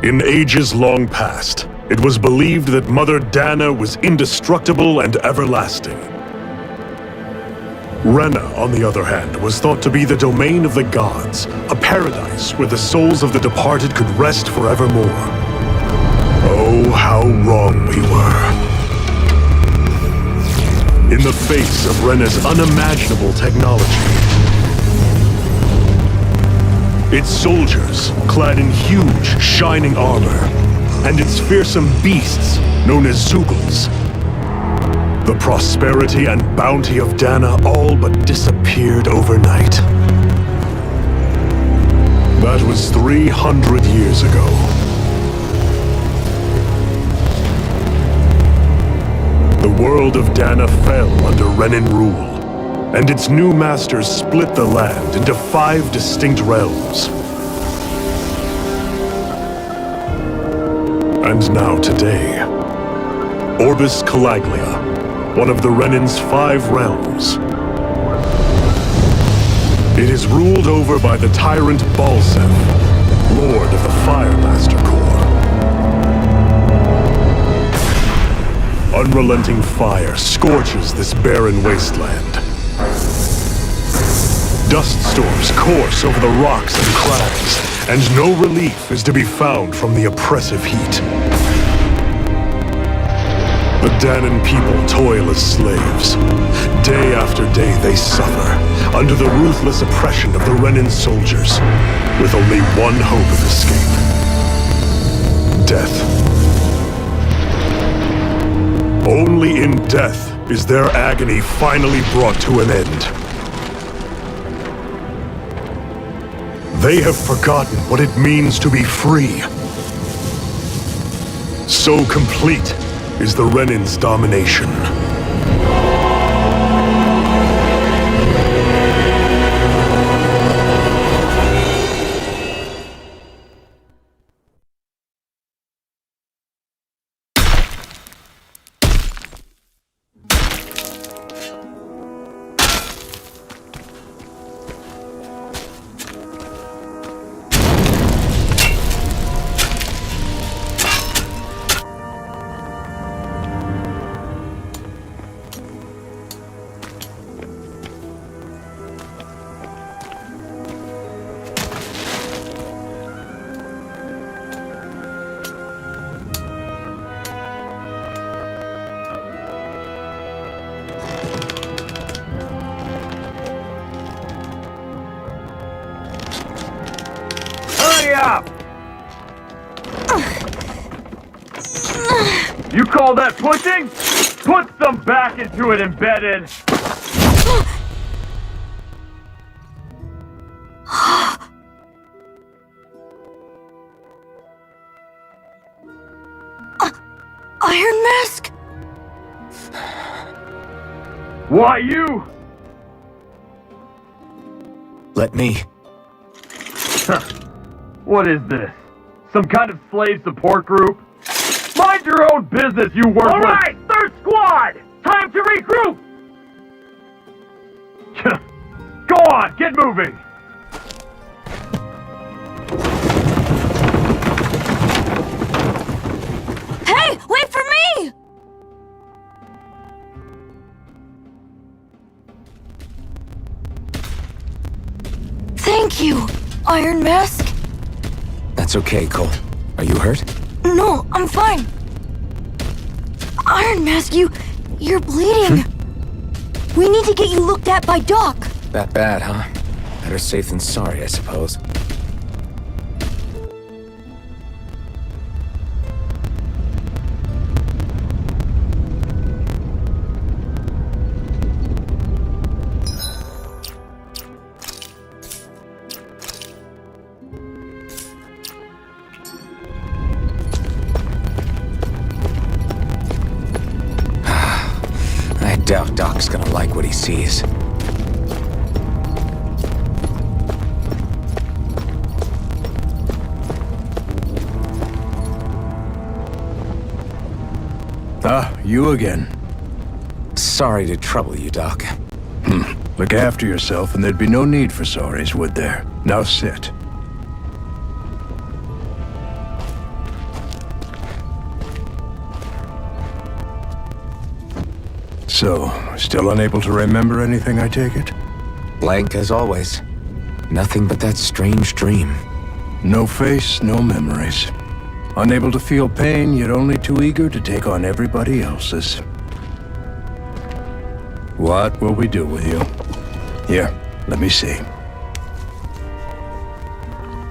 In ages long past, it was believed that Mother Dana was indestructible and everlasting. Rena, on the other hand, was thought to be the domain of the gods, a paradise where the souls of the departed could rest forevermore. Oh, how wrong we were. In the face of Rena's unimaginable technology, its soldiers, clad in huge, shining armor, and its fearsome beasts, known as Zeugles, the prosperity and bounty of Dana all but disappeared overnight. That was 300 years ago. The world of Dana fell under Renan rule, and its new masters split the land into 5 distinct realms. And now today, Orbis Calaglia, one of the Renan's 5 realms. It is ruled over by the tyrant Balsef, Lord of the Fire Master Corps. Unrelenting fire scorches this barren wasteland. Dust storms course over the rocks and crags, and no relief is to be found from the oppressive heat. The Danan people toil as slaves. Day after day they suffer, under the ruthless oppression of the Renan soldiers, with only one hope of escape: death. Only in death is their agony finally brought to an end. They have forgotten what it means to be free. So complete is the Renan's domination. Up! You call that pushing? Put some back into it, embedded! Iron Mask? Why you? Let me. What is this? Some kind of slave support group? Mind your own business, you worthless! Alright, third squad! Time to regroup! Go on, get moving! Hey, wait for me! Thank you, Iron Mask. That's okay, Cole. Are you hurt? No, I'm fine. Iron Mask, you're bleeding. We need to get you looked at by Doc. That bad, huh? Better safe than sorry, I suppose. I doubt Doc's gonna like what he sees. Ah, you again. Sorry to trouble you, Doc. Look after yourself and there'd be no need for sorries, would there? Now sit. So, still unable to remember anything, I take it? Blank as always. Nothing but that strange dream. No face, no memories. Unable to feel pain, yet only too eager to take on everybody else's. What will we do with you? Here, let me see.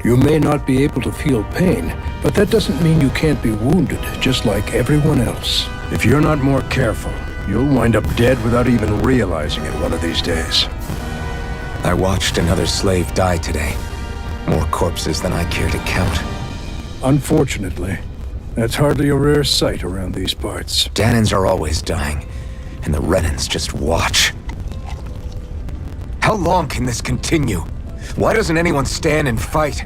You may not be able to feel pain, but that doesn't mean you can't be wounded, just like everyone else. If you're not more careful, you'll wind up dead without even realizing it one of these days. I watched another slave die today. More corpses than I care to count. Unfortunately, that's hardly a rare sight around these parts. Danans are always dying, and the Renans just watch. How long can this continue? Why doesn't anyone stand and fight?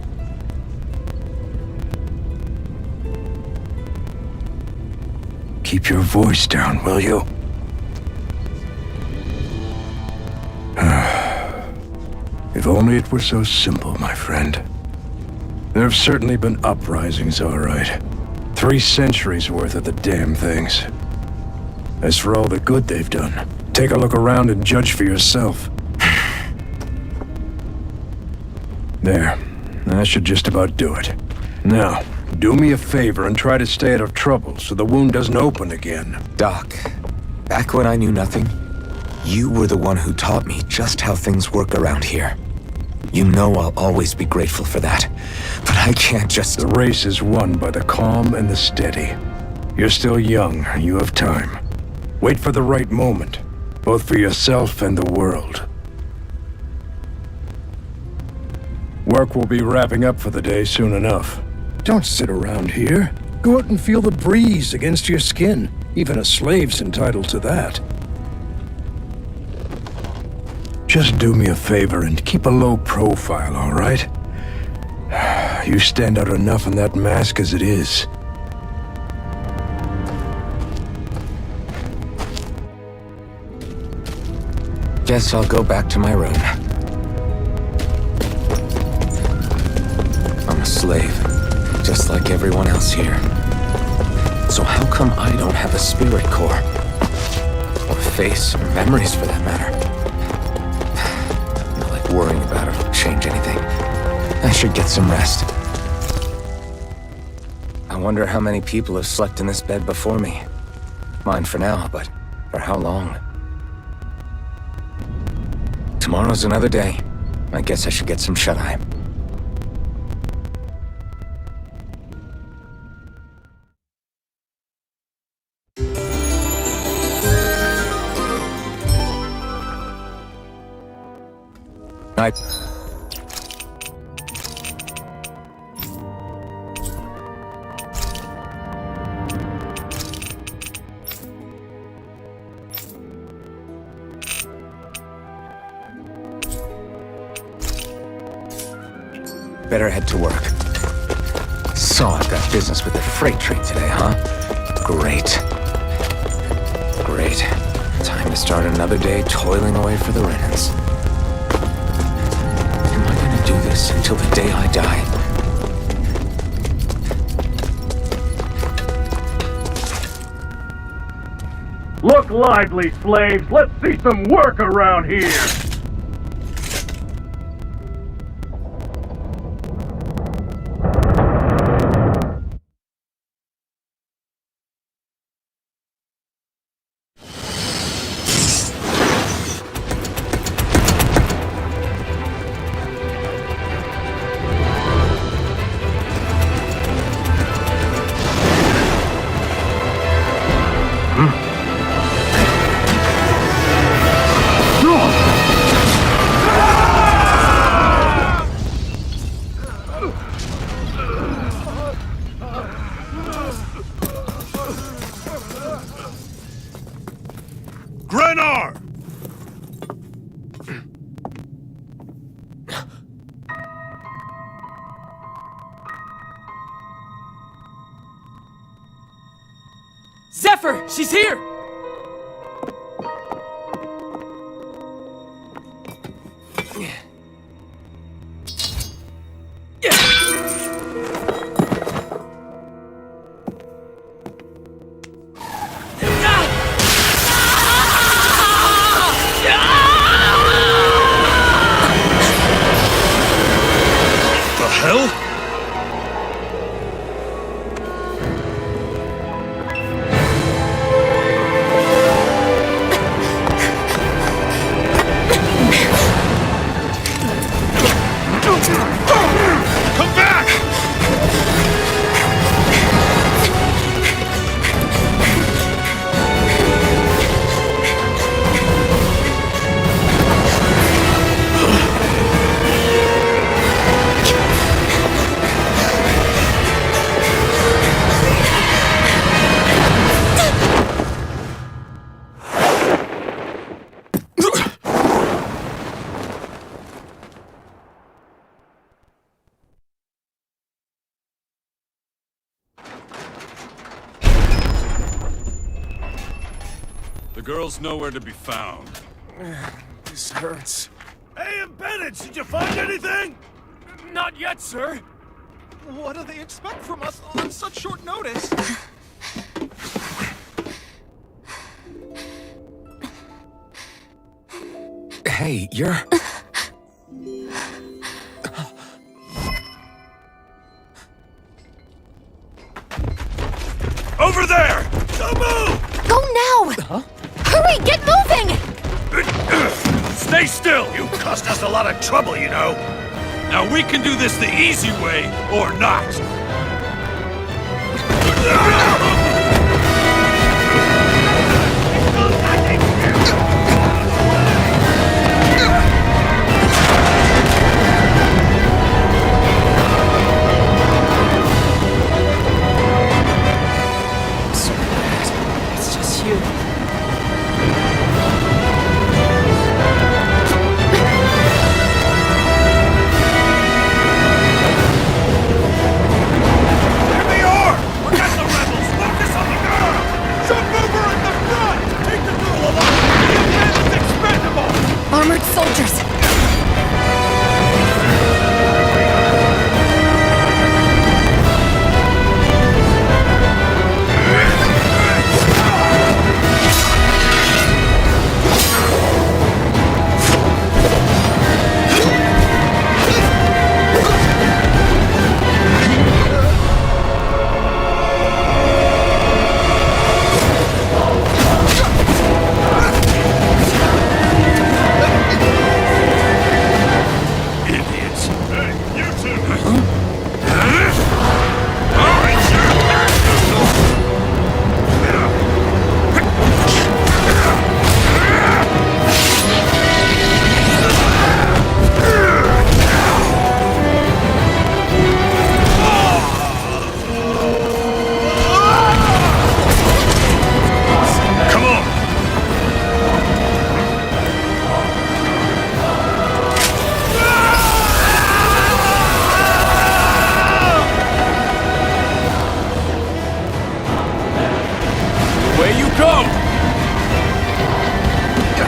Keep your voice down, will you? If only it were so simple, my friend. There have certainly been uprisings, all right. 3 centuries worth of the damn things. As for all the good they've done, take a look around and judge for yourself. There. That should just about do it. Now, do me a favor and try to stay out of trouble so the wound doesn't open again. Doc, back when I knew nothing, you were the one who taught me just how things work around here. You know I'll always be grateful for that, but I can't just... The race is won by the calm and the steady. You're still young, you have time. Wait for the right moment, both for yourself and the world. Work will be wrapping up for the day soon enough. Don't sit around here. Go out and feel the breeze against your skin. Even a slave's entitled to that. Just do me a favor and keep a low profile, all right? You stand out enough in that mask as it is. Guess I'll go back to my room. I'm a slave, just like everyone else here. So how come I don't have a spirit core? Or face, or memories for that matter? Not like worrying about it will change anything. I should get some rest. I wonder how many people have slept in this bed before me. Mine for now, but for how long? Tomorrow's another day. I guess I should get some shut-eye. Better head to work. So I've got business with the freight train today, huh? Great. Great. Time to start another day toiling away for the Renans. Am I gonna do this until the day I die? Look lively, slaves! Let's see some work around here! Grenar! Zephyr! She's here! The girl's nowhere to be found. This hurts. Hey, Bennett, did you find anything? Not yet, sir! What do they expect from us on such short notice? Hey, you're... Over there! Don't move! Go now! Huh? Hurry, get moving! Stay still! You caused us a lot of trouble, you know. Now we can do this the easy way, or not! It's just you. Armored soldiers!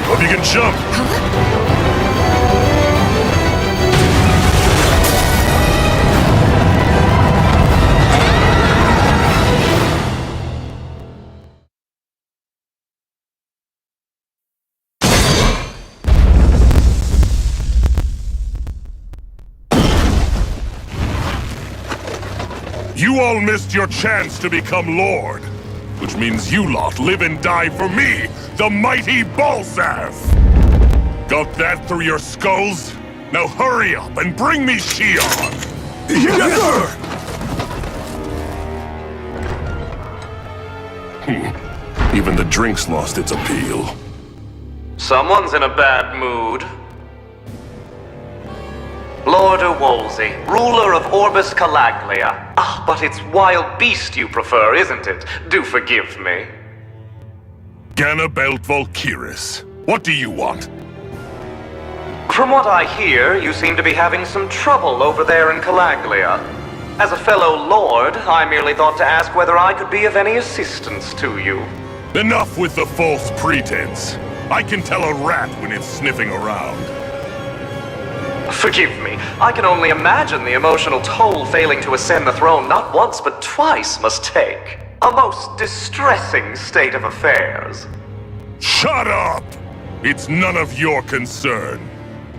Hope you can jump. You all missed your chance to become Lord. Which means you lot live and die for me, the mighty Balsath! Got that through your skulls? Now hurry up and bring me Shion! Yes, sir! Even the drink's lost its appeal. Someone's in a bad mood. Lord Wolsey, ruler of Orbis Calaglia. Ah, but it's wild beast you prefer, isn't it? Do forgive me. Ganabelt Volkiris, what do you want? From what I hear, you seem to be having some trouble over there in Calaglia. As a fellow lord, I merely thought to ask whether I could be of any assistance to you. Enough with the false pretense. I can tell a rat when it's sniffing around. Forgive me, I can only imagine the emotional toll failing to ascend the throne not once but twice must take. A most distressing state of affairs. Shut up! It's none of your concern.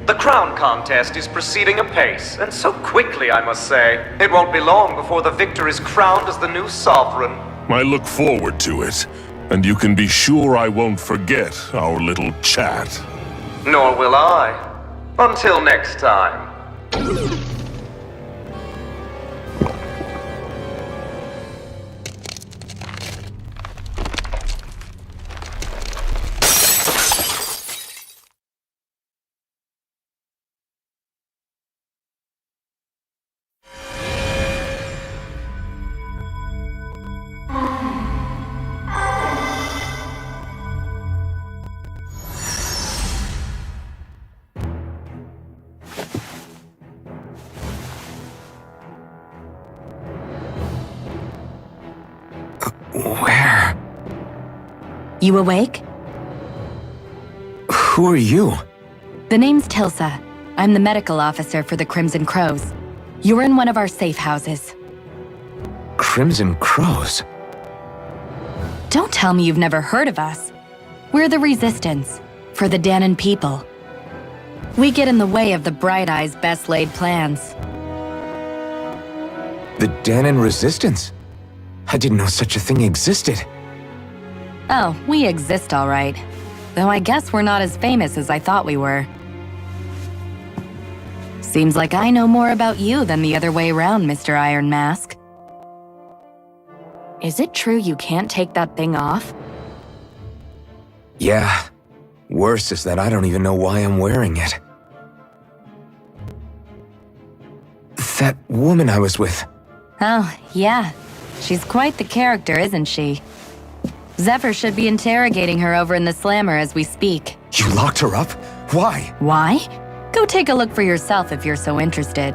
The crown contest is proceeding apace, and so quickly, I must say. It won't be long before the victor is crowned as the new sovereign. I look forward to it, and you can be sure I won't forget our little chat. Nor will I. Until next time. Where? You awake? Who are you? The name's Tilsa. I'm the medical officer for the Crimson Crows. You're in one of our safe houses. Crimson Crows? Don't tell me you've never heard of us. We're the Resistance, for the Danon people. We get in the way of the Bright Eye's best-laid plans. The Danon Resistance? I didn't know such a thing existed. Oh, we exist all right. Though I guess we're not as famous as I thought we were. Seems like I know more about you than the other way around, Mr. Iron Mask. Is it true you can't take that thing off? Yeah. Worse is that I don't even know why I'm wearing it. That woman I was with. Oh, yeah. She's quite the character, isn't she? Zephyr should be interrogating her over in the Slammer as we speak. You locked her up? Why? Why? Go take a look for yourself if you're so interested.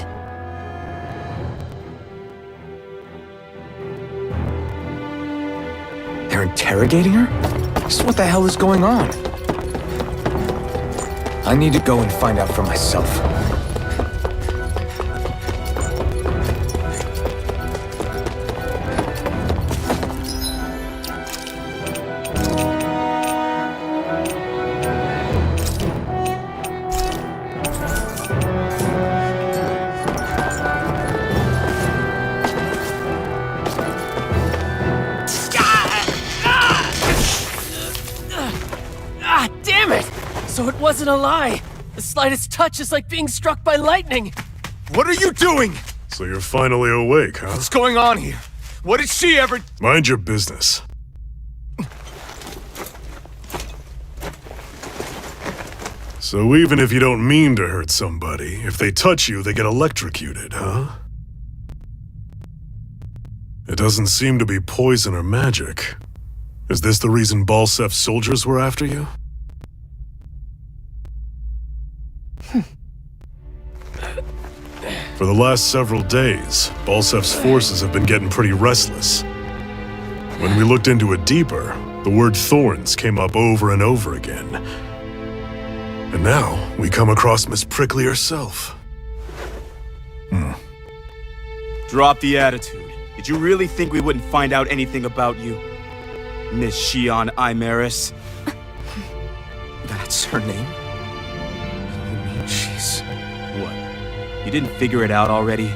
They're interrogating her? So what the hell is going on? I need to go and find out for myself. Damn it! So it wasn't a lie! The slightest touch is like being struck by lightning! What are you doing? So you're finally awake, huh? What's going on here? What did she ever... Mind your business. So even if you don't mean to hurt somebody, if they touch you, they get electrocuted, huh? It doesn't seem to be poison or magic. Is this the reason Balsef's soldiers were after you? For the last several days, Balsef's forces have been getting pretty restless. When we looked into it deeper, the word thorns came up over and over again. And now, we come across Miss Prickly herself. Drop the attitude. Did you really think we wouldn't find out anything about you? Miss Shion Imaris? That's her name? You mean she's... What? You didn't figure it out already?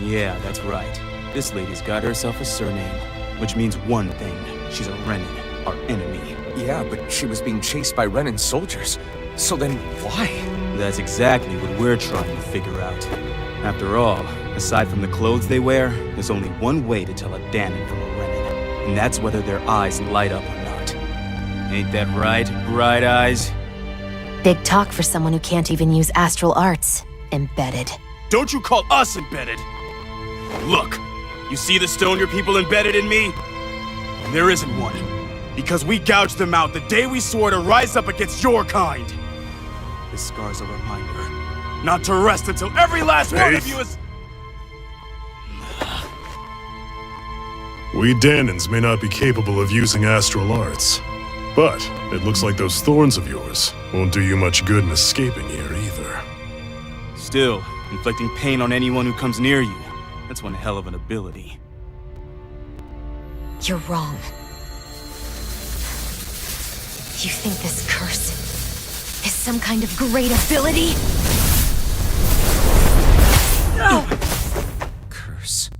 Yeah, that's right. This lady's got herself a surname, which means one thing. She's a Renin, our enemy. Yeah, but she was being chased by Renin soldiers. So then, why? That's exactly what we're trying to figure out. After all, aside from the clothes they wear, there's only one way to tell a Danon from a Renin, and that's whether their eyes light up or not. Ain't that right, Bright Eyes? Big talk for someone who can't even use astral arts. Embedded. Don't you call us embedded! Look, you see the stone your people embedded in me? There isn't one. Because we gouged them out the day we swore to rise up against your kind. This scar's a reminder, not to rest until every last one of you is... We Danons may not be capable of using astral arts, but it looks like those thorns of yours won't do you much good in escaping here either. Still, inflicting pain on anyone who comes near you, that's one hell of an ability. You're wrong. You think this curse is some kind of great ability? No! Curse.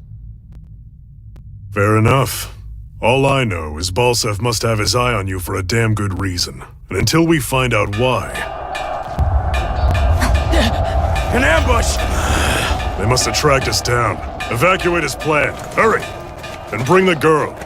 Fair enough. All I know is Balsef must have his eye on you for a damn good reason. And until we find out why... An ambush! They must have tracked us down. Evacuate as planned. Hurry! And bring the girl.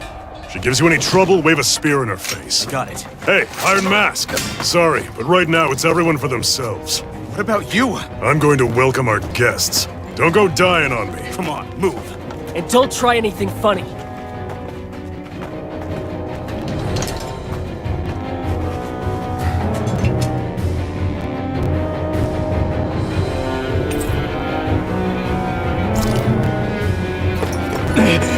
She gives you any trouble, wave a spear in her face. Got it. Hey, Iron Mask. Sorry, but right now it's everyone for themselves. What about you? I'm going to welcome our guests. Don't go dying on me. Come on, move. And don't try anything funny.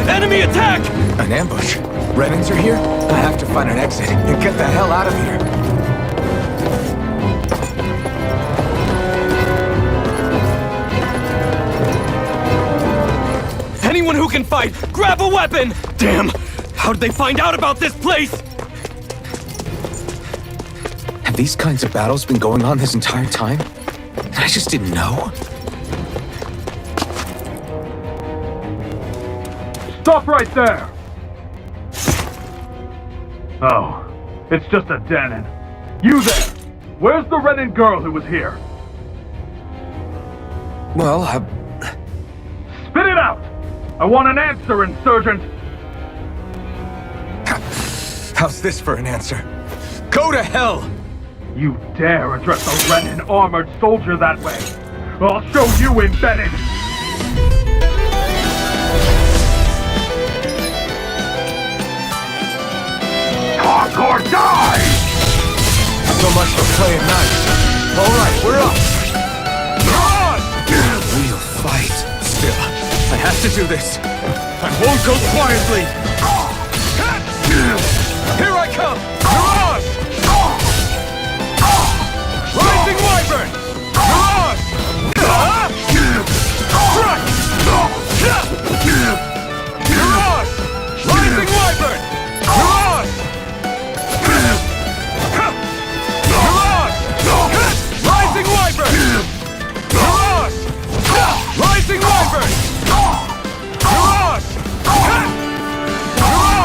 Enemy attack! An ambush? Renins are here? I have to find an exit and get the hell out of here. Anyone who can fight, grab a weapon! Damn! How did they find out about this place? Have these kinds of battles been going on this entire time? And I just didn't know? Stop right there! Oh, it's just a Danon. You there! Where's the Renin girl who was here? Well, Spit it out! I want an answer, Insurgent! how's this for an answer? Go to hell! You dare address a Renin armored soldier that way? I'll show you, Embedded! Talk or die! So much for playing nice. Alright, we're up! Real fight. Still, I have to do this. I won't go quietly! Here I come! Mirage! Rising Wyvern! Mirage! Strike! Mirage! Rising Wyvern! Mirage! Mirage! Rising Wyvern! Mirage! Rising Wyvern! Mirage! Mirage!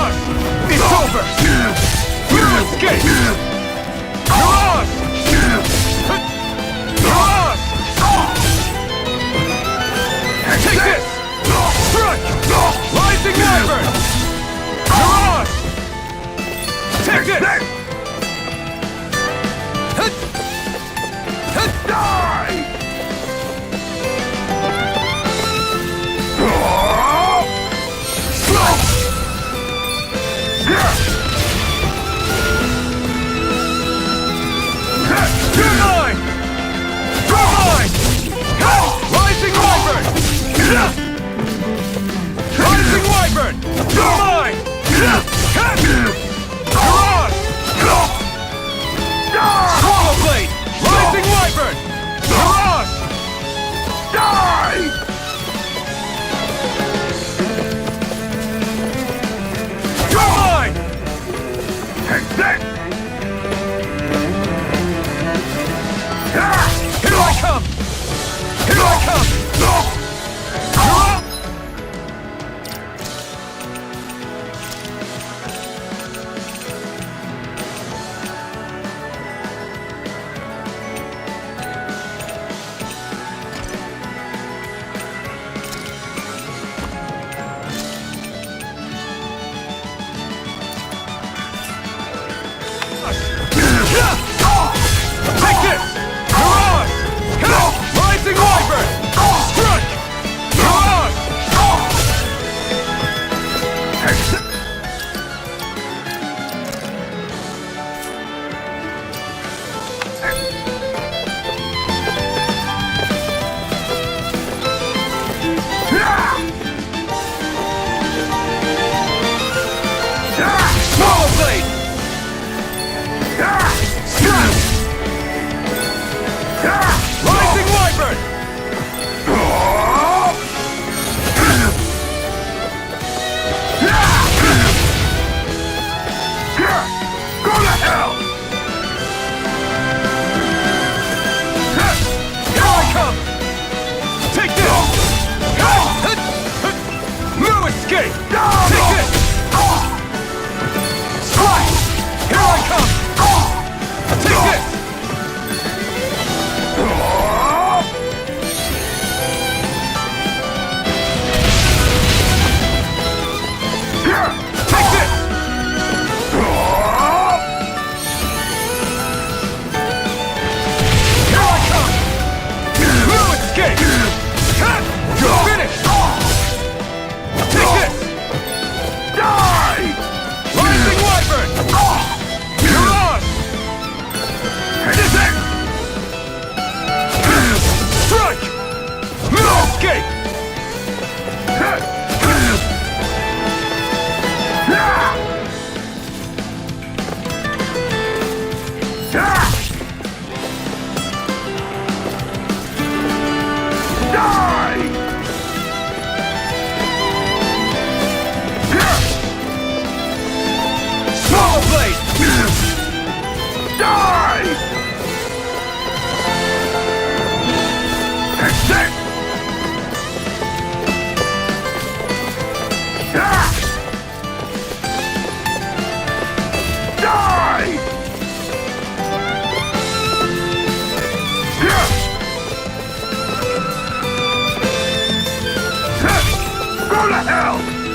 hell?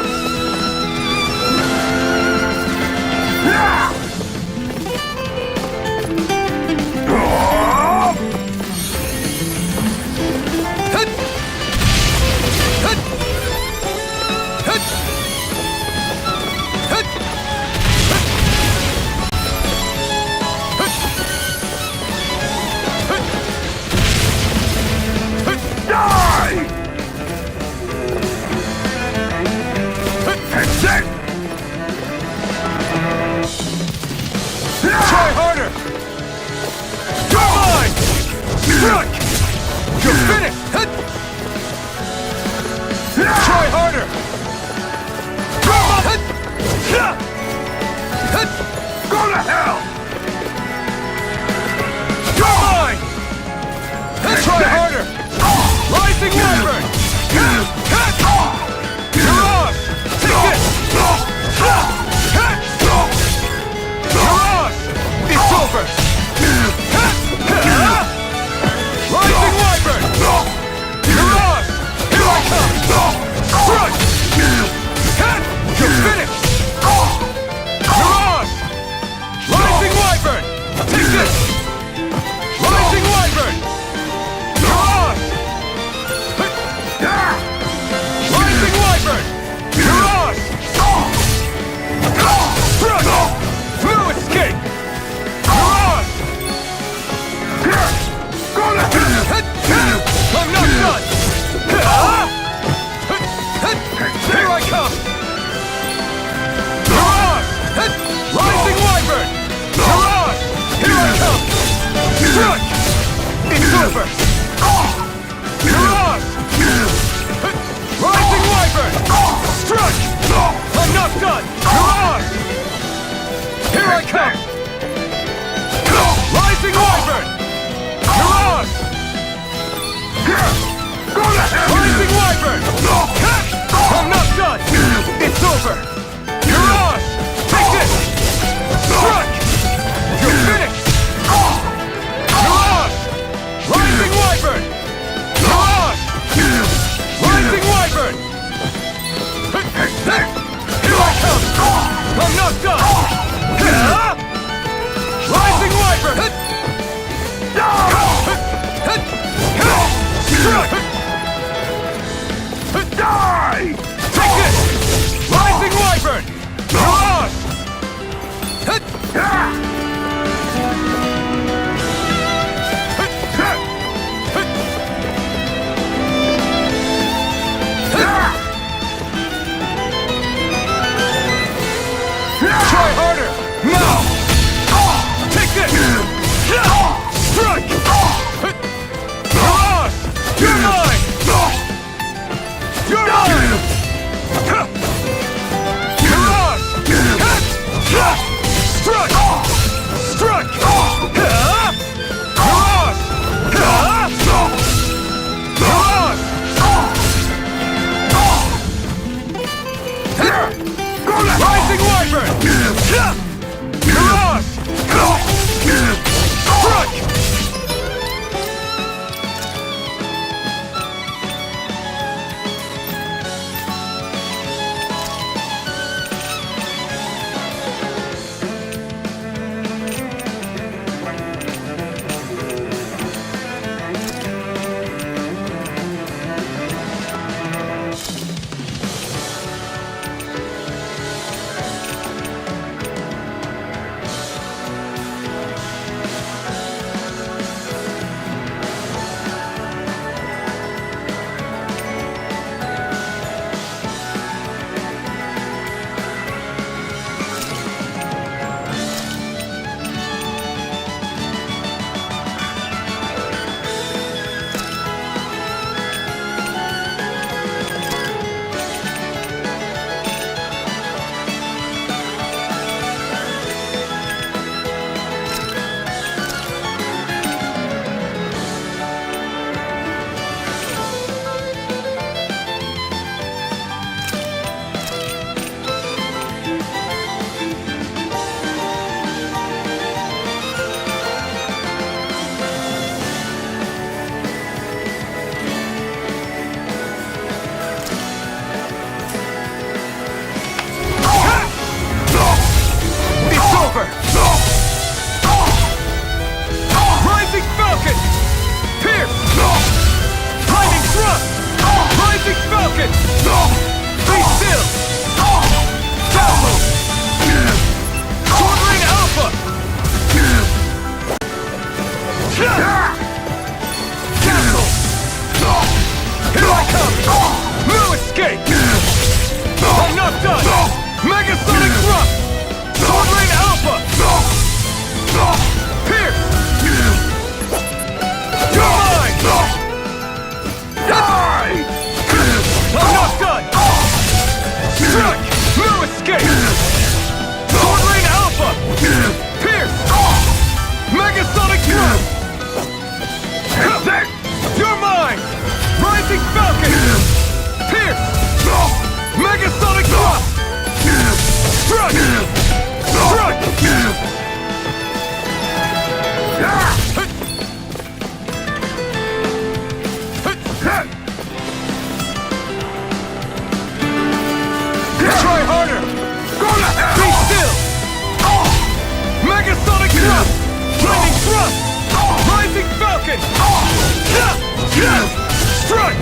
Strike!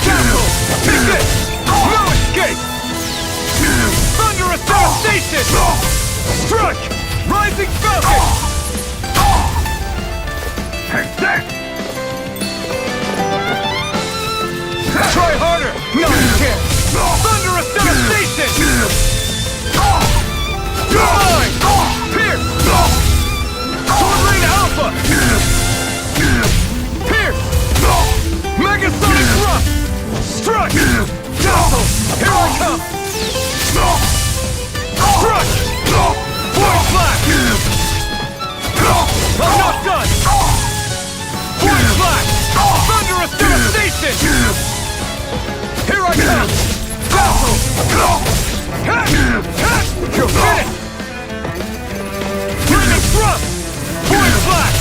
Tackle! Take this! No escape! Thunderous devastation! Strike! Rising Falcon! Take this! Try harder! No, you can't! Thunderous devastation! You're mine! Pierce! Sword Rain Alpha! Pierce! Megasonic Thrust! Strike! Dazzle! Here I come! Strike! Void Flash! I'm not done! Void Flash! Thunderous devastation! Here I come! Dazzle! You're finished! Lightning Thrust! Void Flash!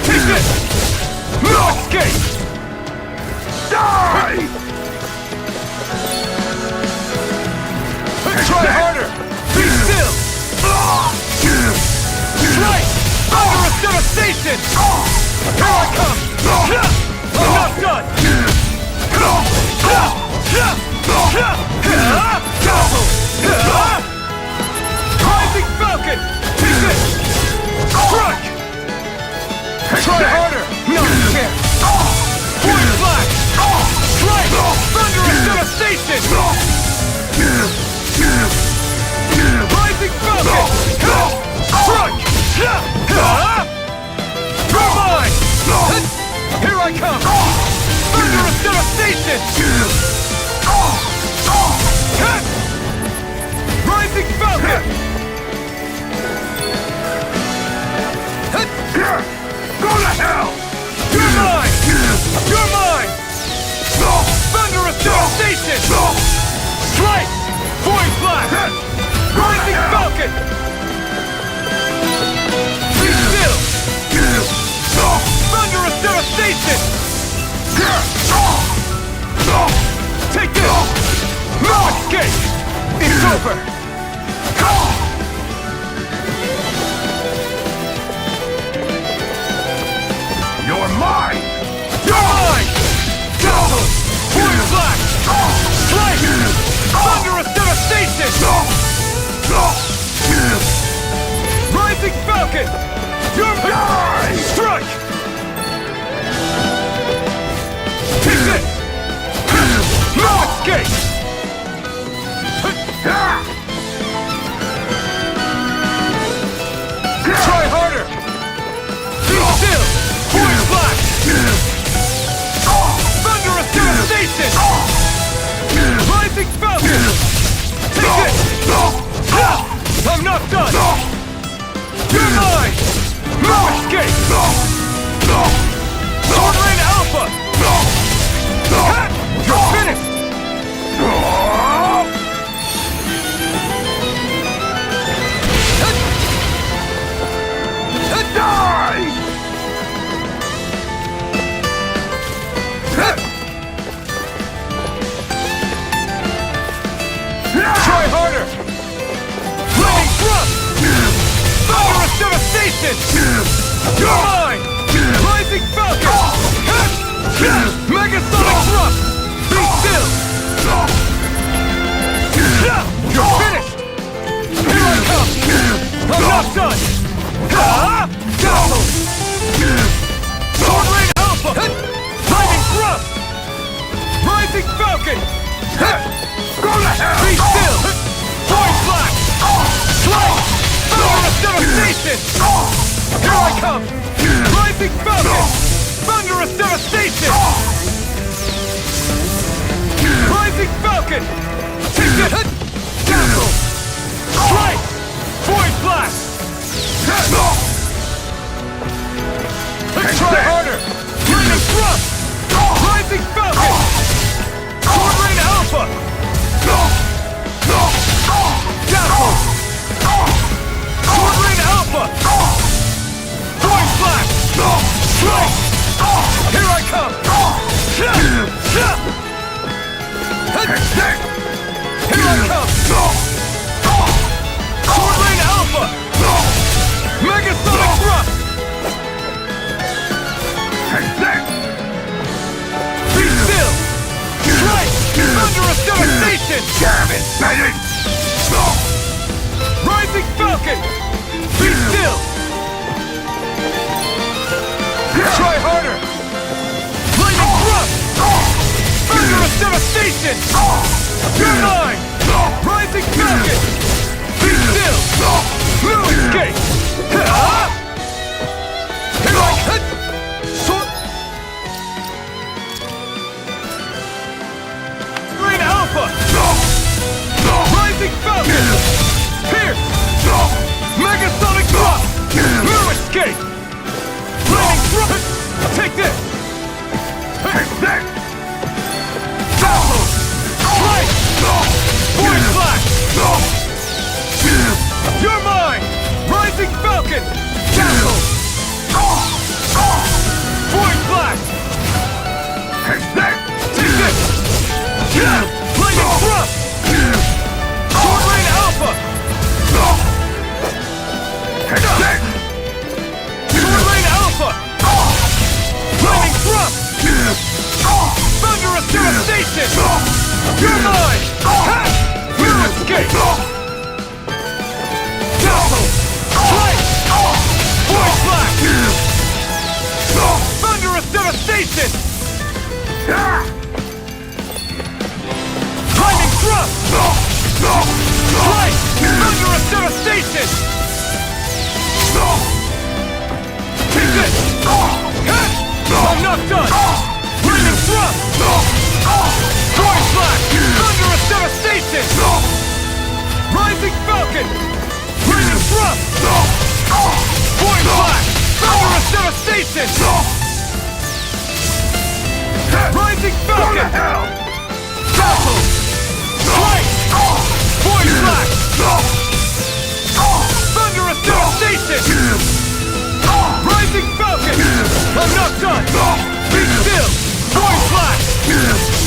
Take this! No escape! Die! Try harder! Be still! Strike! Thunderous devastation! Here I come! I'm not done! Rising Falcon! Take this! Strike! Try harder! No, you can't! Void Flash! Strike! Thunderous devastation! Rising Falcon! Strike! You're mine! Here I come! Thunderous devastation! Rising Falcon! Go to hell! You're mine! You're mine! Thunderous devastation! Strike! Void Flash! Rising Falcon! Be still! Thunderous devastation! Take this! No escape! It's over! You're mine! You're mine! Dazzle! Void Flash! Strike! Thunderous devastation! Rising Falcon! You're mine! Strike! Take this! No escape! Try harder! Be still! Void Flash! Thunderous devastation! Rising Falcon! Take it! I'm not done! You're mine! No escape! Sword Rain Alpha! You're finished! Die! Try harder! Lightning Thrust! Thunderous devastation! You're mine! Rising Falcon! Megasonic Thrust! Be still! You're finished! Here I come! I'm not done! Dazzle! Sword Rain Alpha! Lightning Thrust! Rising Falcon! Go to hell! Be still! Void Flash! Strike! Thunderous devastation! Here I come! Rising Falcon! Thunderous devastation! Rising Falcon! Take it! Dazzle! Strike! Void Flash! Let's try harder! Lightning Thrust! Rising Falcon! Sword Rain Alpha! Dazzle! Sword Rain Alpha! Void Flash! Strike! Here I come! Here I come! devastation! Damn it, Bennett! Rising Falcon! Be still! Try harder! Lightning thrust! Thunderous devastation! You're mine! Rising Falcon! Be still! No escape! Here I cut! Sword! Rain Alpha! Rising Falcon! Pierce! Megasonic drop! No escape! Lightning thrust! Take this! Take that! Battle! Strike! Void Flash! You're mine! Rising Falcon! Castle! Void Flash! Take this! Lightning thrust! Sword Rain Alpha! Take this! Sword Rain Alpha! Lightning thrust! Thunderous devastation! You're mine! No escape! Castle! Strike! Void Flash! Thunderous devastation! Lightning thrust! Strike! Thunderous devastation! Take this! I'm not done! Lightning thrust! Void Flash! Thunderous devastation! Rising Falcon! Lightning thrust! Void Flash! Thunderous devastation! Rising Falcon! Castle! Strike! Void Flash! Thunderous devastation! Rising Falcon! I'm not done! Be still! Void Flash!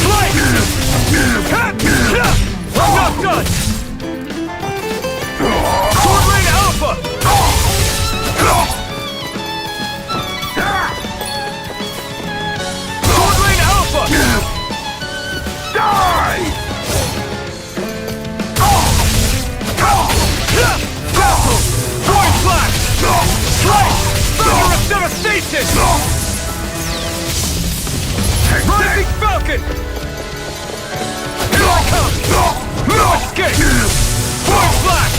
Strike! I'm not done! Sword Rain Alpha! Sword Rain Alpha! Die! Battle! Void Flash! Strike! Thunderous devastation! Rising Falcon! Here I come! No escape! Void Flash!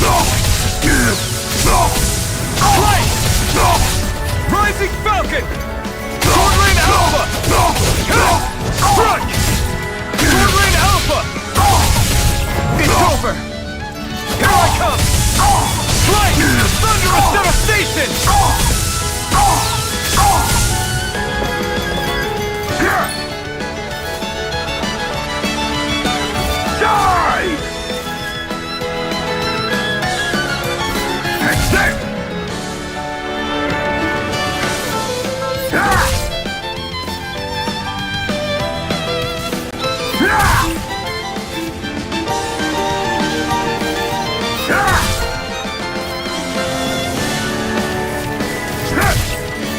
Strike! Rising Falcon! Sword Rain Alpha! Strike! Sword Rain Alpha! It's over! Here I come! Strike! Thunderous devastation! Die! Take this!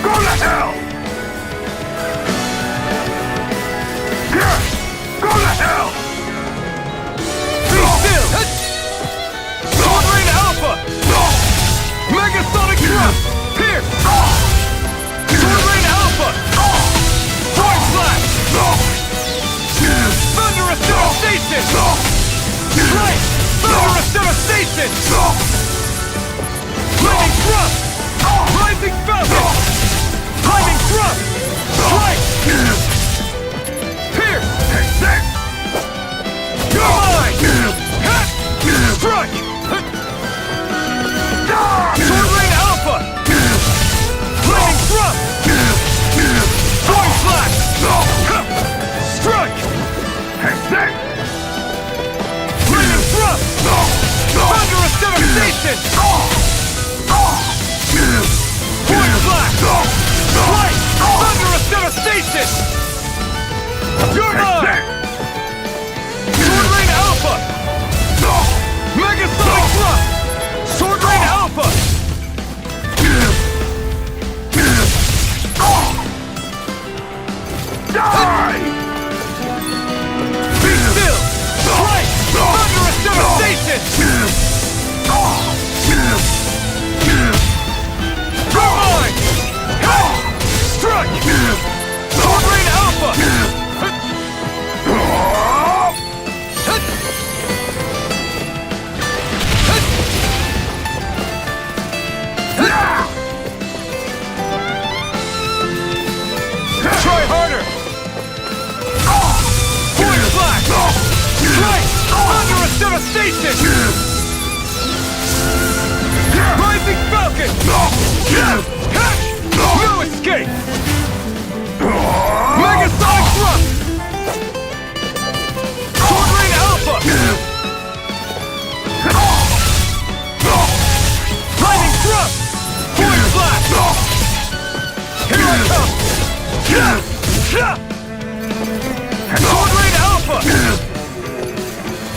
Go to hell! Go to hell! Be still! Sword Rain Alpha! Megasonic thrust! Pierce! Sword Rain Alpha! Void Flash! Thunderous devastation! Strike! Thunderous devastation! Lightning thrust! Rising Falcon! Lightning thrust! Strike! Pierce! You're mine! Strike! Sword Rain Alpha! Lightning thrust! Void Flash! Strike! Lightning thrust! Thunderous devastation! Void Flash! Strike! Thunderous devastation! You're mine! devastation! Rising Falcon! No escape! Megasonic Thrust! Sword Rain Alpha! Lightning Thrust! Void Blast! Here I come! Sword Rain Alpha!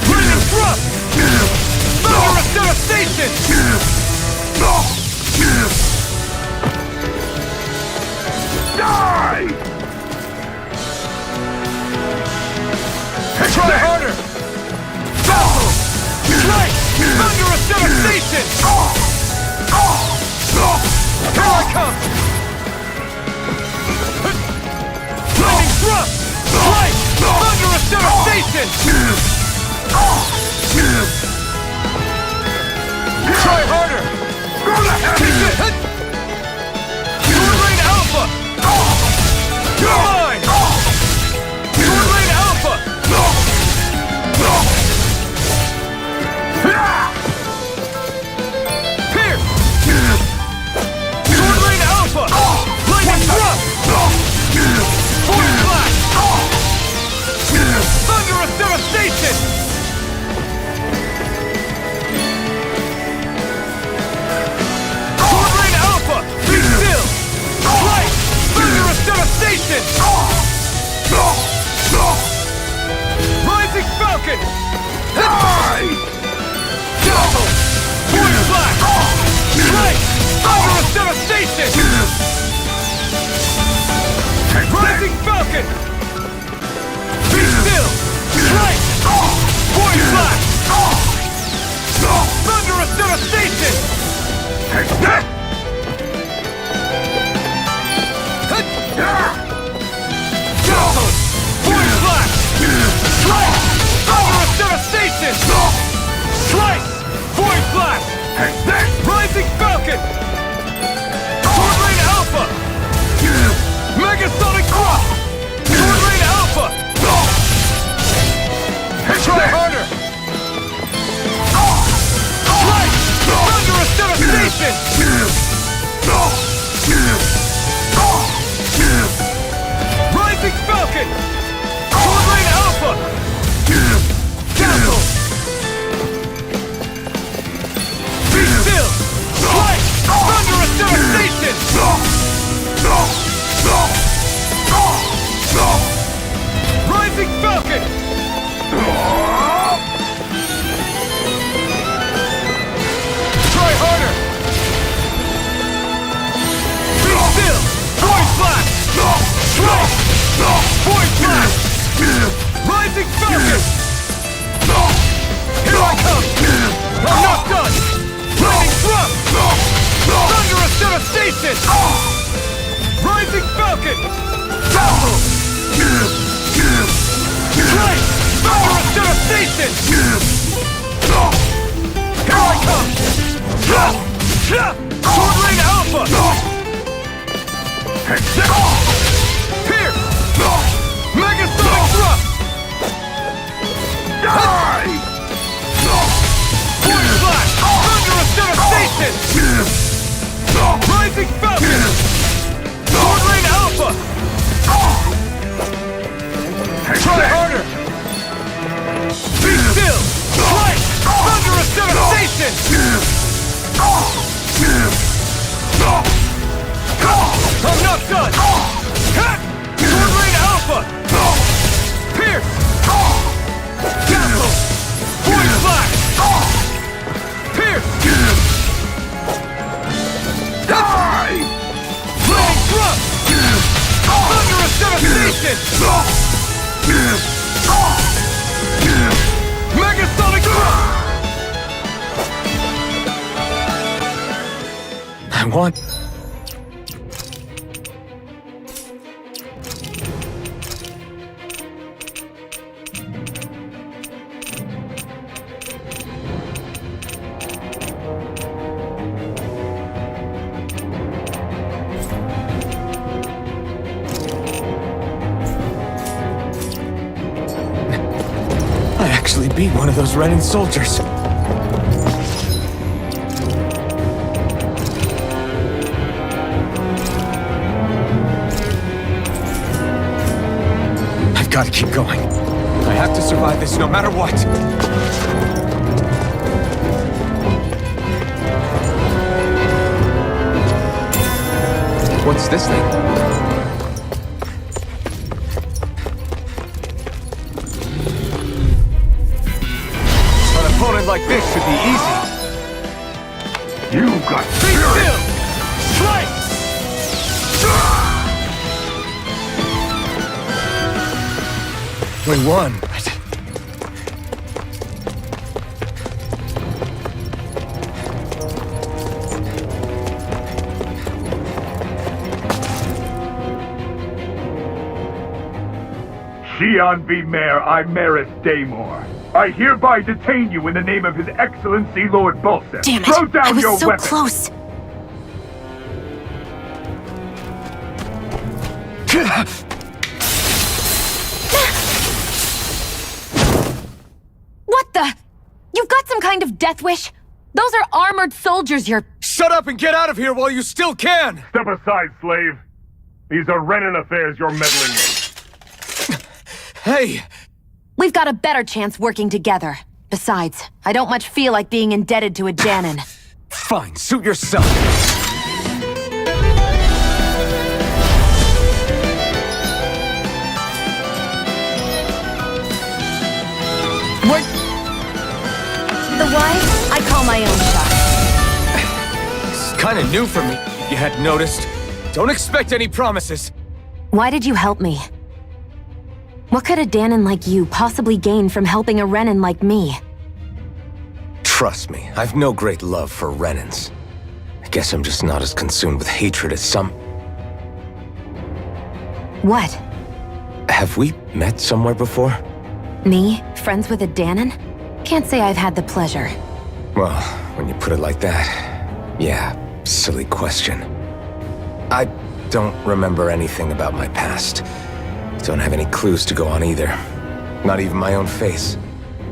Lightning Thrust! Thunderous Devastation! Die! Try harder! Battle! Strike! Thunderous Devastation! Here I come! Lightning Thrust! Strike! Thunderous Devastation! Try harder! Keep it! Sword Rain Alpha! You're mine! Sword Rain Alpha! Pierce! Sword Rain Alpha! Lightning Thrust! Void Blast! Thunderous Devastation! Sword Rain Alpha! Be still! Strike! Thunderous Devastation! Rising Falcon! Die! Dazzle! Void Blast! Strike! Thunderous Devastation! Rising Falcon! Be still! Strike! Void Blast! Thunderous Devastation! Dazzle! Void Blast! Strike! Thunderous Devastation! Slice! Void Blast! Rising Falcon! Sword Rain Alpha! Megasonic Thrust! Sword Rain Alpha! Try harder! Slice! Thunderous Devastation! Rising Falcon! Sword Rain Alpha! Dazzle! Be still! Slice! Thunderous Devastation! Rising Falcon! Try harder! Be still! Void Blast! Strike! Void Blast! Rising Falcon! Here I come! I'm not done! Lightning Thrust! Thunderous Devastation! Rising Falcon! Dazzle! Strike! Thunderous Devastation! Here I come! Sword Rain Alpha! Pierce! Megasonic Thrust! Die! Void Blast! Thunderous Devastation! Rising Falcon! Sword Rain Alpha! Try harder! Be still! Strike! Thunderous Devastation! I'm not done! Sword Rain Alpha! Pierce! Dazzle! Void Blast! Pierce! Die! Lightning Thrust! Thunderous Devastation! Megasonic Thrust! I want... actually be one of those Renan soldiers. I've got to keep going. I have to survive this no matter what. What's this thing? An opponent like this should be easy. You got spirit! Strike! We won. Xian V. Mayor Imaris Daymore. I hereby detain you in the name of His Excellency Lord Bulseth. Damn it! Throw down I was your so weapon. close. What the? You've got some kind of death wish? Those are armored soldiers you're... Shut up and get out of here while you still can! Step aside, slave. These are Renan affairs you're meddling with. Hey! We've got a better chance working together. Besides, I don't much feel like being indebted to a Danon. Fine, suit yourself. What? The why? I call my own shot. It's kinda new for me, if you hadn't noticed. Don't expect any promises. Why did you help me? What could a Danon like you possibly gain from helping a Renan like me? Trust me, I've no great love for Renans. I guess I'm just not as consumed with hatred as some... What? Have we met somewhere before? Me? Friends with a Danon? Can't say I've had the pleasure. Well, when you put it like that, yeah, silly question. I don't remember anything about my past. Don't have any clues to go on either. Not even my own face.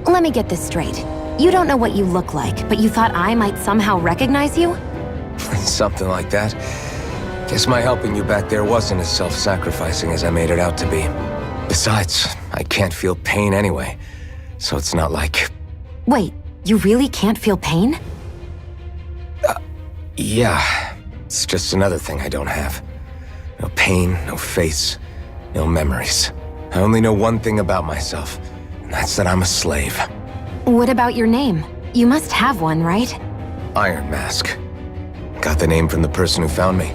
Let me get this straight. You don't know what you look like, but you thought I might somehow recognize you? Something like that. Guess my helping you back there wasn't as self-sacrificing as I made it out to be. Besides, I can't feel pain anyway, so it's not like... Wait, you really can't feel pain? Yeah. It's just another thing I don't have. No pain, no face, no memories. I only know one thing about myself, and that's that I'm a slave. What about your name? You must have one, right? Iron Mask. Got the name from the person who found me.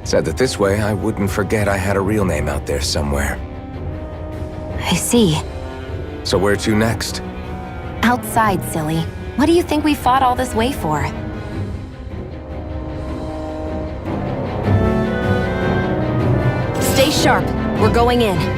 Said that this way I wouldn't forget I had a real name out there somewhere. I see. So where to next? Outside, silly. What do you think we fought all this way for? Stay sharp. We're going in.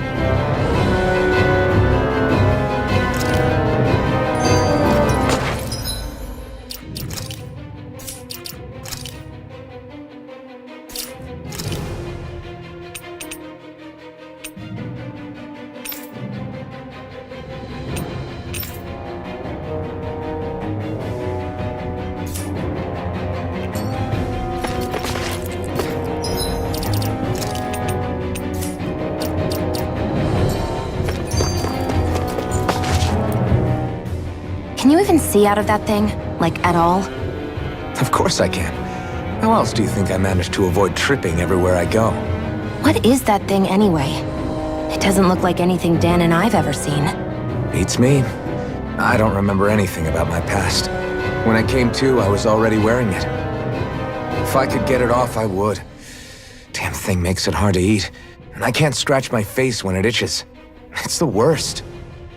Can you even see out of that thing? Like, at all? Of course I can. How else do you think I managed to avoid tripping everywhere I go? What is that thing anyway? It doesn't look like anything Danon I've ever seen. Beats me. I don't remember anything about my past. When I came to, I was already wearing it. If I could get it off, I would. Damn thing makes it hard to eat. And I can't scratch my face when it itches. It's the worst.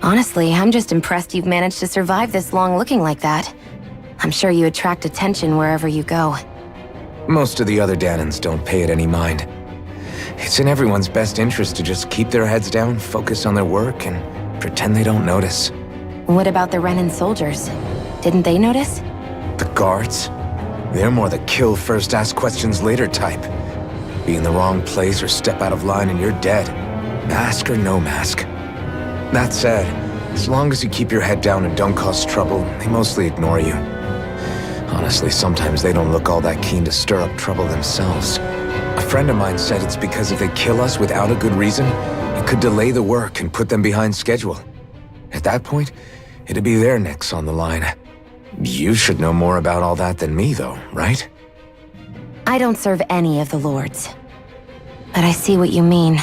Honestly, I'm just impressed you've managed to survive this long looking like that. I'm sure you attract attention wherever you go. Most of the other Danons don't pay it any mind. It's in everyone's best interest to just keep their heads down, focus on their work, and pretend they don't notice. What about the Renan soldiers? Didn't they notice? The guards? They're more the kill first, ask questions later type. Be in the wrong place or step out of line and you're dead. Mask or no mask. That said, As long as you keep your head down and don't cause trouble, they mostly ignore you. Honestly, sometimes they don't look all that keen to stir up trouble themselves. A friend of mine said it's because if they kill us without a good reason, it could delay the work and put them behind schedule. At that point, it'd be their necks on the line. You should know more about all that than me, though, right? I don't serve any of the lords. But I see what you mean.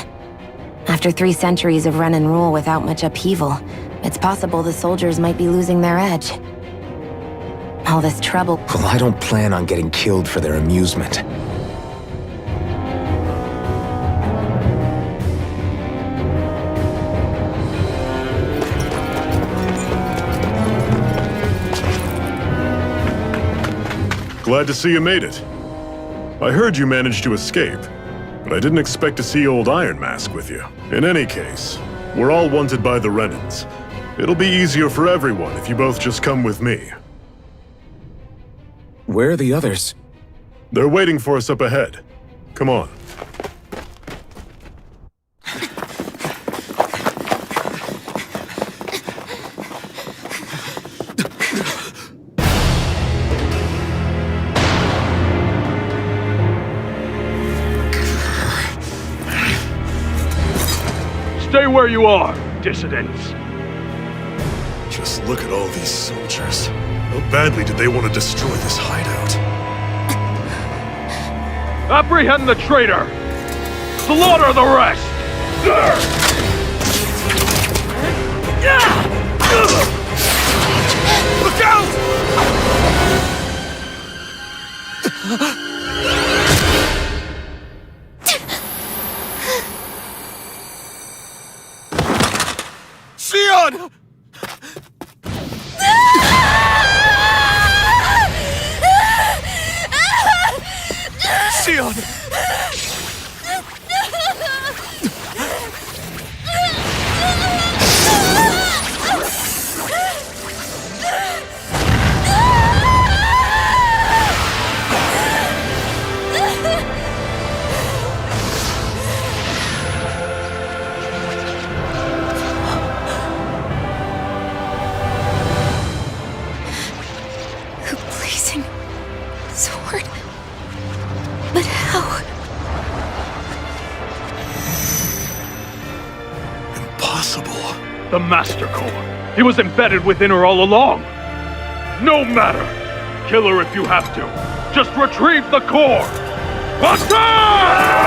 After 3 centuries of run and rule without much upheaval, it's possible the soldiers might be losing their edge. All this trouble... Well, I don't plan on getting killed for their amusement. Glad to see you made it. I heard you managed to escape, but I didn't expect to see old Iron Mask with you. In any case, we're all wanted by the Renans. It'll be easier for everyone if you both just come with me. Where are the others? They're waiting for us up ahead. Come on. Stay where you are, dissidents. Just look at all these soldiers. How badly did they want to destroy this hideout? Apprehend the traitor! Slaughter the rest! Look out! Sion! Sion! A blazing sword. But how? Impossible. The Master Core. He was embedded within her all along. No matter. Kill her if you have to. Just retrieve the core. Attack!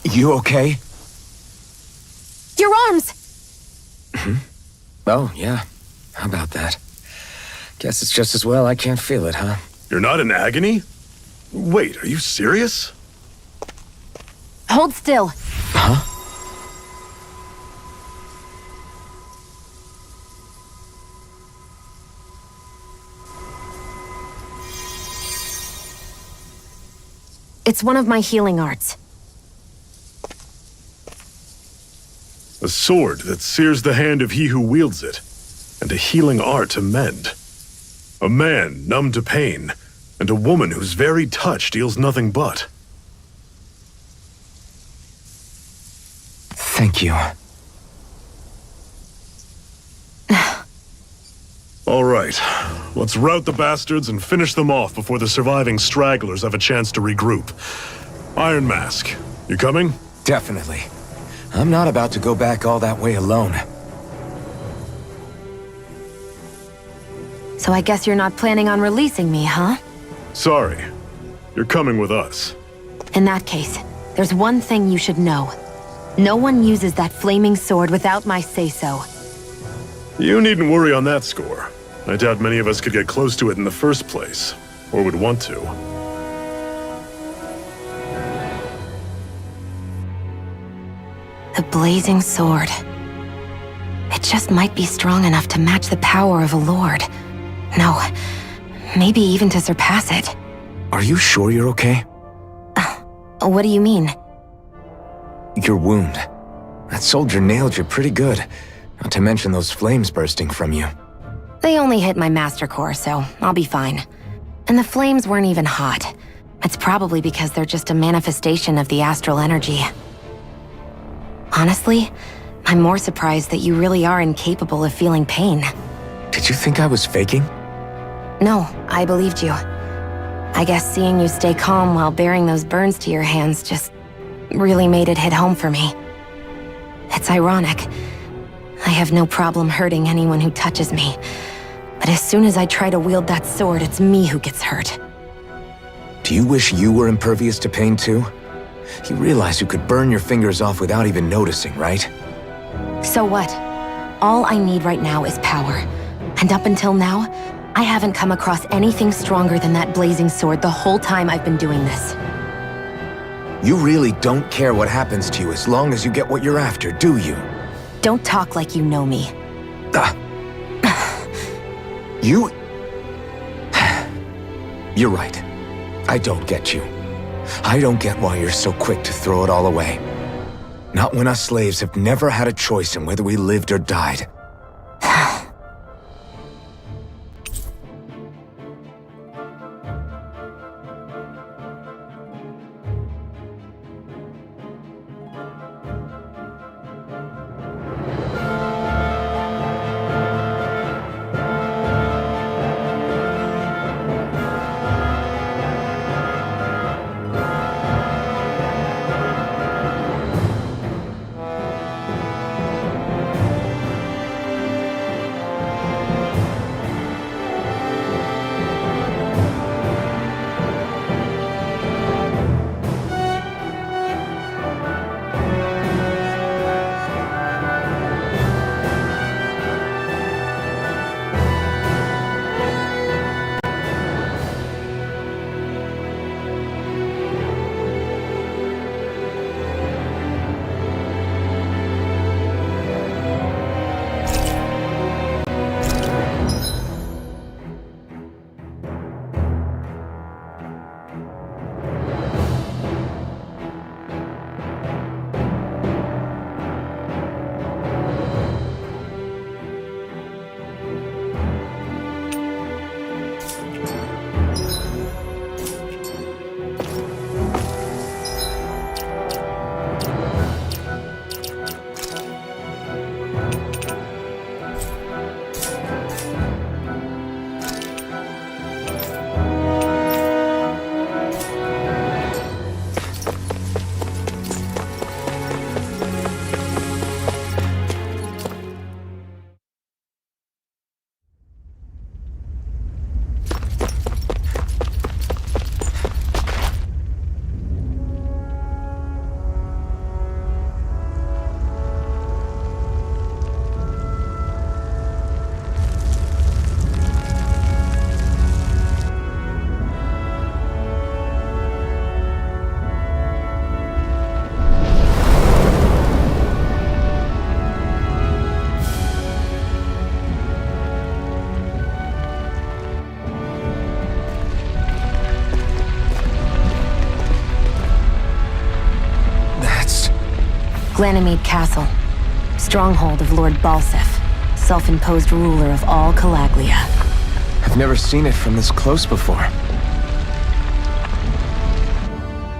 You okay? Your arms! Oh, yeah. How about that? Guess it's just as well I can't feel it, huh? You're not in agony? Wait, are you serious? Hold still. Huh? It's one of my healing arts. A sword that sears the hand of he who wields it, and a healing art to mend. A man numb to pain, and a woman whose very touch deals nothing but. Thank you. All right, let's rout the bastards and finish them off before the surviving stragglers have a chance to regroup. Iron Mask, you coming? Definitely. I'm not about to go back all that way alone. So I guess you're not planning on releasing me, huh? Sorry, you're coming with us. In that case, there's one thing you should know. No one uses that flaming sword without my say-so. You needn't worry on that score. I doubt many of us could get close to it in the first place, or would want to. The blazing sword. It just might be strong enough to match the power of a lord. No, maybe even to surpass it. Are you sure you're okay? What do you mean? Your wound. That soldier nailed you pretty good. Not to mention those flames bursting from you. They only hit my master core, so I'll be fine. And the flames weren't even hot. It's probably because they're just a manifestation of the astral energy. Honestly, I'm more surprised that you really are incapable of feeling pain. Did you think I was faking? No, I believed you. I guess seeing you stay calm while bearing those burns to your hands just really made it hit home for me. It's ironic. I have no problem hurting anyone who touches me. But as soon as I try to wield that sword, it's me who gets hurt. Do you wish you were impervious to pain too? You realize you could burn your fingers off without even noticing, right? So what? All I need right now is power. And up until now, I haven't come across anything stronger than that blazing sword the whole time I've been doing this. You really don't care what happens to you as long as you get what you're after, do you? Don't talk like you know me. You... You're right. I don't get you. I don't get why you're so quick to throw it all away. Not when us slaves have never had a choice in whether we lived or died. Ganymede Castle, stronghold of Lord Balsef, self-imposed ruler of all Calaglia. I've never seen it from this close before.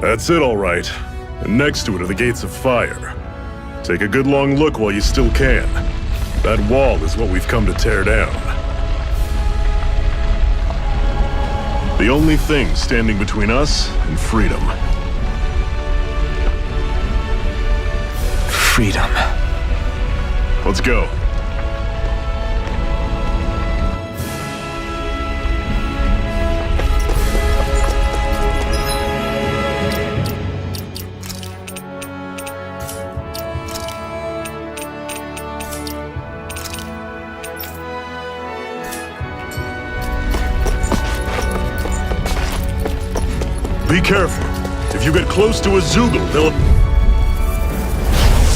That's it, all right. And next to it are the gates of fire. Take a good long look while you still can. That wall is what we've come to tear down. The only thing standing between us and freedom. Freedom. Let's go. careful. If you get close to a Zoogle, they'll...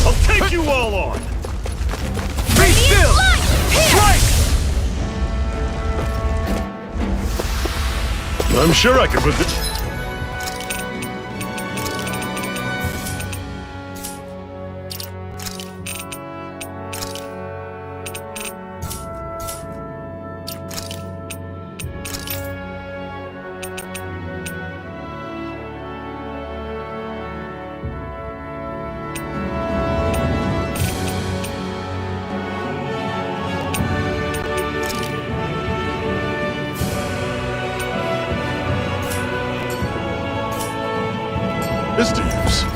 I'll take you all on! Be still! Strike! I'm sure I can put this... this to use.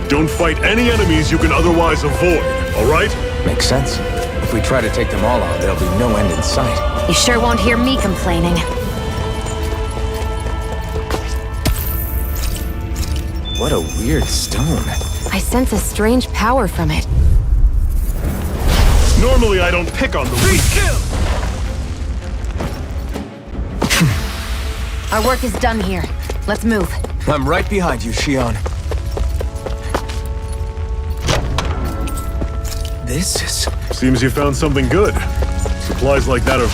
Don't fight any enemies you can otherwise avoid, all right? Makes sense. If we try to take them all out, there'll be no end in sight. You sure won't hear me complaining. What a weird stone. I sense a strange power from it. Normally I don't pick on the weak. Our work is done here. Let's move. I'm right behind you, Shion. This is... Seems you found something good. Supplies like that are...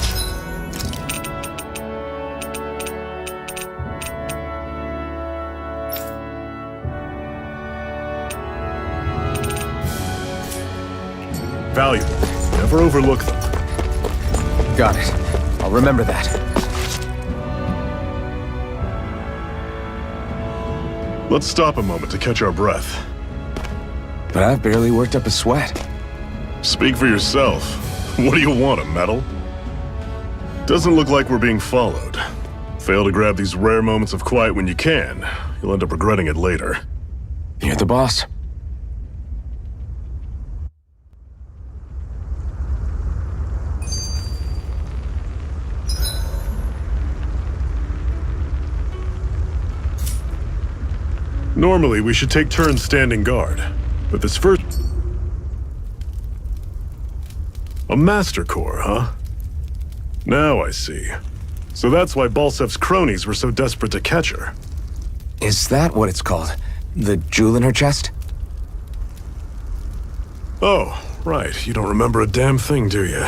valuable. Never overlook them. Got it. I'll remember that. Let's stop a moment to catch our breath. But I've barely worked up a sweat. Speak for yourself. What do you want, a medal? Doesn't look like we're being followed. Fail to grab these rare moments of quiet when you can. You'll end up regretting it later. You're the boss. Normally, we should take turns standing guard. But this first... A Master Core, huh? Now I see. So that's why Balsef's cronies were so desperate to catch her. Is that what it's called? The jewel in her chest? Oh, right. You don't remember a damn thing, do you?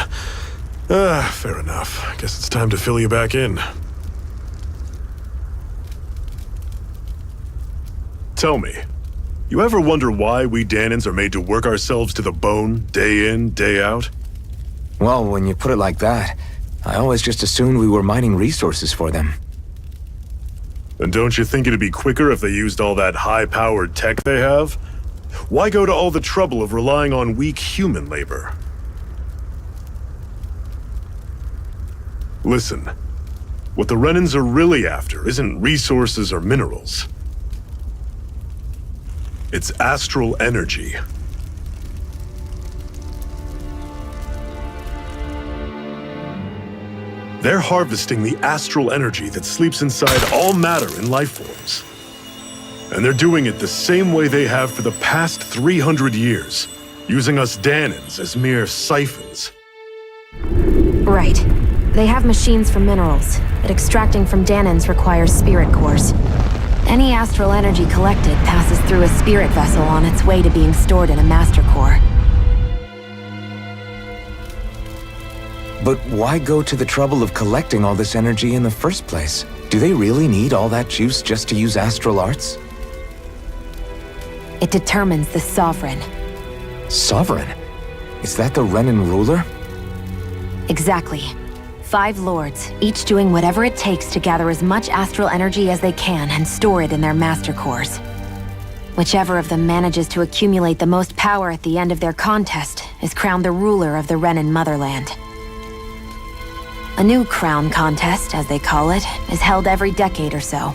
Fair enough. Guess it's time to fill you back in. Tell me, you ever wonder why we Danans are made to work ourselves to the bone, day in, day out? Well, when you put it like that, I always just assumed we were mining resources for them. And don't you think it'd be quicker if they used all that high-powered tech they have? Why go to all the trouble of relying on weak human labor? Listen, what the Renans are really after isn't resources or minerals. It's astral energy. They're harvesting the astral energy that sleeps inside all matter in life forms. And they're doing it the same way they have for the past 300 years, using us Danans as mere siphons. Right. They have machines for minerals, but extracting from Danans requires spirit cores. Any astral energy collected passes through a spirit vessel on its way to being stored in a master core. But why go to the trouble of collecting all this energy in the first place? Do they really need all that juice just to use astral arts? It determines the Sovereign. Sovereign? Is that the Renan ruler? Exactly. 5 lords, each doing whatever it takes to gather as much astral energy as they can and store it in their master cores. Whichever of them manages to accumulate the most power at the end of their contest is crowned the ruler of the Renan motherland. A new crown contest, as they call it, is held every decade or so.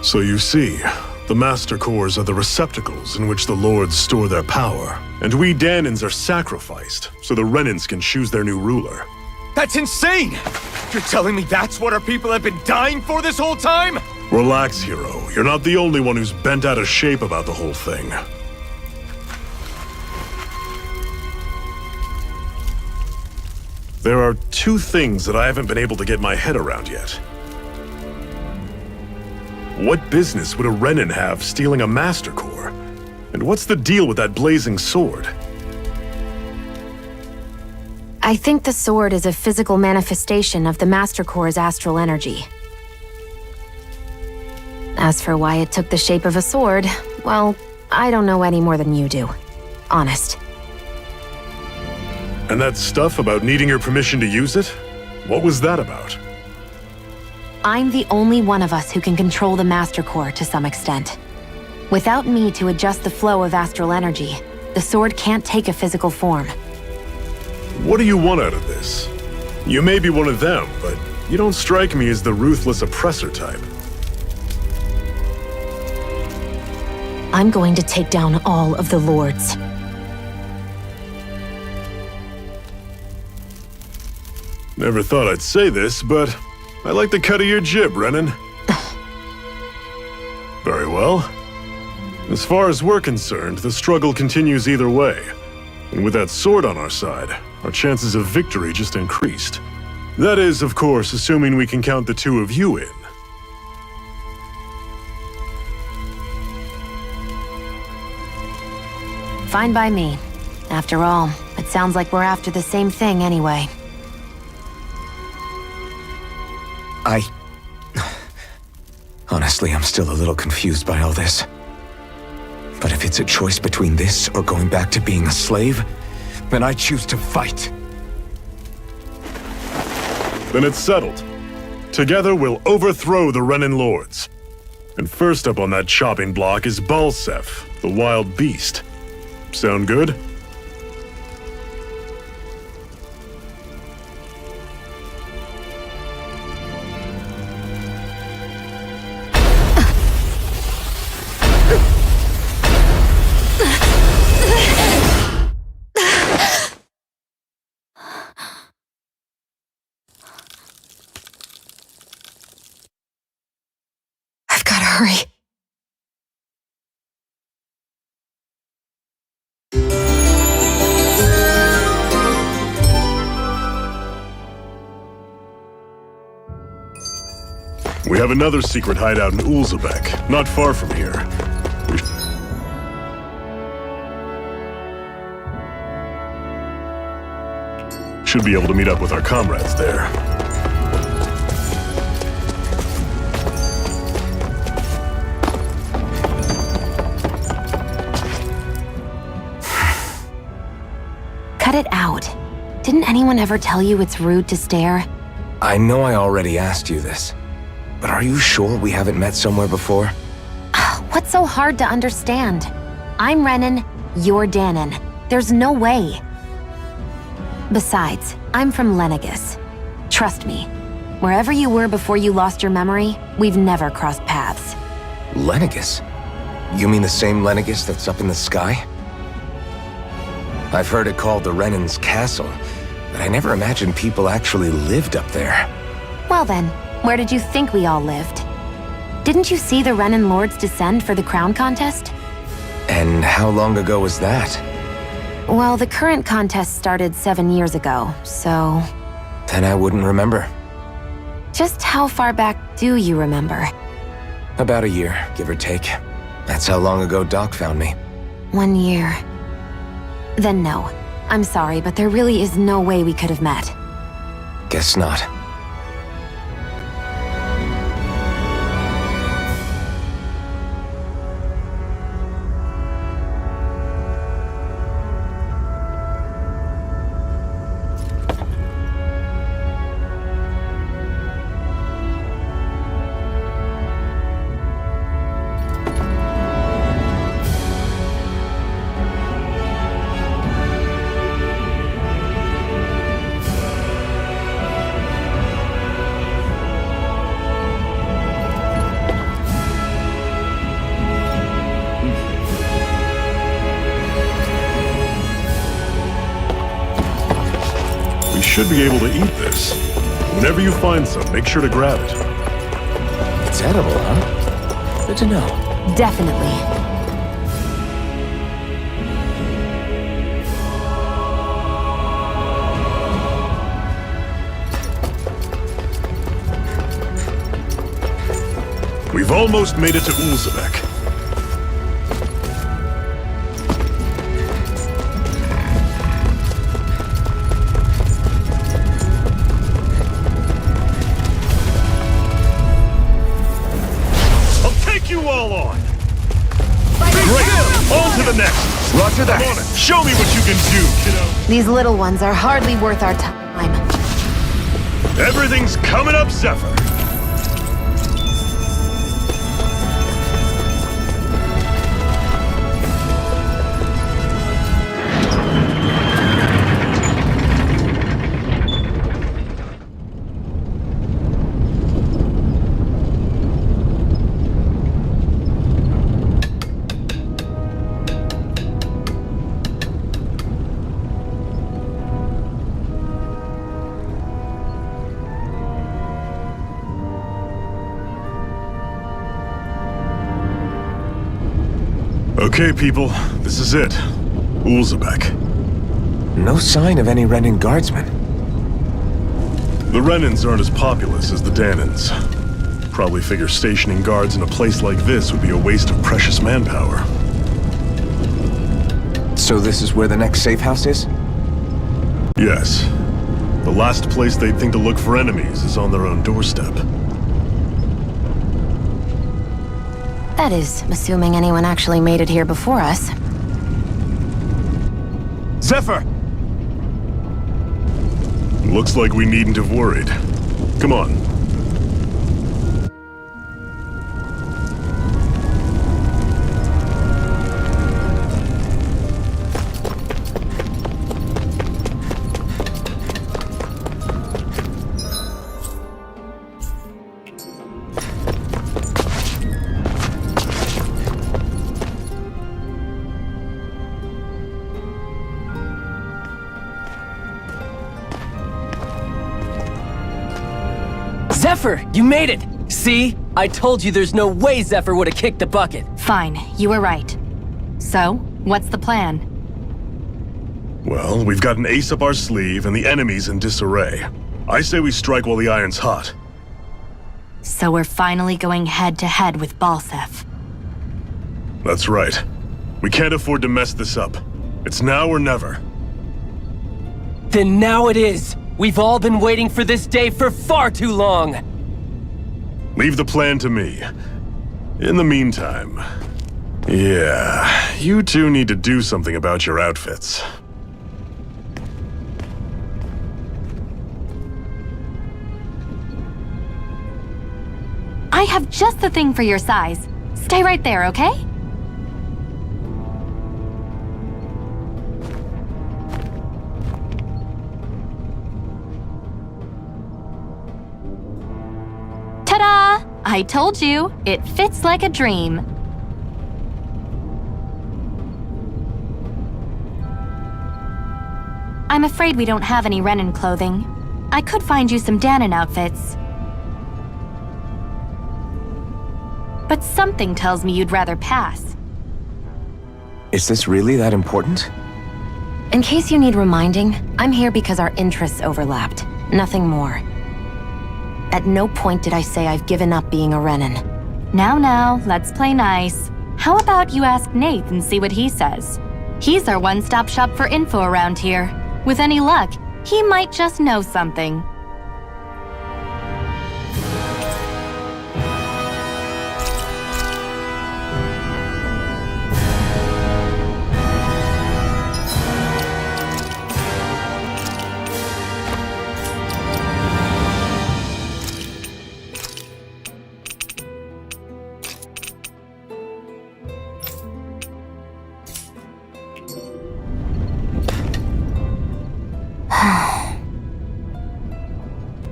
So you see, the Master Cores are the receptacles in which the Lords store their power, and we Danans are sacrificed so the Renans can choose their new ruler. That's insane! You're telling me that's what our people have been dying for this whole time? Relax, hero. You're not the only one who's bent out of shape about the whole thing. There are 2 things that I haven't been able to get my head around yet. What business would a Renan have stealing a Master Core? And what's the deal with that blazing sword? I think the sword is a physical manifestation of the Master Core's astral energy. As for why it took the shape of a sword, well, I don't know any more than you do. Honest. And that stuff about needing your permission to use it? What was that about? I'm the only one of us who can control the Master Core to some extent. Without me to adjust the flow of astral energy, the sword can't take a physical form. What do you want out of this? You may be one of them, but you don't strike me as the ruthless oppressor type. I'm going to take down all of the lords. Never thought I'd say this, but I like the cut of your jib, Renan. Very well. As far as we're concerned, the struggle continues either way. And with that sword on our side, our chances of victory just increased. That is, of course, assuming we can count the 2 of you in. Fine by me. After all, it sounds like we're after the same thing anyway. Honestly, I'm still a little confused by all this. But if it's a choice between this or going back to being a slave, then I choose to fight. Then it's settled. Together we'll overthrow the Renan Lords. And first up on that chopping block is Balsef, the wild beast. Sound good? I've gotta hurry. We have another secret hideout in Ulzebek, not far from here. We should be able to meet up with our comrades there. Cut it out. Didn't anyone ever tell you it's rude to stare? I know I already asked you this, but are you sure we haven't met somewhere before? What's so hard to understand? I'm Renan, you're Danon. There's no way. Besides, I'm from Lenegis. Trust me, wherever you were before you lost your memory, we've never crossed paths. Lenegis? You mean the same Lenegis that's up in the sky? I've heard it called the Renan's Castle, but I never imagined people actually lived up there. Well then, where did you think we all lived? Didn't you see the Renan Lords descend for the crown contest? And how long ago was that? Well, the current contest started 7 years ago, so... Then I wouldn't remember. Just how far back do you remember? About a year, give or take. That's how long ago Doc found me. 1 year. Then no. I'm sorry, but there really is no way we could have met. Guess not. Should be able to eat this. Whenever you find some, make sure to grab it. It's edible, huh? Good to know. Definitely. We've almost made it to Ulzebek. Roger that. Come on, show me what you can do, kiddo. These little ones are hardly worth our time. Everything's coming up, Zephyr. Okay, people, this is it. Ulzebek. No sign of any Renan guardsmen. The Renans aren't as populous as the Danans. Probably figure stationing guards in a place like this would be a waste of precious manpower. So this is where the next safe house is? Yes. The last place they'd think to look for enemies is on their own doorstep. That is, assuming anyone actually made it here before us. Zephyr! Looks like we needn't have worried. Come on. Zephyr, you made it! See? I told you there's no way Zephyr would have kicked the bucket. Fine, you were right. So, what's the plan? Well, we've got an ace up our sleeve and the enemy's in disarray. I say we strike while the iron's hot. So we're finally going head-to-head with Balsef. That's right. We can't afford to mess this up. It's now or never. Then now it is! We've all been waiting for this day for far too long! Leave the plan to me. In the meantime... yeah, you two need to do something about your outfits. I have just the thing for your size. Stay right there, okay? Ta-da! I told you, it fits like a dream. I'm afraid we don't have any Renan clothing. I could find you some Danon outfits. But something tells me you'd rather pass. Is this really that important? In case you need reminding, I'm here because our interests overlapped. Nothing more. At no point did I say I've given up being a Renan. Now, let's play nice. How about you ask Nath and see what he says? He's our one-stop shop for info around here. With any luck, he might just know something.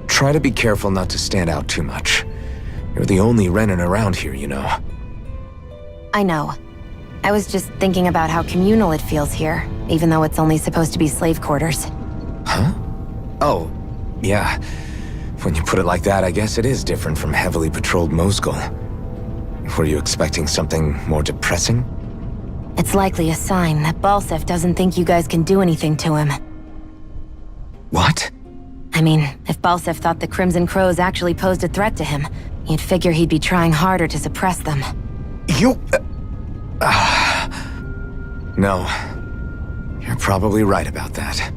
Try to be careful not to stand out too much. You're the only Renan around here, you know. I know. I was just thinking about how communal it feels here, even though it's only supposed to be slave quarters. Huh? Oh, yeah. When you put it like that, I guess it is different from heavily patrolled Mosgul. Were you expecting something more depressing? It's likely a sign that Balsef doesn't think you guys can do anything to him. What? I mean, if Balsef thought the Crimson Crows actually posed a threat to him, you'd figure he'd be trying harder to suppress them. You... No. You're probably right about that.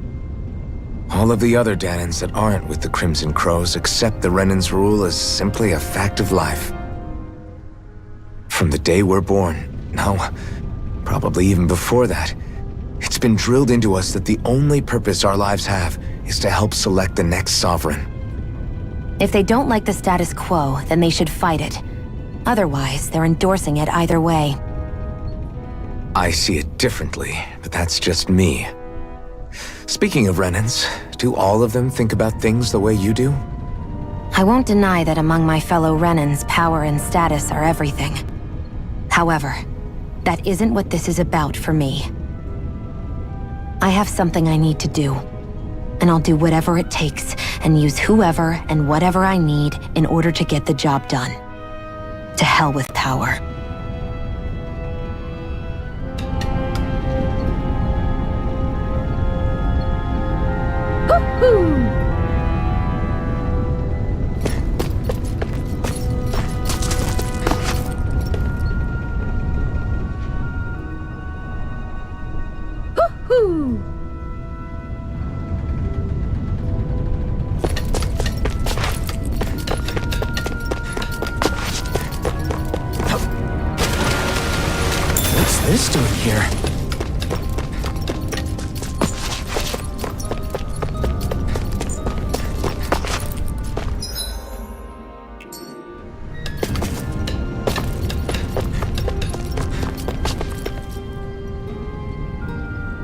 All of the other Danans that aren't with the Crimson Crows accept the Renan's rule as simply a fact of life. From the day we're born, no, probably even before that, it's been drilled into us that the only purpose our lives have is to help select the next sovereign. If they don't like the status quo, then they should fight it. Otherwise, they're endorsing it either way. I see it differently, but that's just me. Speaking of Renans, do all of them think about things the way you do? I won't deny that among my fellow Renans, power and status are everything. However, that isn't what this is about for me. I have something I need to do, and I'll do whatever it takes and use whoever and whatever I need in order to get the job done. To hell with power. What's this doing here?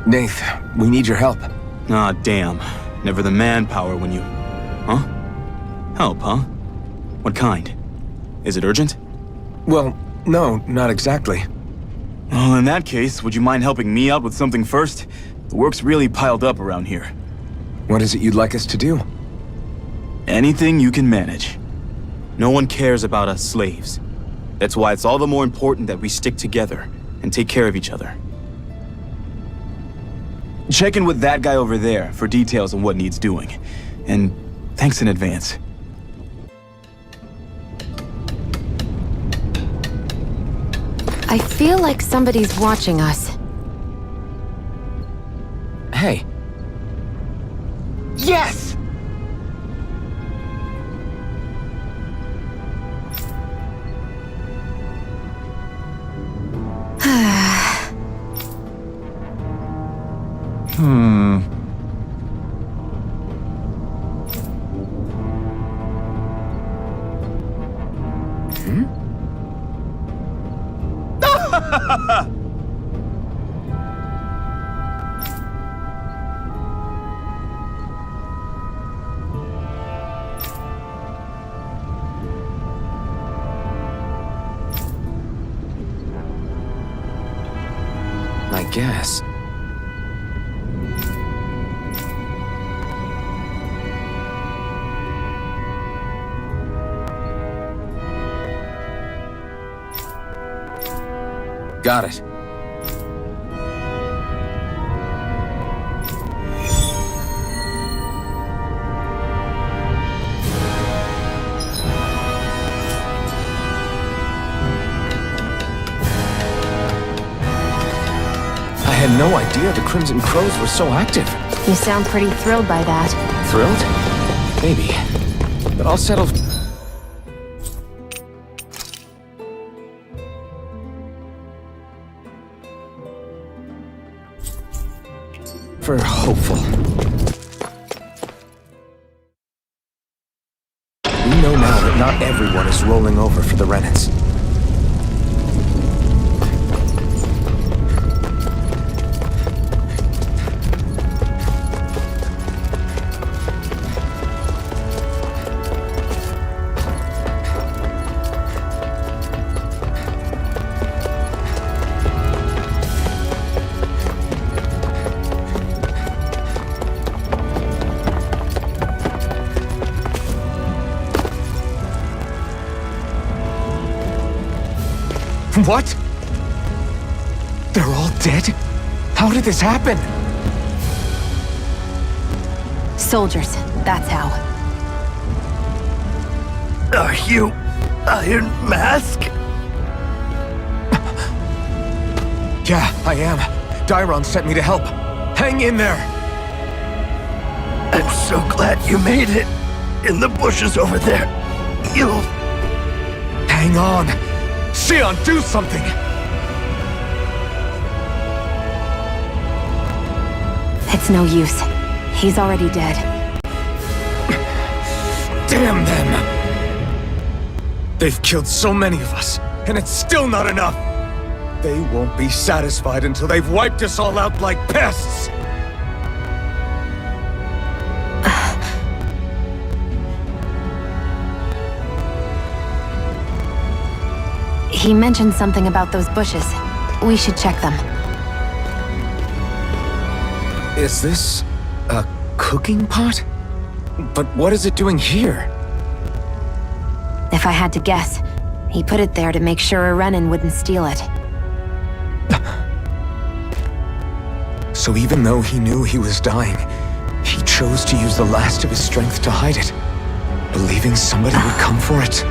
Nath, we need your help. Ah, damn. Never the manpower when you... Huh? Help, huh? What kind? Is it urgent? Well, no, not exactly. Well, in that case, would you mind helping me out with something first? The work's really piled up around here. What is it you'd like us to do? Anything you can manage. No one cares about us slaves. That's why it's all the more important that we stick together and take care of each other. Check in with that guy over there for details on what needs doing. And thanks in advance. I feel like somebody's watching us. Hey. Yes! I guess. Got it. I had no idea the Crimson Crows were so active. You sound pretty thrilled by that. Thrilled? Maybe. But I'll settle... for hopeful. We know now that not everyone is rolling over for the Renans. What? They're all dead? How did this happen? Soldiers, that's how. Are you Iron Mask? Yeah, I am. Dairon sent me to help. Hang in there! I'm so glad you made it. In the bushes over there. You'll... Hang on! Sion, do something! It's no use. He's already dead. Damn them! They've killed so many of us, and it's still not enough! They won't be satisfied until they've wiped us all out like pests! He mentioned something about those bushes. We should check them. Is this... a cooking pot? But what is it doing here? If I had to guess, he put it there to make sure a Renan wouldn't steal it. So even though he knew he was dying, he chose to use the last of his strength to hide it, believing somebody would come for it.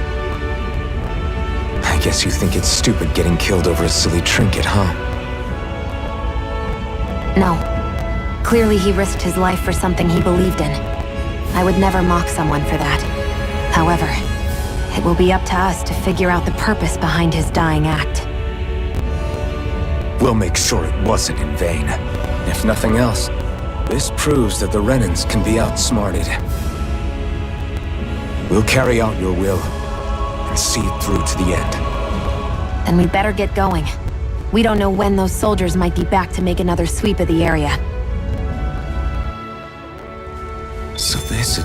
I guess you think it's stupid getting killed over a silly trinket, huh? No. Clearly he risked his life for something he believed in. I would never mock someone for that. However, it will be up to us to figure out the purpose behind his dying act. We'll make sure it wasn't in vain. If nothing else, this proves that the Renans can be outsmarted. We'll carry out your will, and see it through to the end. Then we better get going. We don't know when those soldiers might be back to make another sweep of the area. So this is...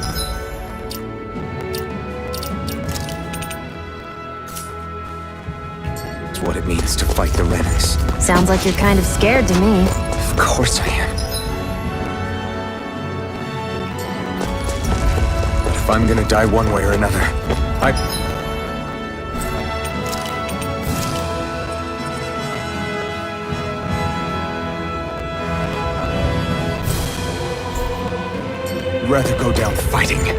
it's what it means to fight the Renans. Sounds like you're kind of scared to me. Of course I am. But if I'm gonna die one way or another, I'd rather go down fighting.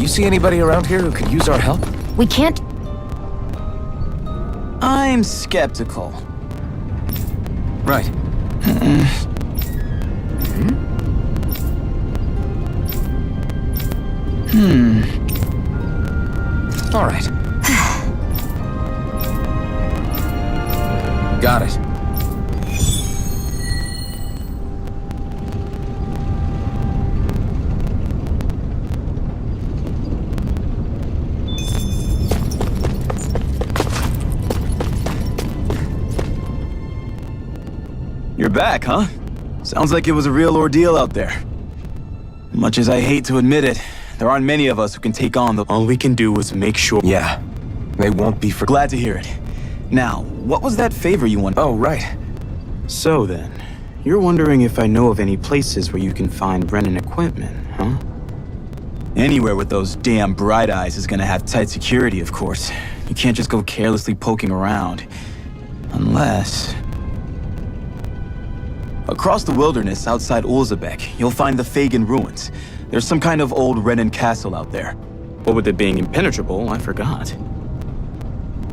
you see anybody around here who could use our help? We can't... I'm skeptical. Right. All right. Got it. You're back, huh? Sounds like it was a real ordeal out there. Much as I hate to admit it, there aren't many of us who can take on the... All we can do is make sure. Yeah. They won't be for... Glad to hear it. Now, what was that favor you wanted? Oh, right. So then, you're wondering if I know of any places where you can find Brennan equipment, huh? Anywhere with those damn bright eyes is gonna have tight security, of course. You can't just go carelessly poking around. Unless... Across the wilderness outside Ulzebek, you'll find the Fagin ruins. There's some kind of old Renan castle out there. What with it being impenetrable, I forgot.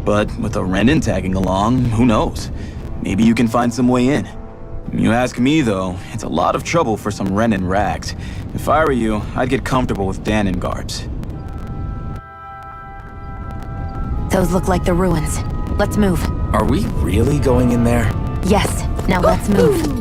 But with a Renan tagging along, who knows? Maybe you can find some way in. You ask me, though, it's a lot of trouble for some Renan rags. If I were you, I'd get comfortable with Danon garbs. Those look like the ruins. Let's move. Are we really going in there? Yes. Now let's move.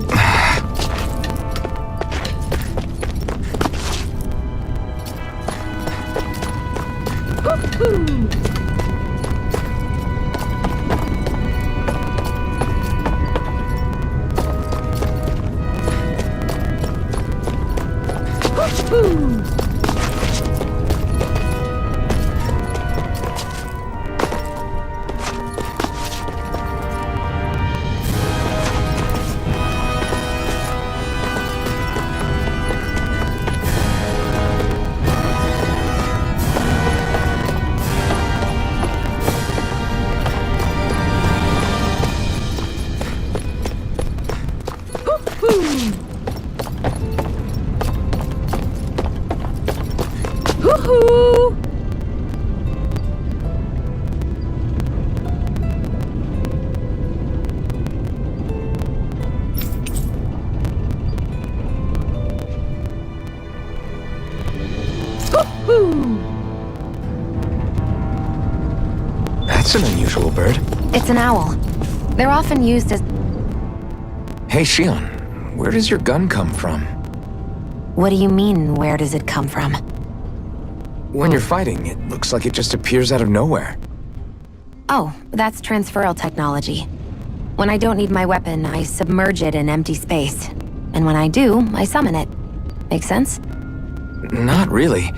That's an unusual bird. It's an owl. They're often used as... Hey, Shion, where does your gun come from? What do you mean, where does it come from? When you're fighting, it looks like it just appears out of nowhere. Oh, that's transferal technology. When I don't need my weapon, I submerge it in empty space. And when I do, I summon it. Make sense? Not really,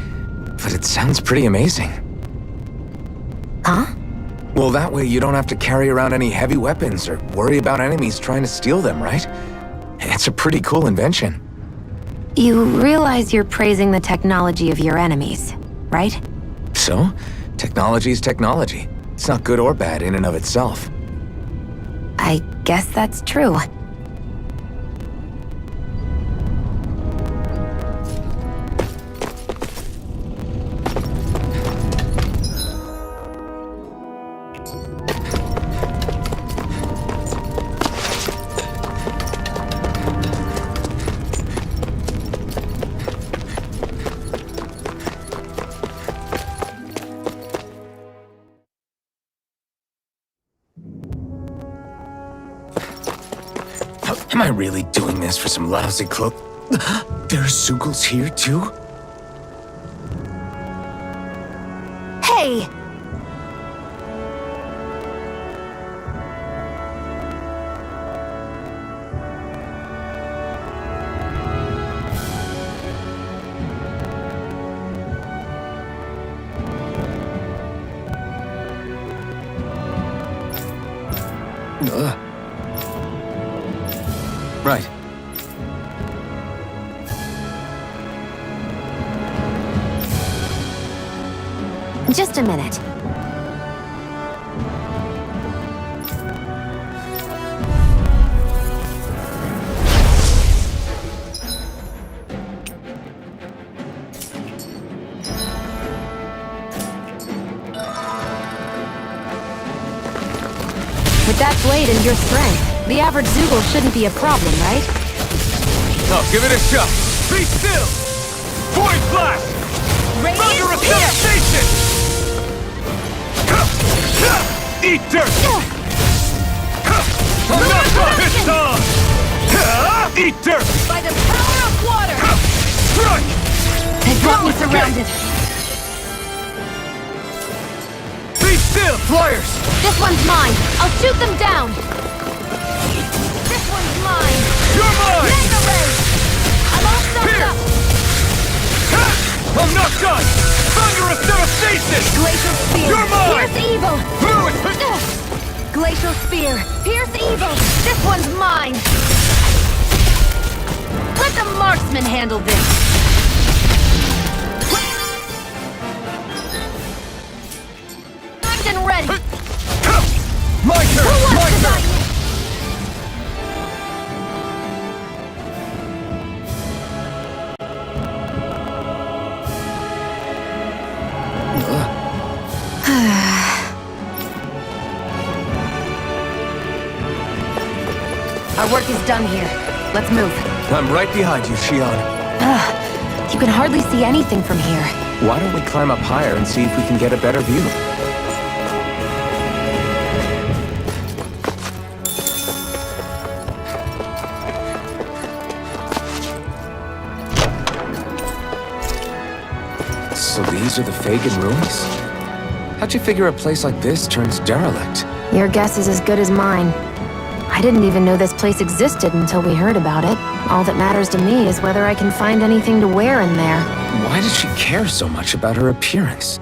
but it sounds pretty amazing. Huh? Well, that way you don't have to carry around any heavy weapons or worry about enemies trying to steal them, right? It's a pretty cool invention. You realize you're praising the technology of your enemies, right? So, technology's technology. It's not good or bad in and of itself. I guess that's true. Am I really doing this for some lousy cloak? There are Sugals here, too? Hey! Right. Just a minute. that blade and your strength, the average Zoogle shouldn't be a problem, right? Oh, give it a shot. Be still! Void blast! Thunder of devastation! Eat dirt! I'm not done this time! Eat dirt! By the power of water! Strike! They've got me surrounded. Be still! Flyers! This one's mine. I'll shoot them down. This one's mine. You're mine! Mega Ray! I'm all soaked Here! up. I'm not done! Thunderous devastation! Glacial Spear. You're mine! Pierce evil. Glacial Spear. Pierce evil. This one's mine. Let the marksman handle this. Primed and ready. My turn! Who wants My to turn! die? Our work is done here. Let's move. I'm right behind you, Shion. You can hardly see anything from here. Why don't we climb up higher and see if we can get a better view? So these are the Fagin ruins? How'd you figure a place like this turns derelict? Your guess is as good as mine. I didn't even know this place existed until we heard about it. All that matters to me is whether I can find anything to wear in there. Why did she care so much about her appearance?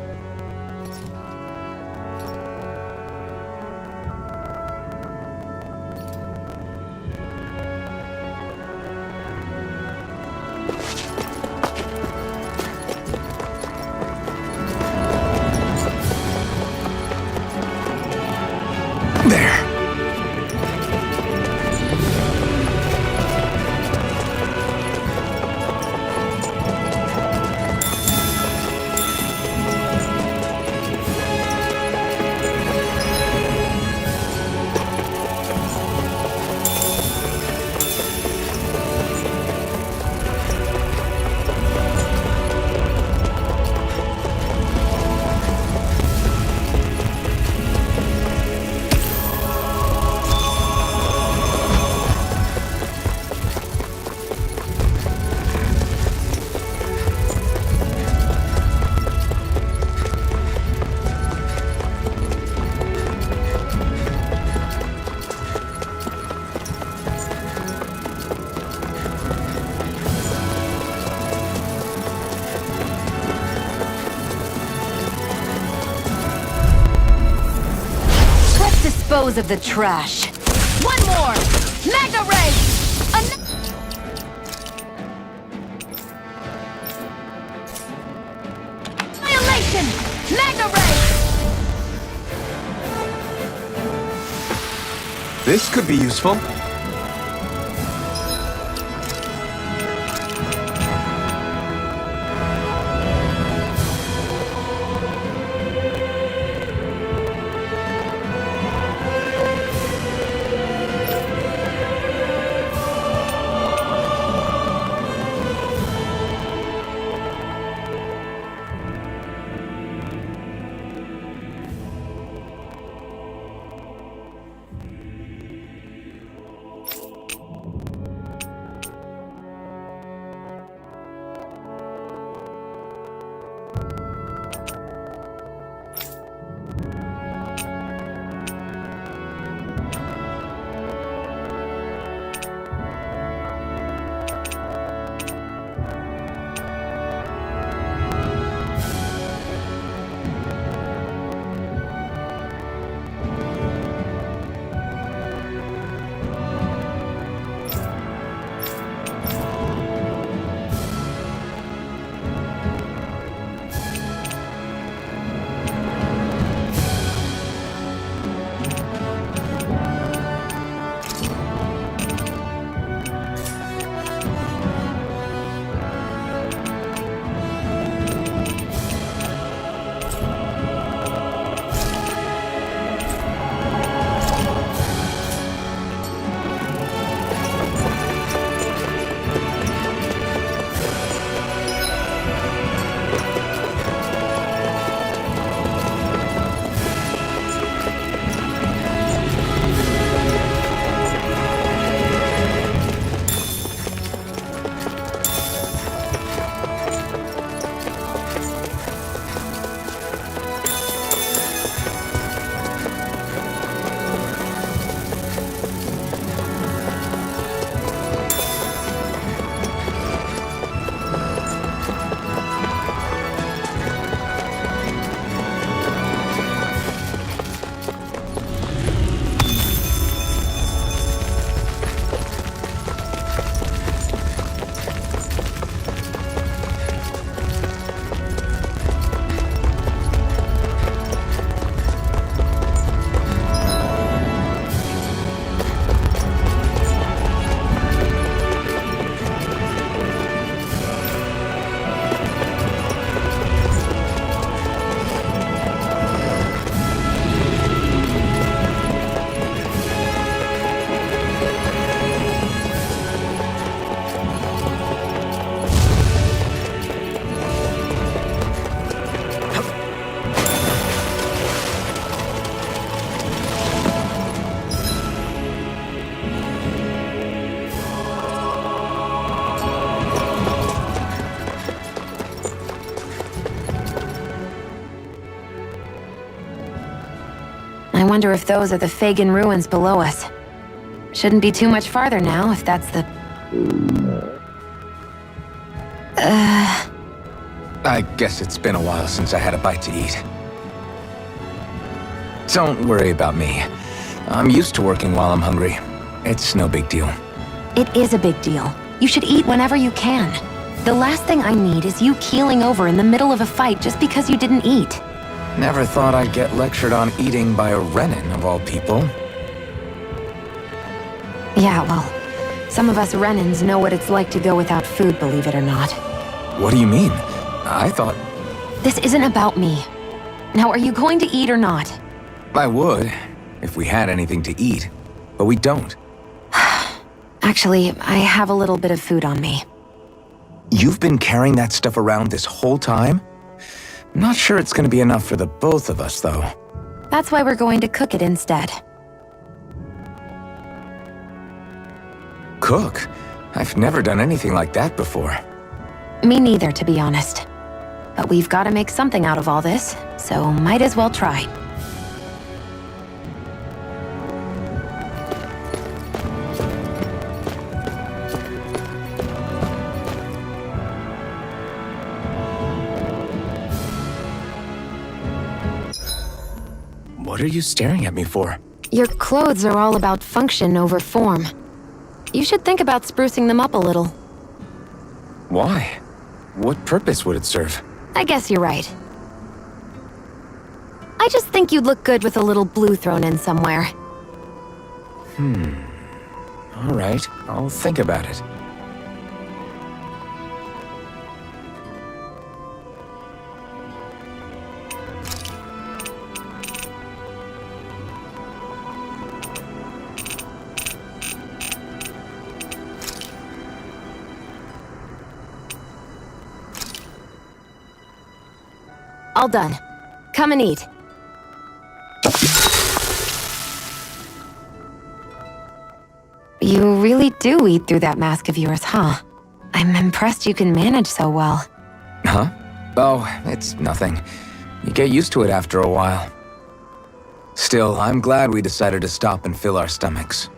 There. Dispose of the trash. One more! Mega Ray! Annihilation! Mega Ray! This could be useful. I wonder if those are the Fagin ruins below us. Shouldn't be too much farther now, if that's the... I guess it's been a while since I had a bite to eat. Don't worry about me. I'm used to working while I'm hungry. It's no big deal. It is a big deal. You should eat whenever you can. The last thing I need is you keeling over in the middle of a fight just because you didn't eat. Never thought I'd get lectured on eating by a Renin, of all people. Yeah, well, some of us Renins know what it's like to go without food, believe it or not. What do you mean? I thought... This isn't about me. Now, are you going to eat or not? I would, if we had anything to eat. But we don't. Actually, I have a little bit of food on me. You've been carrying that stuff around this whole time? Not sure it's gonna be enough for the both of us, though. That's why we're going to cook it instead. Cook? I've never done anything like that before. Me neither, to be honest. But we've got to make something out of all this, so might as well try. What are you staring at me for? Your clothes are all about function over form. You should think about sprucing them up a little. Why? What purpose would it serve? I guess you're right. I just think you'd look good with a little blue thrown in somewhere. All right, I'll think about it. All done. Come and eat. You really do eat through that mask of yours, huh? I'm impressed you can manage so well. Huh? Oh, it's nothing. You get used to it after a while. Still, I'm glad we decided to stop and fill our stomachs.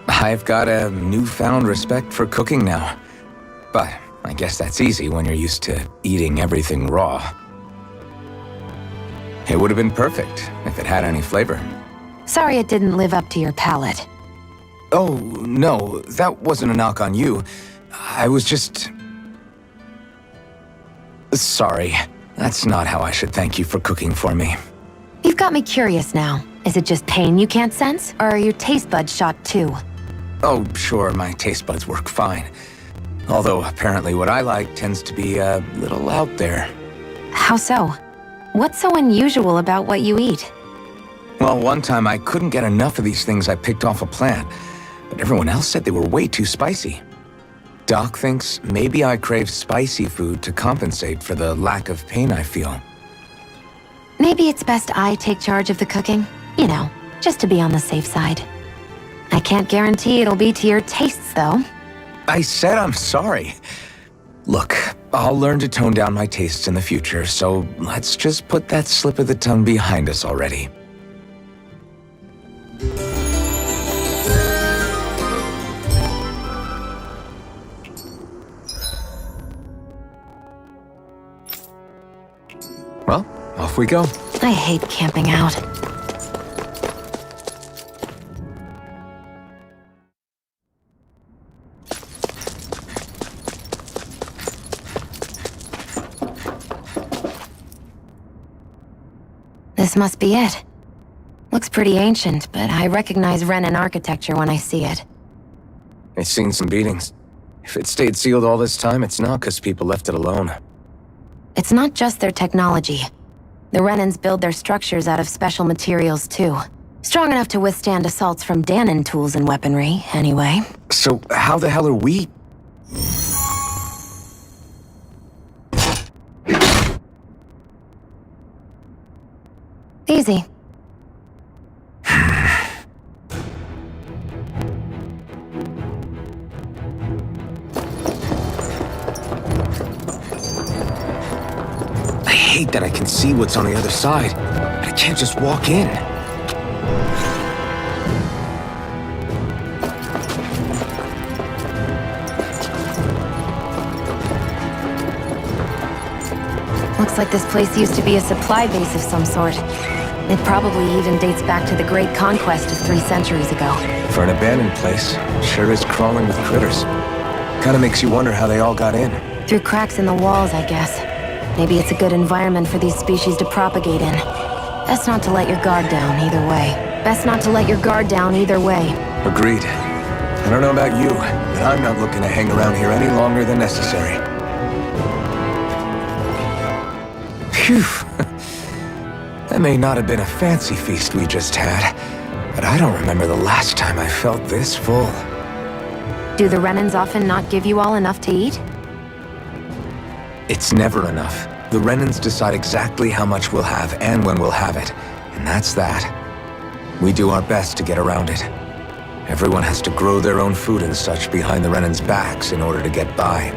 I've got a newfound respect for cooking now. But I guess that's easy when you're used to eating everything raw. It would have been perfect if it had any flavor. Sorry it didn't live up to your palate. Oh, no, that wasn't a knock on you. I was just... Sorry. That's not how I should thank you for cooking for me. You've got me curious now. Is it just pain you can't sense, or are your taste buds shot too? Oh, sure, my taste buds work fine. Although apparently what I like tends to be a little out there. How so? What's so unusual about what you eat? Well, one time I couldn't get enough of these things I picked off a plant, but everyone else said they were way too spicy. Doc thinks maybe I crave spicy food to compensate for the lack of pain I feel. Maybe it's best I take charge of the cooking. You know, just to be on the safe side. I can't guarantee it'll be to your tastes, though. I said I'm sorry. Look, I'll learn to tone down my tastes in the future, so let's just put that slip of the tongue behind us already. Well, off we go. I hate camping out. This must be it. Looks pretty ancient, but I recognize Renan architecture when I see it. It's seen some beatings. If it stayed sealed all this time, it's not because people left it alone. It's not just their technology. The Renans build their structures out of special materials, too. Strong enough to withstand assaults from Danon tools and weaponry, anyway. So how the hell are we... Easy. I hate that I can see what's on the other side, but I can't just walk in. Looks like this place used to be a supply base of some sort. It probably even dates back to the Great Conquest of 3 centuries ago. For an abandoned place, sure is crawling with critters. Kinda makes you wonder how they all got in. Through cracks in the walls, I guess. Maybe it's a good environment for these species to propagate in. Best not to let your guard down either way. Best not to let your guard down either way. Agreed. I don't know about you, but I'm not looking to hang around here any longer than necessary. Phew. That may not have been a fancy feast we just had, but I don't remember the last time I felt this full. Do the Renans often not give you all enough to eat? It's never enough. The Renans decide exactly how much we'll have and when we'll have it, and that's that. We do our best to get around it. Everyone has to grow their own food and such behind the Renans' backs in order to get by.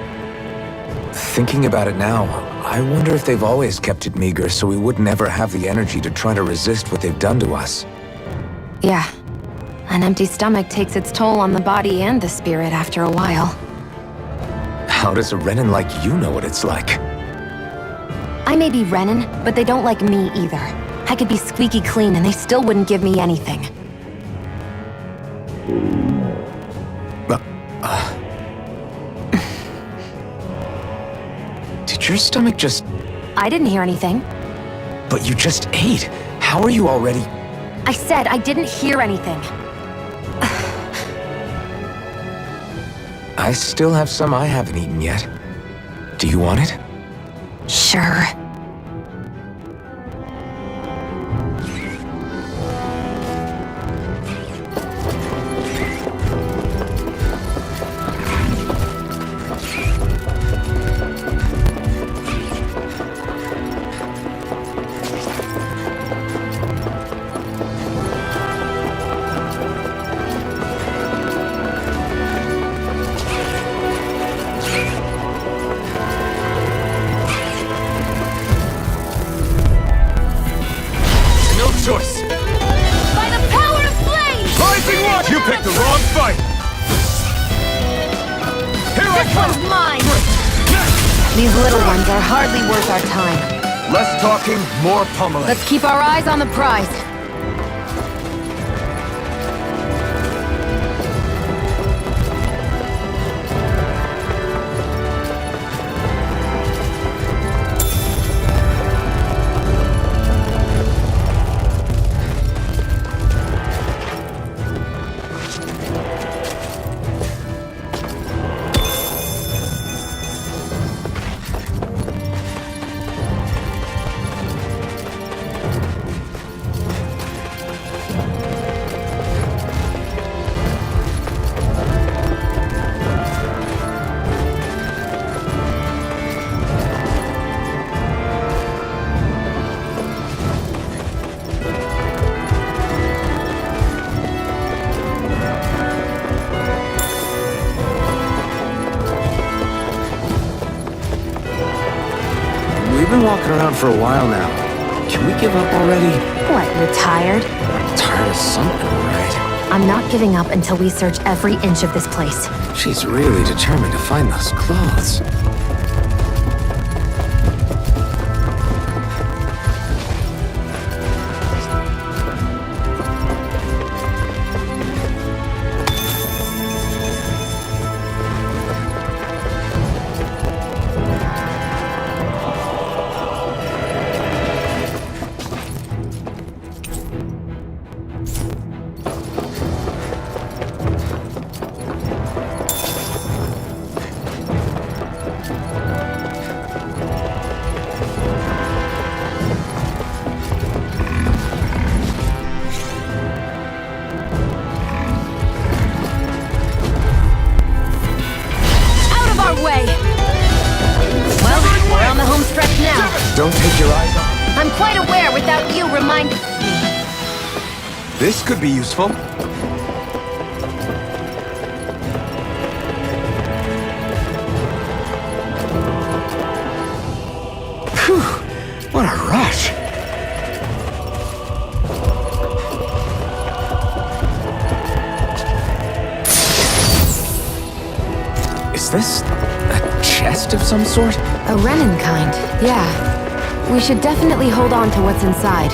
Thinking about it now, I wonder if they've always kept it meager so we would never have the energy to try to resist what they've done to us. Yeah. An empty stomach takes its toll on the body and the spirit after a while. How does a Renan like you know what it's like? I may be Renan, but they don't like me either. I could be squeaky clean and they still wouldn't give me anything. Did your stomach just... I didn't hear anything. But you just ate. How are you already... I said I didn't hear anything. I still have some I haven't eaten yet. Do you want it? Sure. Choice. By the power of flame! Rising Watch! You picked the wrong fight! Here I This come! one's mine! These little ones are hardly worth our time. Less talking, more pummeling. Let's keep our eyes on the prize. We've been walking around for a while now. Can we give up already? What, you're tired? Tired of something, right? I'm not giving up until we search every inch of this place. She's really determined to find those clothes. Don't take your eyes off. I'm quite aware without you reminding me. This could be useful. Phew, what a rush. Is this a chest of some sort? A Renan kind, yeah. We should definitely hold on to what's inside.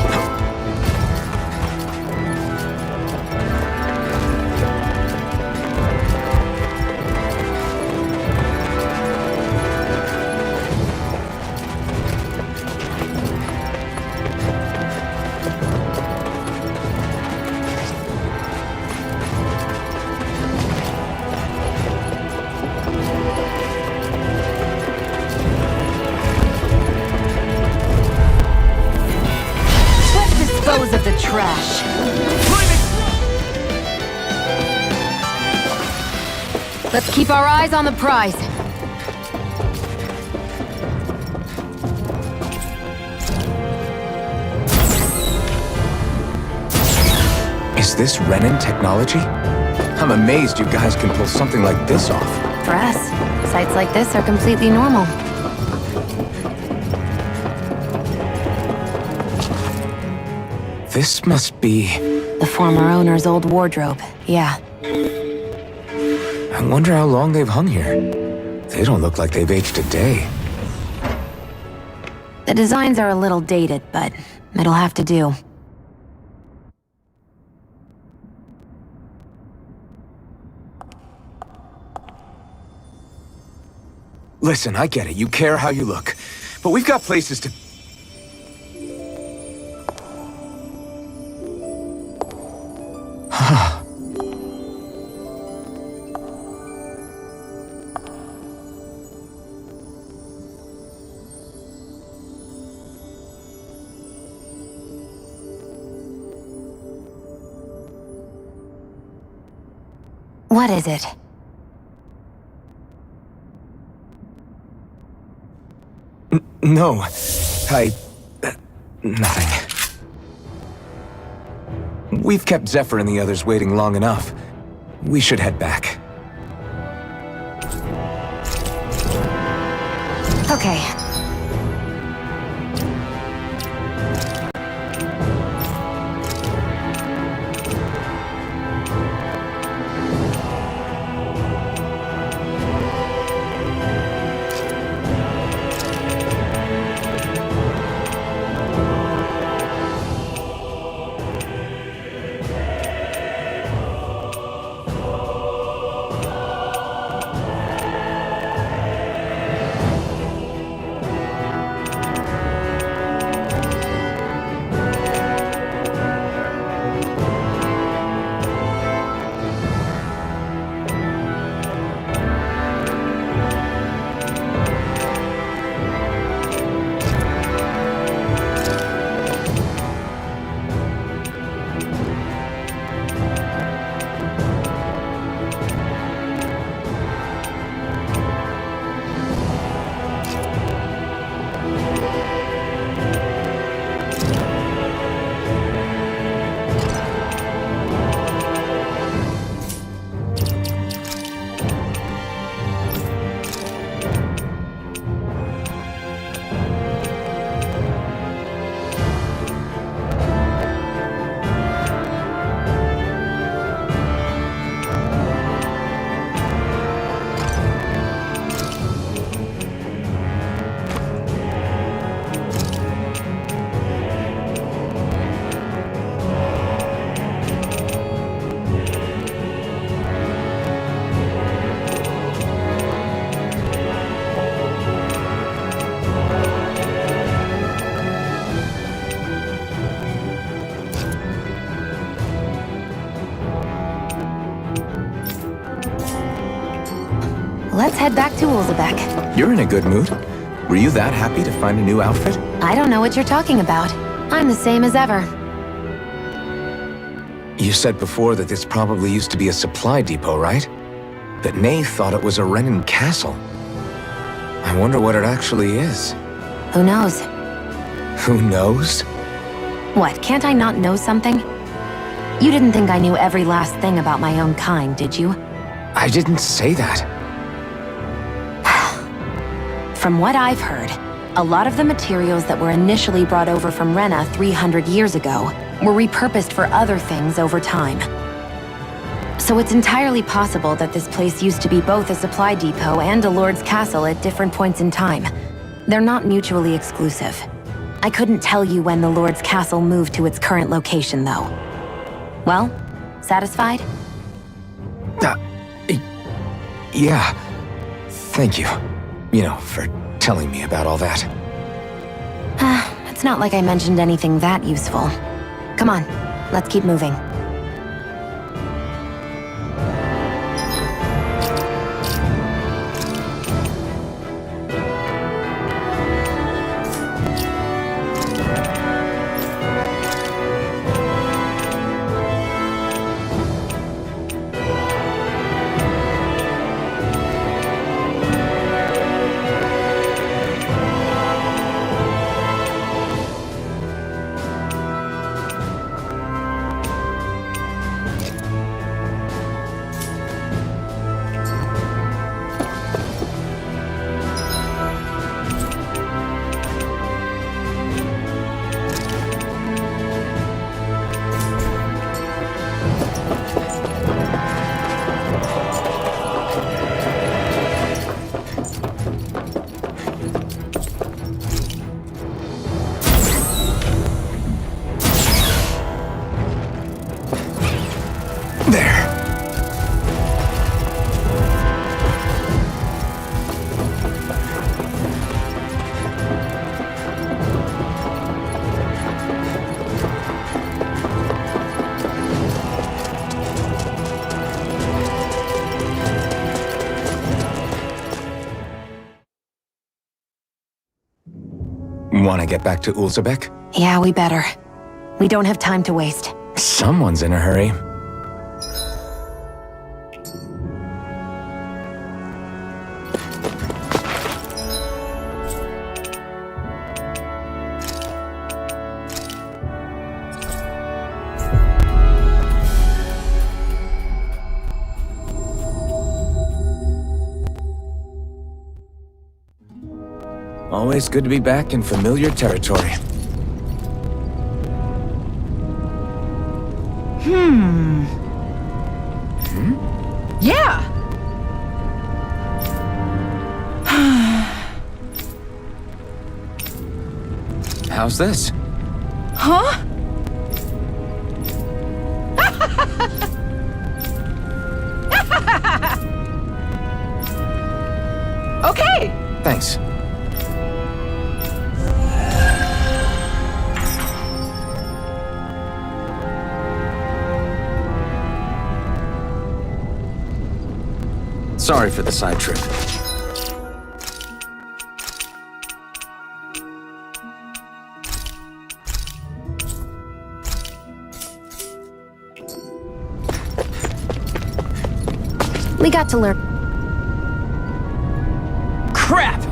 Dispose of the trash. Let's keep our eyes on the prize. Is this Renin technology? I'm amazed you guys can pull something like this off. For us, sites like this are completely normal. This must be... The former owner's old wardrobe, yeah. I wonder how long they've hung here. They don't look like they've aged a day. The designs are a little dated, but it'll have to do. Listen, I get it. You care how you look. But we've got places to... What is it? No. Nothing. We've kept Zephyr and the others waiting long enough. We should head back. Okay. Let's head back to Ulzebek. You're in a good mood. Were you that happy to find a new outfit? I don't know what you're talking about. I'm the same as ever. You said before that this probably used to be a supply depot, right? But Nay thought it was a Renin castle. I wonder what it actually is. Who knows? Who knows? What, can't I not know something? You didn't think I knew every last thing about my own kind, did you? I didn't say that. From what I've heard, a lot of the materials that were initially brought over from Rena 300 years ago were repurposed for other things over time. So it's entirely possible that this place used to be both a supply depot and a lord's castle at different points in time. They're not mutually exclusive. I couldn't tell you when the Lord's castle moved to its current location, though. Well, satisfied? Yeah. Thank you. You know, for telling me about all that. It's not like I mentioned anything that useful. Come on, let's keep moving. Want to get back to Ulzebek? Yeah, we better. We don't have time to waste. Someone's in a hurry. Always good to be back in familiar territory. Yeah! How's this? Huh? Okay! Thanks. Sorry for the side trip. We got to learn. Crap!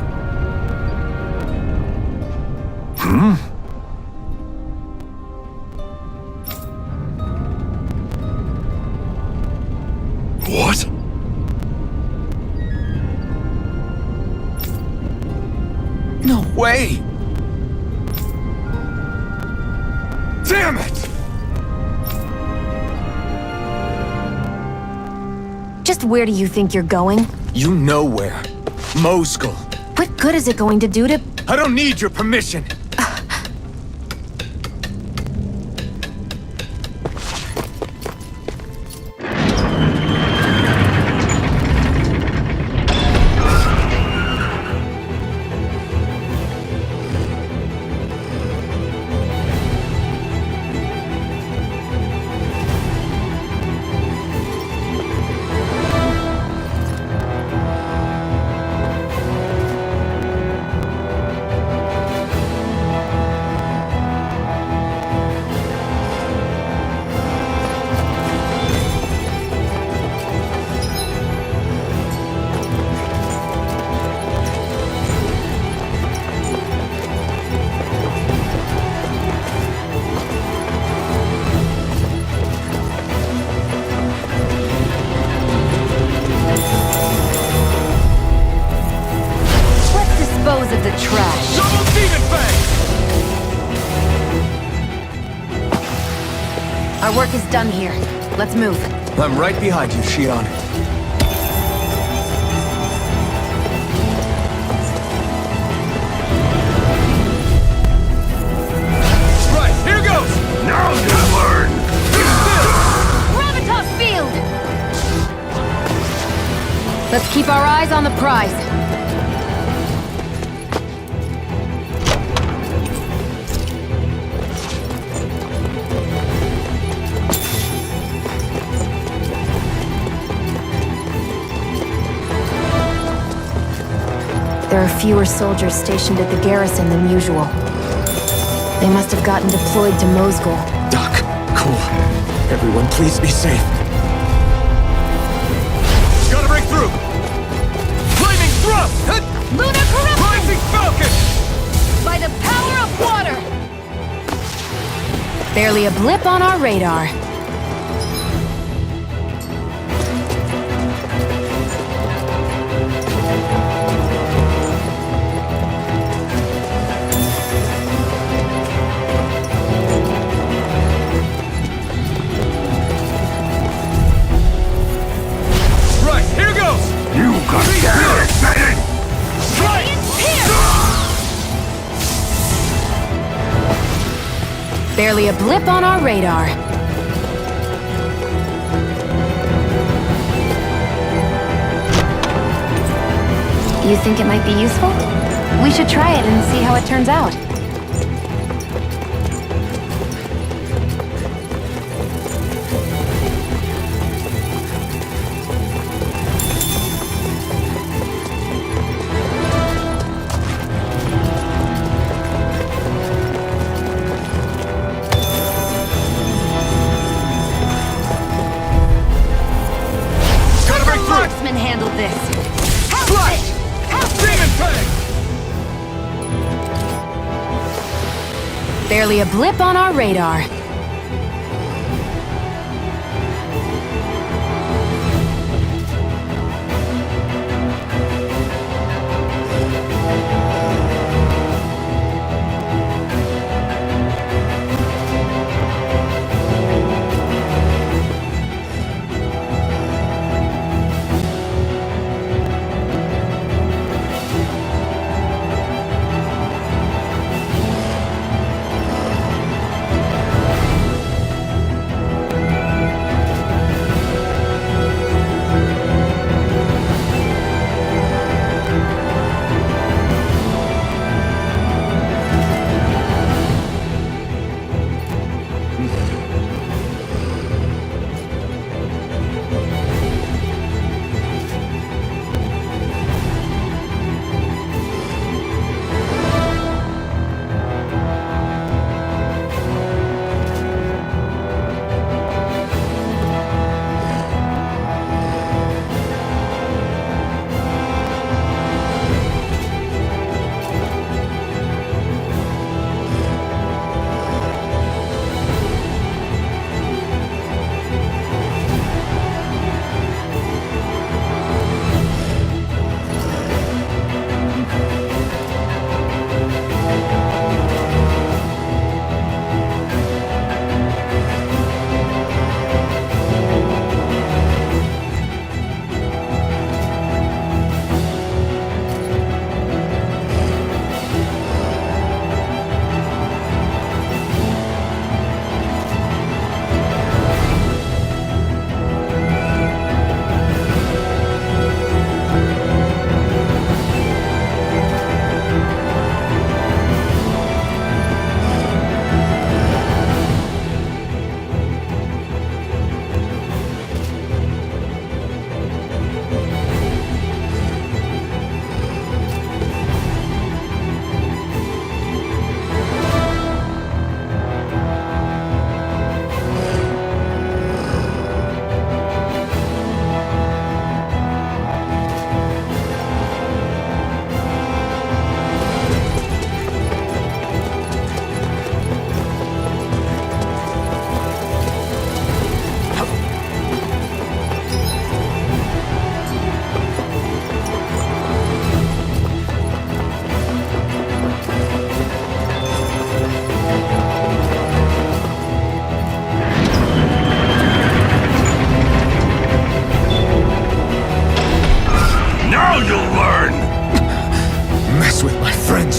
What? No way! Damn it! Just where do you think you're going? You know where. Mosul. What good is it going to do to... I don't need your permission. Dispose of the trash. Double demon fang! Our work is done here. Let's move. I'm right behind you, Shion. Keep our eyes on the prize. There are fewer soldiers stationed at the garrison than usual. They must have gotten deployed to Mosgul. Doc, cool. Everyone, please be safe. Gotta break through! Flaming thrust! Lunar corruption! Rising falcon! By the power of water! Barely a blip on our radar. Barely a blip on our radar. You think it might be useful? We should try it and see how it turns out. Handled this. Flash! Demon Fang! Barely a blip on our radar.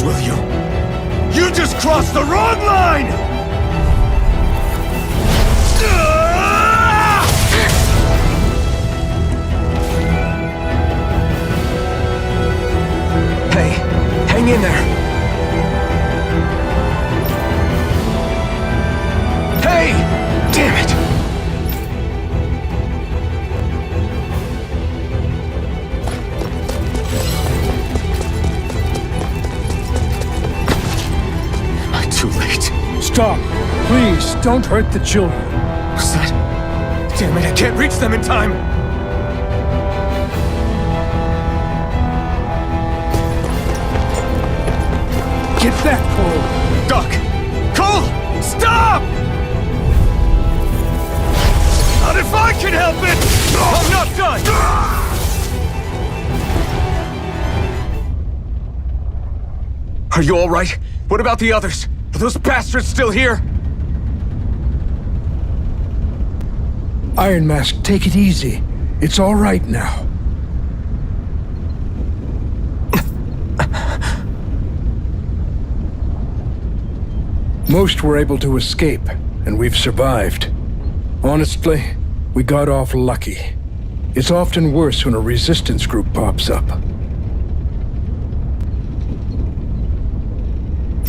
Will you? You just crossed the wrong line! Hang in there! Hey! Damn it! Am I too late? Stop! Please, don't hurt the children. What's that? Damn it, I can't reach them in time! Get back, Cole! Doc! Cole! Stop! Not if I can help it! I'm not done! Are you alright? What about the others? Are those bastards still here? Iron Mask, take it easy. It's all right now. Most were able to escape, and we've survived. Honestly, we got off lucky. It's often worse when a resistance group pops up.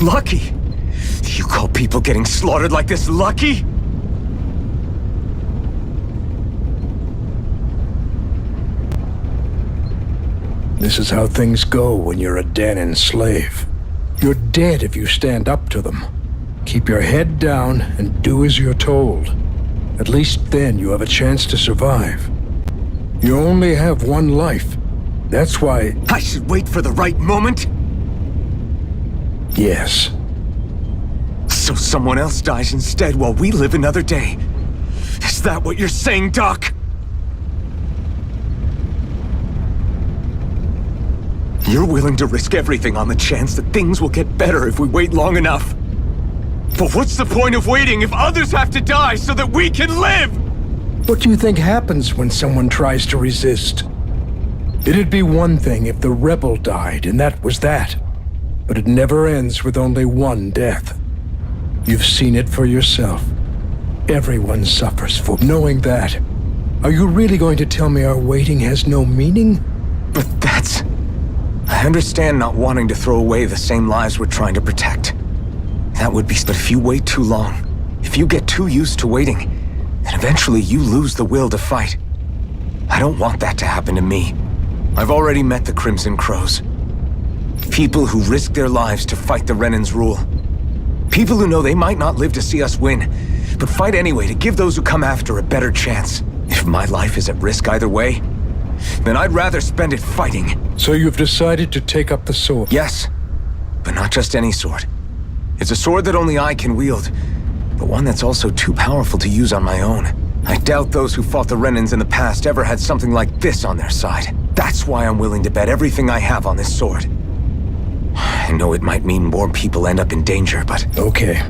Lucky? You call people getting slaughtered like this lucky? This is how things go when you're a Danon slave. You're dead if you stand up to them. Keep your head down and do as you're told. At least then you have a chance to survive. You only have one life. That's why... I should wait for the right moment? Yes. So someone else dies instead while we live another day. Is that what you're saying, Doc? You're willing to risk everything on the chance that things will get better if we wait long enough. But what's the point of waiting if others have to die so that we can live? What do you think happens when someone tries to resist? It'd be one thing if the rebel died, and that was that. But it never ends with only one death. You've seen it for yourself. Everyone suffers for knowing that. Are you really going to tell me our waiting has no meaning? But that's... I understand not wanting to throw away the same lives we're trying to protect. That would be... But if you wait too long, if you get too used to waiting, then eventually you lose the will to fight. I don't want that to happen to me. I've already met the Crimson Crows. People who risk their lives to fight the Renan's rule. People who know they might not live to see us win, but fight anyway to give those who come after a better chance. If my life is at risk either way, then I'd rather spend it fighting. So you've decided to take up the sword? Yes, but not just any sword. It's a sword that only I can wield, but one that's also too powerful to use on my own. I doubt those who fought the Renans in the past ever had something like this on their side. That's why I'm willing to bet everything I have on this sword. I know it might mean more people end up in danger, but... Okay.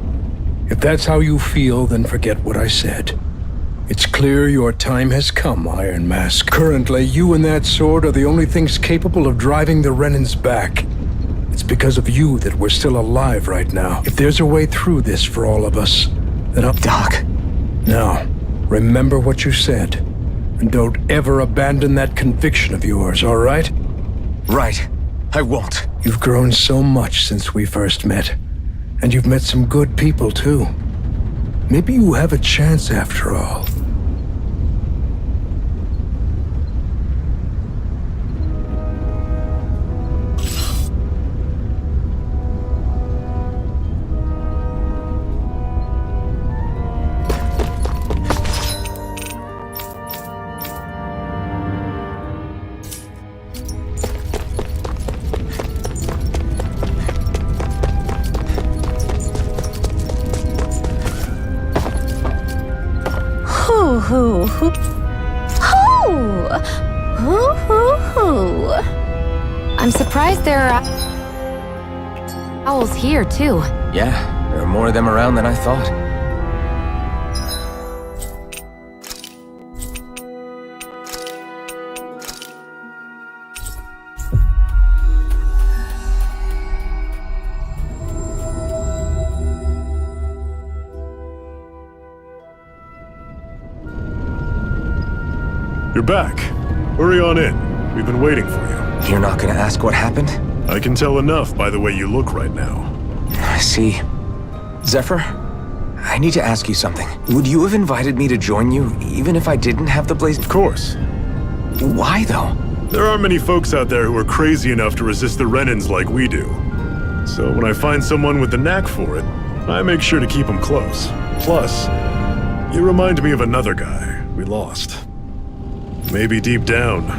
If that's how you feel, then forget what I said. It's clear your time has come, Iron Mask. Currently, you and that sword are the only things capable of driving the Renans back. It's because of you that we're still alive right now. If there's a way through this for all of us, then I'll... Doc. Now, remember what you said. And don't ever abandon that conviction of yours, all right? Right. I won't. You've grown so much since we first met. And you've met some good people, too. Maybe you have a chance after all. I'm surprised there are owls here, too. Yeah, there are more of them around than I thought. You're back. Hurry on in. We've been waiting for you. You're not gonna ask what happened? I can tell enough by the way you look right now. I see. Zephyr, I need to ask you something. Would you have invited me to join you, even if I didn't have the blaze? Of course. Why, though? There aren't many folks out there who are crazy enough to resist the Renans like we do. So when I find someone with the knack for it, I make sure to keep them close. Plus, you remind me of another guy we lost. Maybe deep down,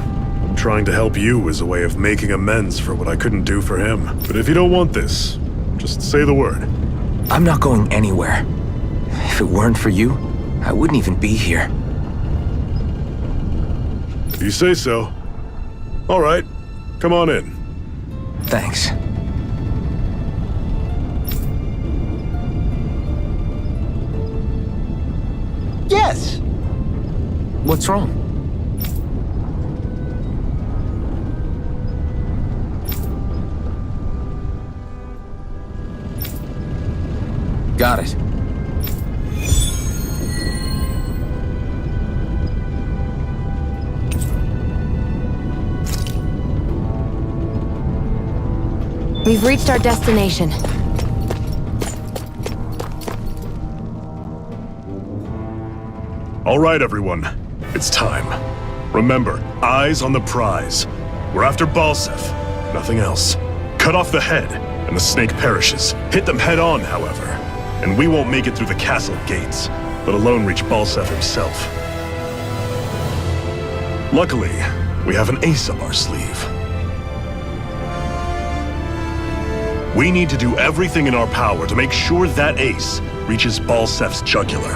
I'm trying to help you as a way of making amends for what I couldn't do for him. But if you don't want this, just say the word. I'm not going anywhere. If it weren't for you, I wouldn't even be here. If you say so. All right, come on in. Thanks. Yes! What's wrong? Got it. We've reached our destination. All right, everyone. It's time. Remember, eyes on the prize. We're after Balsef. Nothing else. Cut off the head, and the snake perishes. Hit them head on, however. And we won't make it through the castle gates, let alone reach Balsef himself. Luckily, we have an ace up our sleeve. We need to do everything in our power to make sure that ace reaches Balsef's jugular.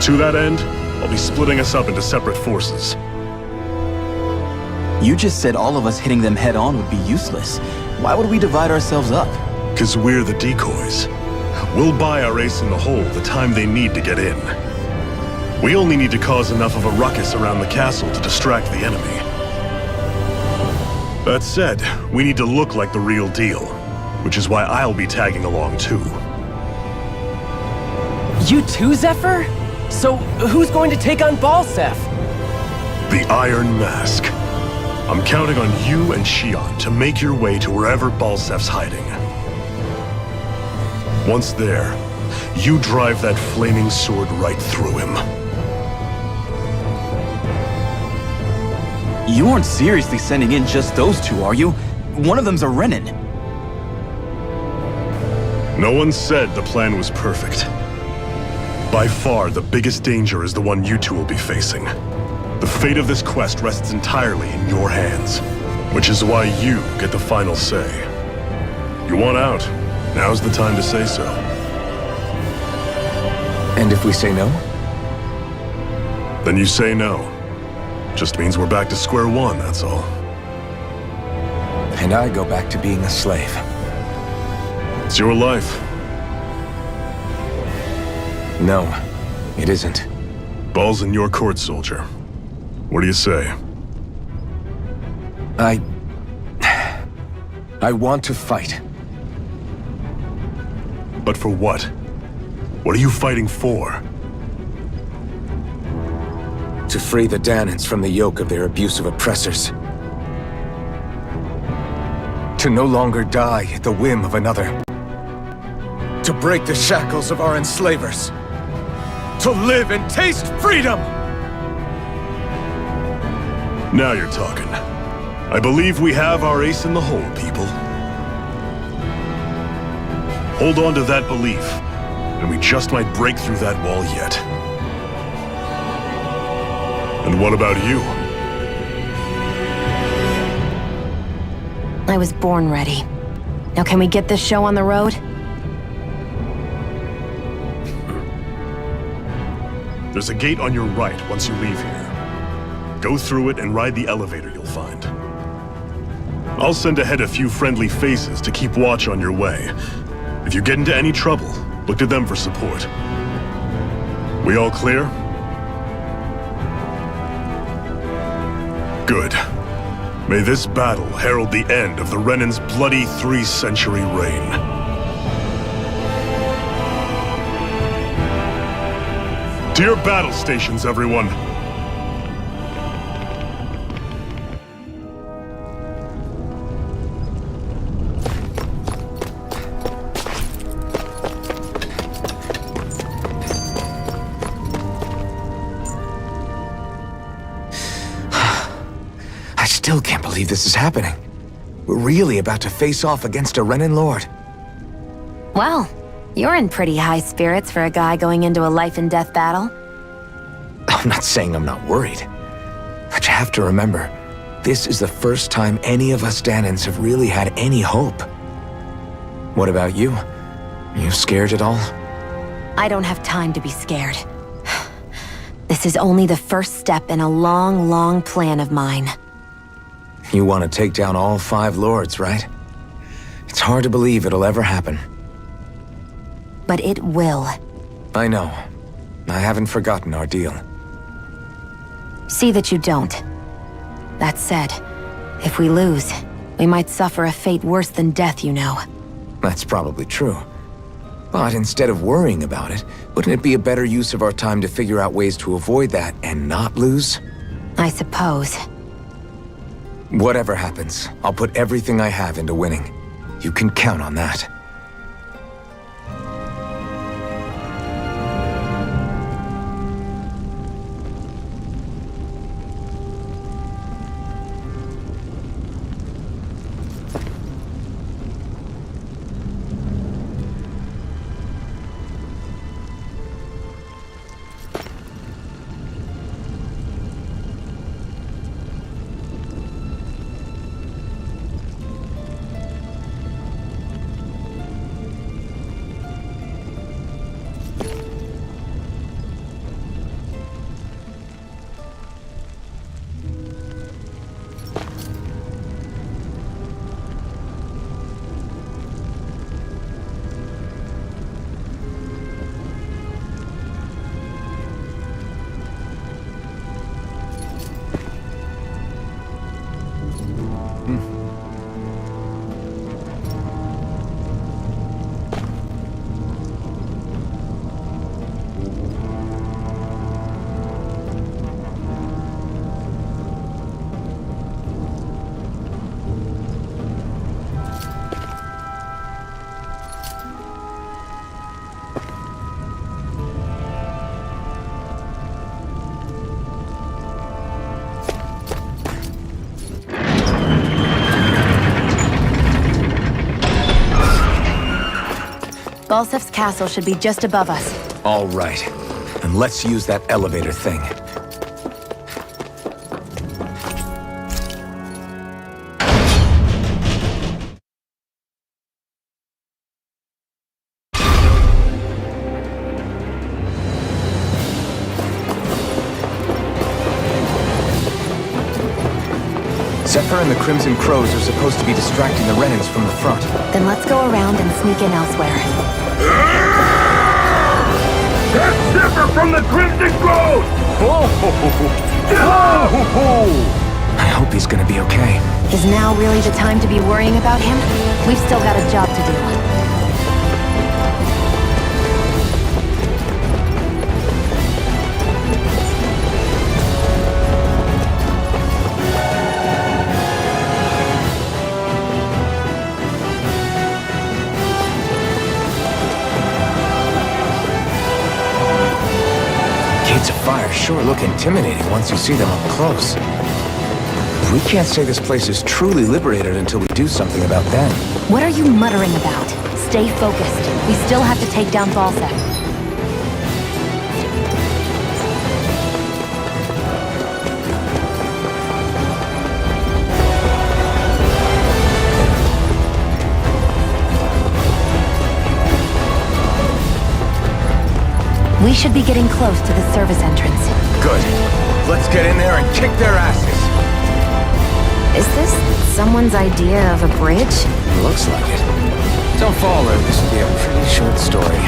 To that end, I'll be splitting us up into separate forces. You just said all of us hitting them head on would be useless. Why would we divide ourselves up? 'Cause we're the decoys. We'll buy our ace in the hole the time they need to get in. We only need to cause enough of a ruckus around the castle to distract the enemy. That said, we need to look like the real deal, which is why I'll be tagging along too. You too, Zephyr? So, who's going to take on Balsef? The Iron Mask. I'm counting on you and Shion to make your way to wherever Balsef's hiding. Once there, you drive that flaming sword right through him. You aren't seriously sending in just those two, are you? One of them's a Renin. No one said the plan was perfect. By far, the biggest danger is the one you two will be facing. The fate of this quest rests entirely in your hands, which is why you get the final say. You want out, now's the time to say so. And if we say no? Then you say no. Just means we're back to square one, that's all. And I go back to being a slave. It's your life. No, it isn't. Ball's in your court, soldier. What do you say? I want to fight. But for what? What are you fighting for? To free the Danans from the yoke of their abusive oppressors. To no longer die at the whim of another. To break the shackles of our enslavers. To live and taste freedom! Now you're talking. I believe we have our ace in the hole, people. Hold on to that belief, and we just might break through that wall yet. And what about you? I was born ready. Now can we get this show on the road? There's a gate on your right once you leave here. Go through it and ride the elevator you'll find. I'll send ahead a few friendly faces to keep watch on your way. If you get into any trouble, look to them for support. We all clear? Good. May this battle herald the end of the Renan's bloody 3-century reign. To your battle stations, everyone! still can't believe this is happening. We're really about to face off against a Renin Lord. Well, you're in pretty high spirits for a guy going into a life-and-death battle. I'm not saying I'm not worried. But you have to remember, this is the first time any of us Danans have really had any hope. What about you? You scared at all? I don't have time to be scared. This is only the first step in a long, long plan of mine. You want to take down all 5 lords, right? It's hard to believe it'll ever happen. But it will. I know. I haven't forgotten our deal. See that you don't. That said, if we lose, we might suffer a fate worse than death, you know. That's probably true. But instead of worrying about it, wouldn't it be a better use of our time to figure out ways to avoid that and not lose? I suppose. Whatever happens, I'll put everything I have into winning. You can count on that. Balsef's castle should be just above us. All right. And let's use that elevator thing. Zephyr and the Crimson Crows are supposed to be distracting the Renins from the front. Then let's go around and sneak in elsewhere. That's Zephyr from the Crimson Crows! I hope he's gonna be okay. Is now really the time to be worrying about him? We've still got a job to do. Gates of fire sure look intimidating once you see them up close. We can't say this place is truly liberated until we do something about them. What are you muttering about? Stay focused. We still have to take down Balsef. We should be getting close to the service entrance. Good. Let's get in there and kick their asses. Is this someone's idea of a bridge? Looks like it. Don't fall, or this will be a pretty short story.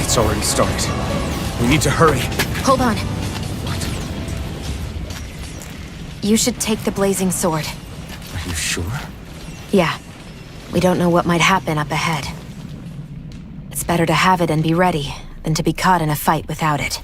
It's already started. We need to hurry. Hold on. You should take the blazing sword. Are you sure? Yeah. We don't know what might happen up ahead. It's better to have it and be ready than to be caught in a fight without it.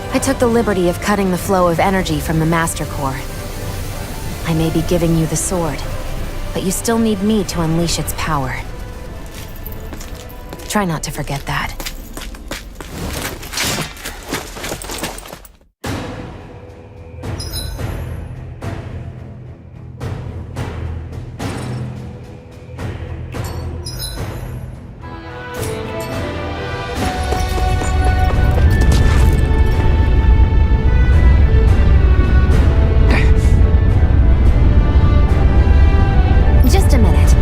I took the liberty of cutting the flow of energy from the Master Core. I may be giving you the sword, but you still need me to unleash its power. Try not to forget that. Just a minute.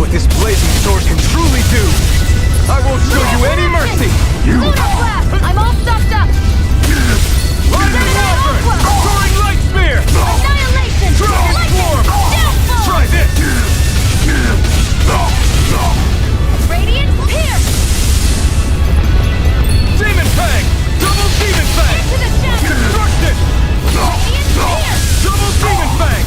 what this blazing sword can truly do. I won't show you any mercy. Lunar Blast! I'm all stuffed up! Lightning Wyvern! Soaring Light Spear! Annihilation! Dragon Swarm! Downfall! Try this! Radiant Pierce! Demon Fang! Double Demon Fang! Into the shadows! Destruction! Radiant Pierce! Double Demon Fang!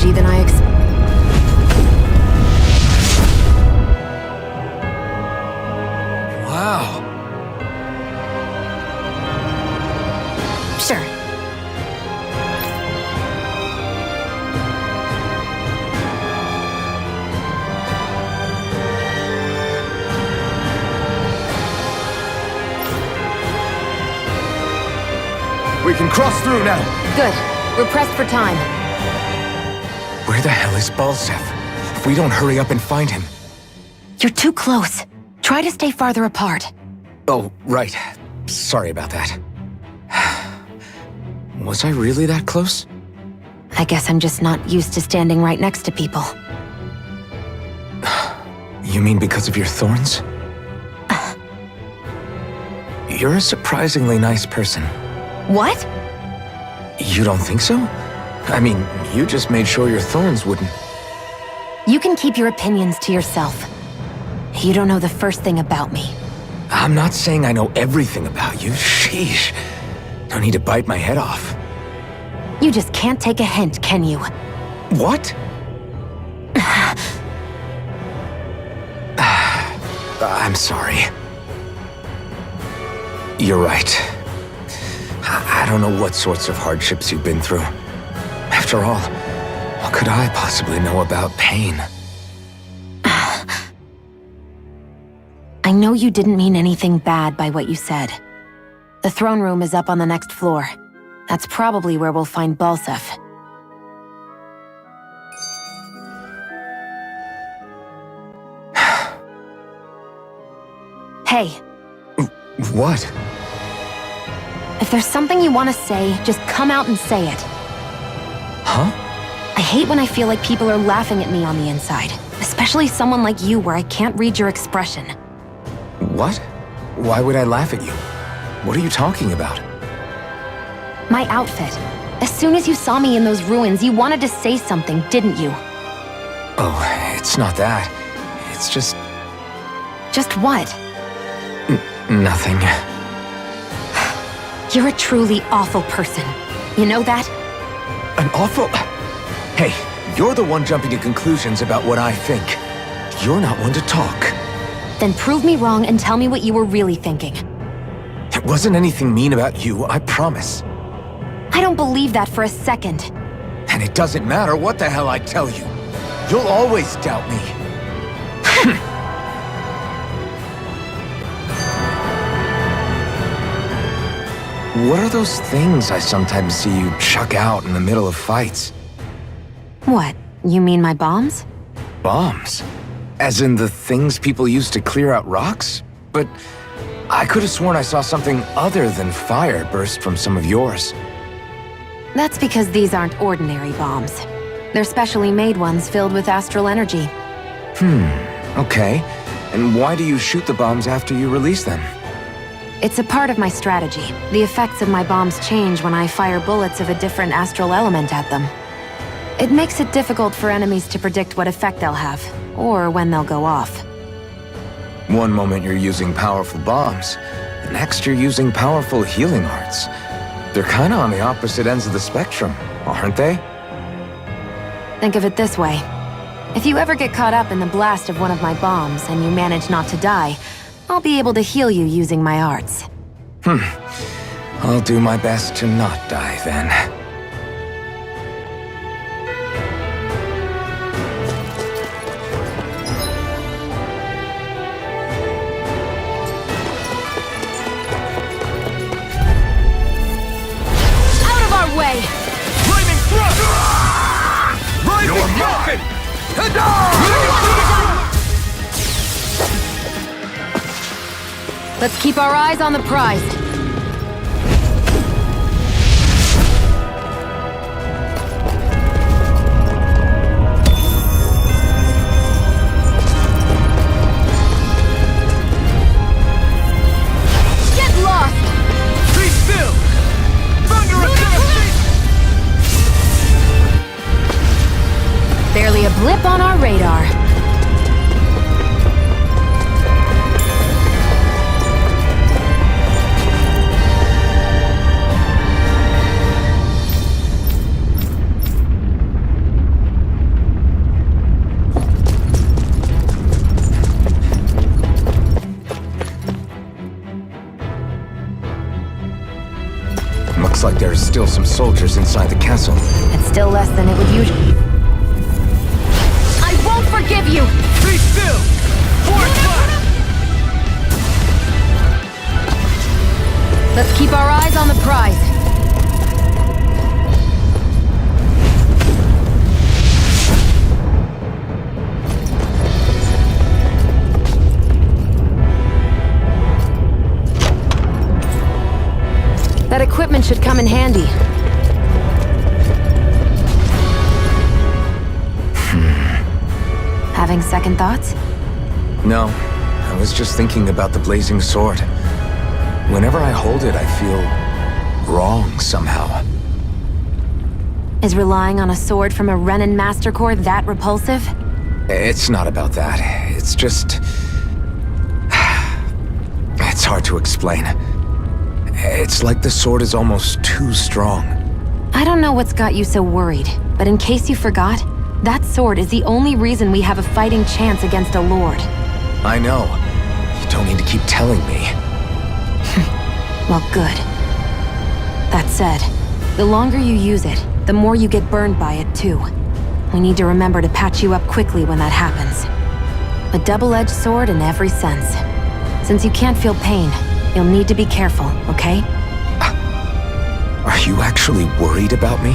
energy than I expected. Wow. Sure. We can cross through now. Good. We're pressed for time. Where the hell is Balsef? If we don't hurry up and find him. You're too close. Try to stay farther apart. Oh, right. Sorry about that. Was I really that close? I guess I'm just not used to standing right next to people. You mean because of your thorns? You're a surprisingly nice person. What? You don't think so? I mean, you just made sure your thorns wouldn't... You can keep your opinions to yourself. You don't know the first thing about me. I'm not saying I know everything about you. Sheesh. No need to bite my head off. You just can't take a hint, can you? What? I'm sorry. You're right. I don't know what sorts of hardships you've been through. After all, what could I possibly know about pain? I know you didn't mean anything bad by what you said. The throne room is up on the next floor. That's probably where we'll find Balsef. Hey. What? If there's something you want to say, just come out and say it. Huh? I hate when I feel like people are laughing at me on the inside. Especially someone like you where I can't read your expression. What? Why would I laugh at you? What are you talking about? My outfit. As soon as you saw me in those ruins, you wanted to say something, didn't you? Oh, it's not that. It's just... Just what? Nothing. You're a truly awful person. You know that? An awful... Hey, you're the one jumping to conclusions about what I think. You're not one to talk. Then prove me wrong and tell me what you were really thinking. It wasn't anything mean about you, I promise. I don't believe that for a second. And it doesn't matter what the hell I tell you. You'll always doubt me. What are those things I sometimes see you chuck out in the middle of fights? What? You mean my bombs? Bombs? As in the things people use to clear out rocks? But I could have sworn I saw something other than fire burst from some of yours. That's because these aren't ordinary bombs. They're specially made ones filled with astral energy. Okay. And why do you shoot the bombs after you release them? It's a part of my strategy. The effects of my bombs change when I fire bullets of a different astral element at them. It makes it difficult for enemies to predict what effect they'll have, or when they'll go off. One moment you're using powerful bombs, the next you're using powerful healing arts. They're kinda on the opposite ends of the spectrum, aren't they? Think of it this way. If you ever get caught up in the blast of one of my bombs and you manage not to die, I'll be able to heal you using my arts. I'll do my best to not die then. Out of our way! Flaming thrust! Rising falcon! Let's keep our eyes on the prize. Get lost! Be still! Thunderous Barely a blip on our radar. soldiers inside the castle. It's still less than it would usually. I won't forgive you! Be still! Forward fire! Let's keep our eyes on the prize. That equipment should come in handy. Having second thoughts? No, I was just thinking about the blazing sword. Whenever I hold it, I feel wrong somehow. Is relying on a sword from a Renin Master Core that repulsive? It's not about that. It's just... It's hard to explain. It's like the sword is almost too strong. I don't know what's got you so worried, but in case you forgot, that sword is the only reason we have a fighting chance against a lord. I know. You don't need to keep telling me. Well, good. That said, the longer you use it, the more you get burned by it, too. We need to remember to patch you up quickly when that happens. A double-edged sword in every sense. Since you can't feel pain, you'll need to be careful, okay? Are you actually worried about me?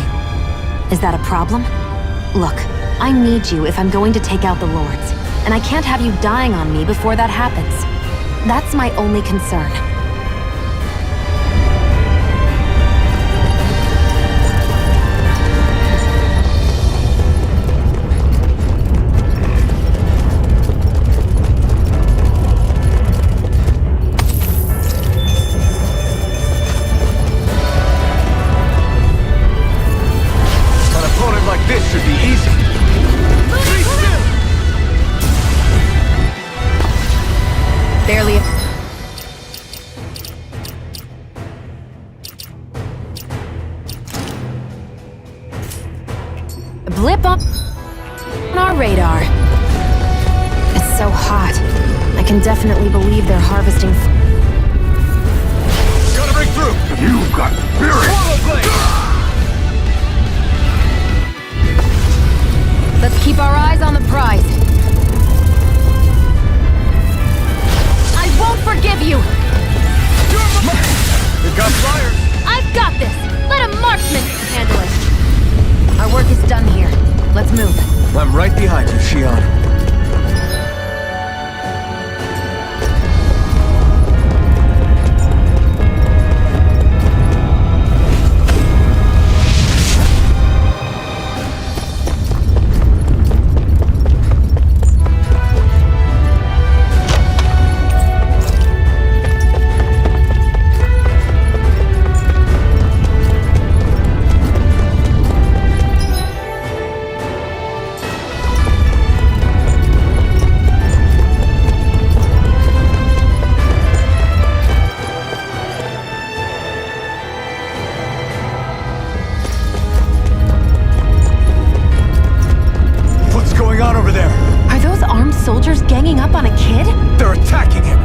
Is that a problem? Look, I need you if I'm going to take out the lords, and I can't have you dying on me before that happens. That's my only concern. This should be easy. Be still! Barely a blip on our radar. It's so hot. I can definitely believe they're harvesting. Gotta break through! You've got spirit! Swallow blade! Let's keep our eyes on the prize. I won't forgive you! It got fire! I've got this! Let a marksman handle it! Our work is done here. Let's move. I'm right behind you, Shion. Soldiers ganging up on a kid? They're attacking him!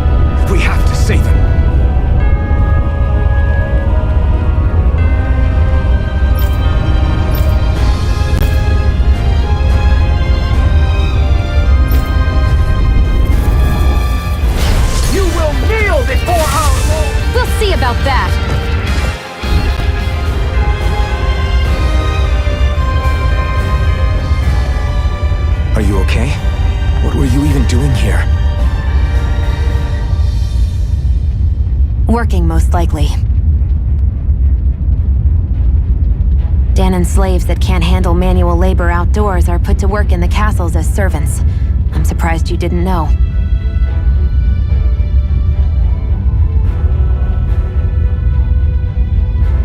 We have to save him! You will kneel before our Lord! We'll see about that! Are you okay? What were you even doing here? Working, most likely. Danon slaves that can't handle manual labor outdoors are put to work in the castles as servants. I'm surprised you didn't know.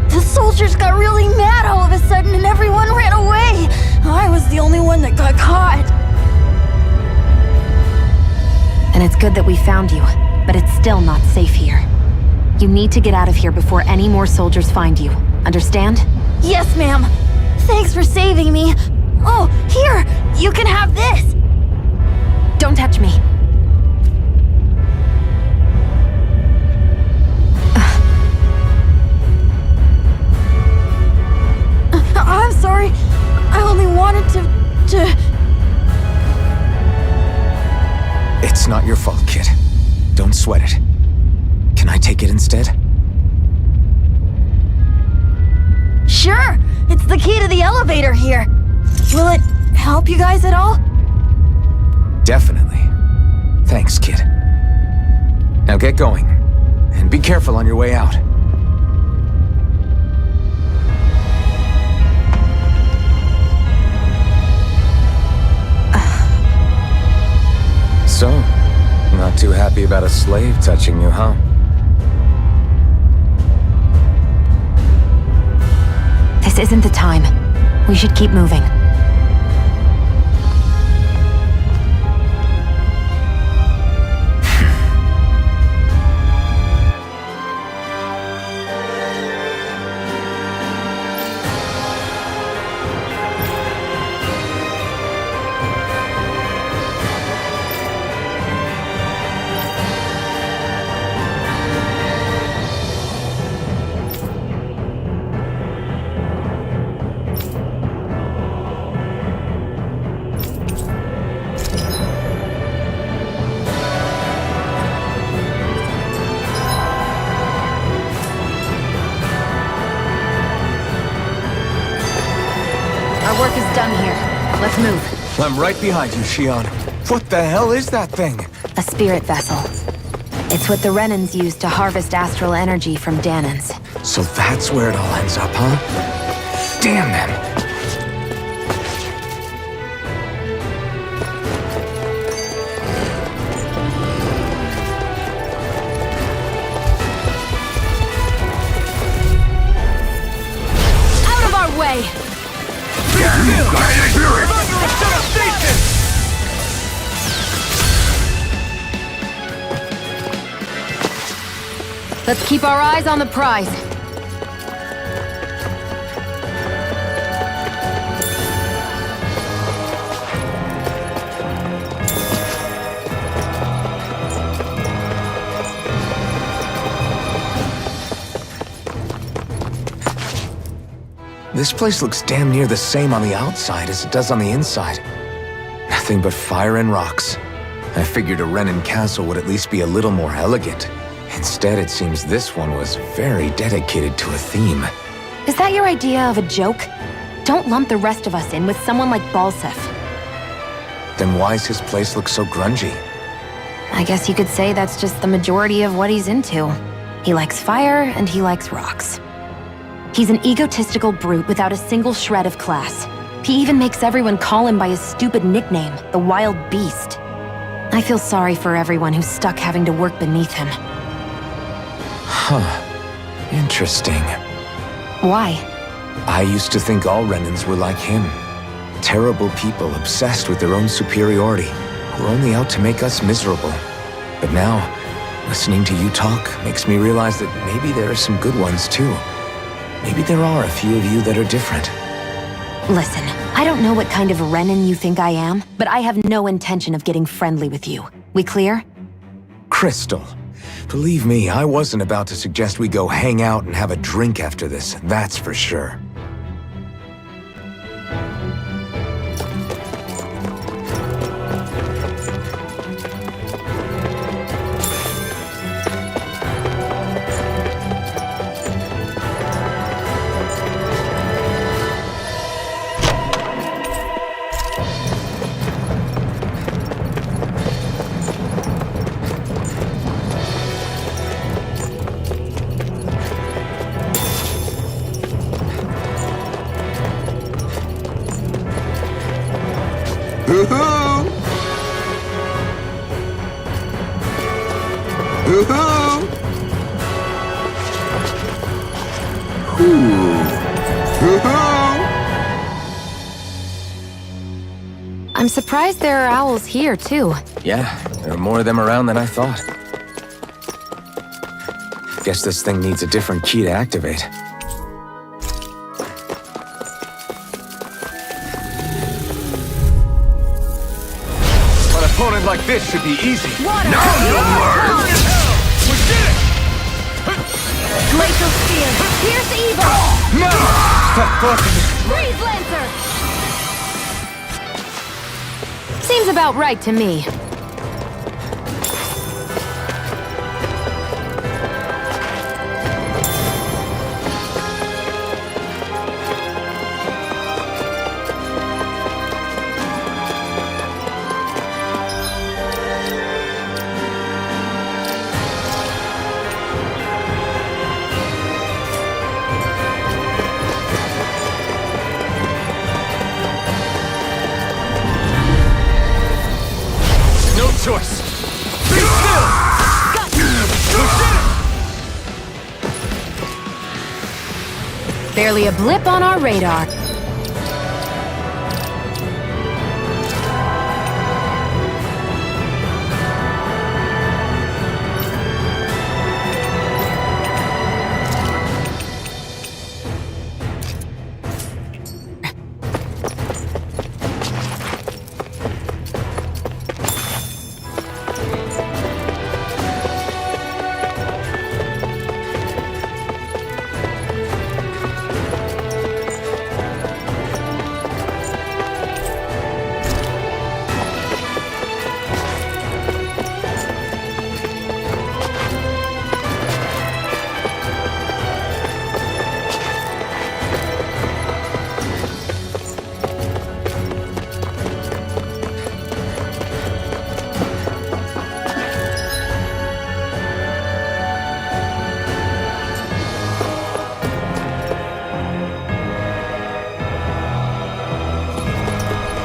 The soldiers got really mad all of a sudden and everyone ran away! I was the only one that got caught! And it's good that we found you, but it's still not safe here. You need to get out of here before any more soldiers find you. Understand? Yes, ma'am. Thanks for saving me. Oh, here! You can have this! Don't touch me. wanted to... It's not your fault, kid. Don't sweat it. Can I take it instead? Sure! It's the key to the elevator here. Will it help you guys at all? Definitely. Thanks, kid. Now get going. And be careful on your way out. So, not too happy about a slave touching you, huh? This isn't the time. We should keep moving. Our work is done here. Let's move. I'm right behind you, Shion. What the hell is that thing? A spirit vessel. It's what the Renans use to harvest astral energy from Danans. So that's where it all ends up, huh? Damn them! Out of our way! Let's keep our eyes on the prize. This place looks damn near the same on the outside as it does on the inside. Nothing but fire and rocks. I figured a Renan castle would at least be a little more elegant. Instead, it seems this one was very dedicated to a theme. Is that your idea of a joke? Don't lump the rest of us in with someone like Balsef. Then why's his place look so grungy? I guess you could say that's just the majority of what he's into. He likes fire and he likes rocks. He's an egotistical brute without a single shred of class. He even makes everyone call him by his stupid nickname, the Wild Beast. I feel sorry for everyone who's stuck having to work beneath him. Huh. Interesting. Why? I used to think all Renans were like him. Terrible people obsessed with their own superiority, who are only out to make us miserable. But now, listening to you talk makes me realize that maybe there are some good ones too. Maybe there are a few of you that are different. Listen, I don't know what kind of Renan you think I am, but I have no intention of getting friendly with you. We clear? Crystal, believe me, I wasn't about to suggest we go hang out and have a drink after this, that's for sure. Hoo-hoo! Hoo-hoo! Hoo-hoo! I'm surprised there are owls here, too. Yeah, there are more of them around than I thought. Guess this thing needs a different key to activate. An opponent like this should be easy. Water! Now you'll learn! We did it! Glacial Spear! Pierce Evil! No! Stop blocking me! Freeze Lancer! Seems about right to me. No choice. Be still! Barely a blip on our radar.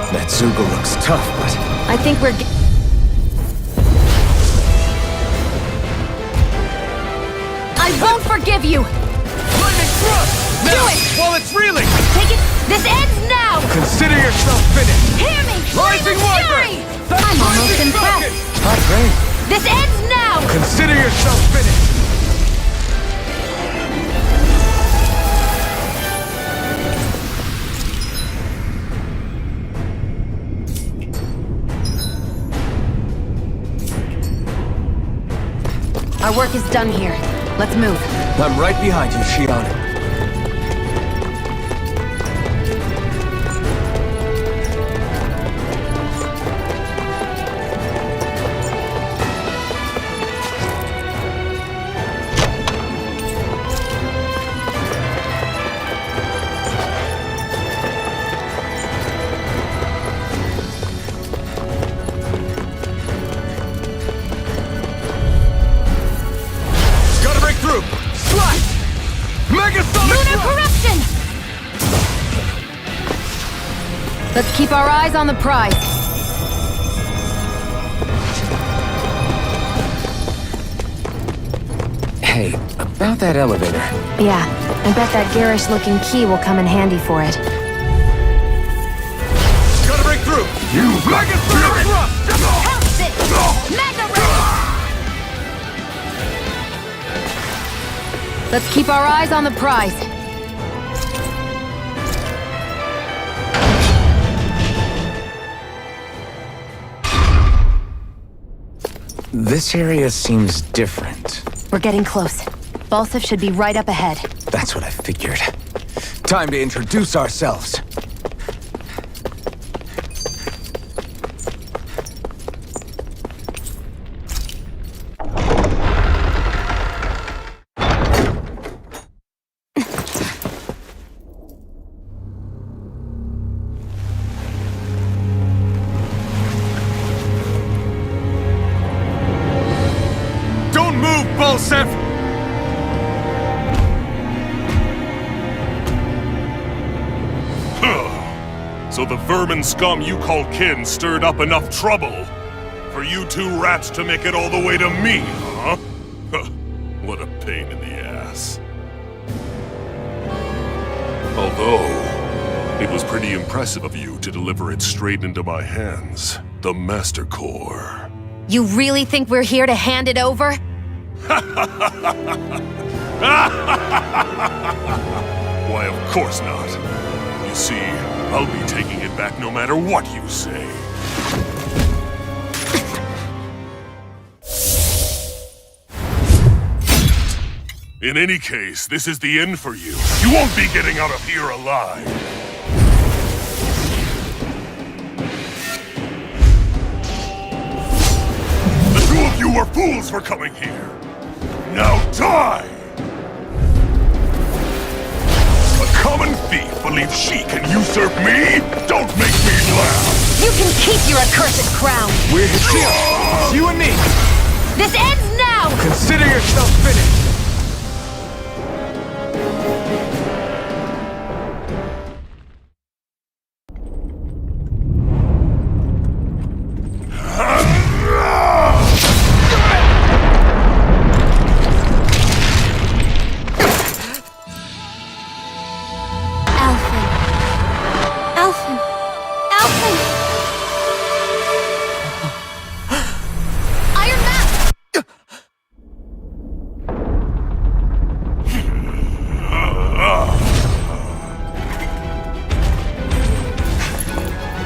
That Zoogle looks tough, but... I think we're... I won't forgive you! Lightning thrust! Do Now, it! while it's reeling! Take it! This ends now! Consider yourself finished! Hear me! Rising Fury! Wyvern! I'm almost Rising impressed! Falcon! Not great. This ends now! Consider yourself finished! Our work is done here. Let's move. I'm right behind you, Shion. Gotta break through! Slash! Megasonic Lunar thrust! corruption! Let's keep our eyes on the prize. Hey, about that elevator. Yeah, I bet that garish-looking key will come in handy for it. Gotta break through! You Megasonic thrust! Pounce it! Mega ray! Let's keep our eyes on the prize. This area seems different. We're getting close. Balsif should be right up ahead. That's what I figured. Time to introduce ourselves. Don't move, Balsef! So the vermin scum you call kin stirred up enough trouble for you two rats to make it all the way to me, huh? What a pain in the ass. Although, it was pretty impressive of you to deliver it straight into my hands. The Master Core. You really think we're here to hand it over? Why, of course not. You see, I'll be taking it back no matter what you say. In any case, this is the end for you. You won't be getting out of here alive. were fools for coming here. Now die! A common thief believes she can usurp me? Don't make me laugh! You can keep your accursed crown! We're here. It's you and me. This ends now! Consider yourself finished.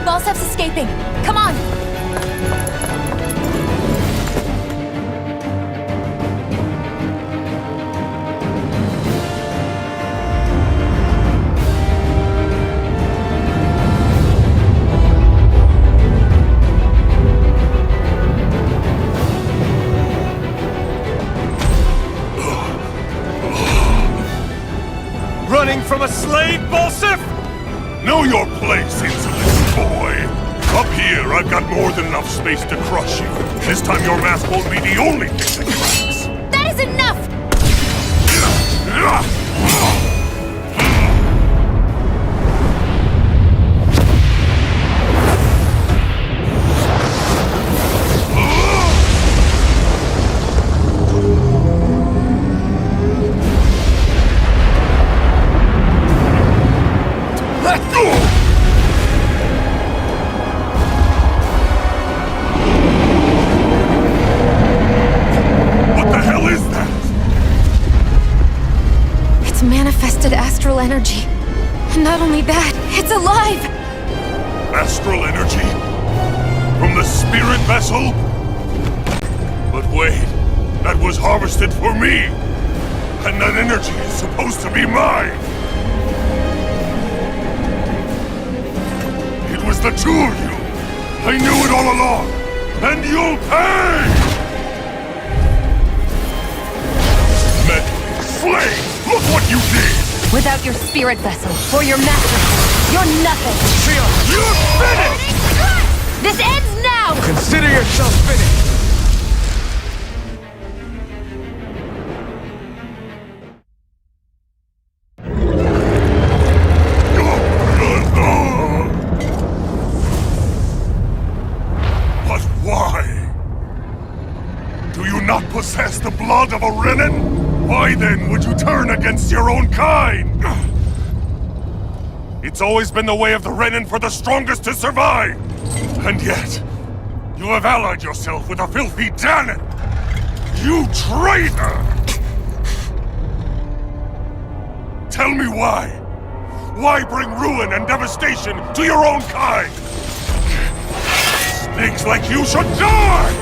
Balsef's escaping. Come on! Running from a slave, Balsef? Know your place, insolent boy! Up here, I've got more than enough space to crush you. This time your mask won't be the only thing that cracks. That is enough! Manifested astral energy. Not only that, it's alive! Astral energy? From the spirit vessel? But wait, that was harvested for me! And that energy is supposed to be mine! It was the two of you! I knew it all along! And you'll pay! Meddling slave! Look what you did! Without your spirit vessel, or your master, you're nothing! You're finished! This ends now! Consider yourself finished. But why? Do you not possess the blood of a Renin? Why then would you turn against your own kind? It's always been the way of the Renin for the strongest to survive! And yet, you have allied yourself with a filthy Danon! You traitor! Tell me why? Why bring ruin and devastation to your own kind? Snakes like you should die!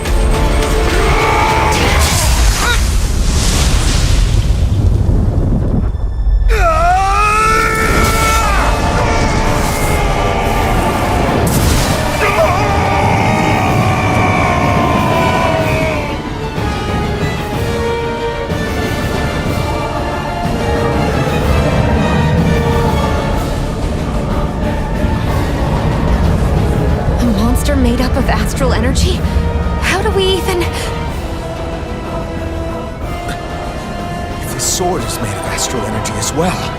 Made up of astral energy? How do we even... If the sword is made of astral energy as well,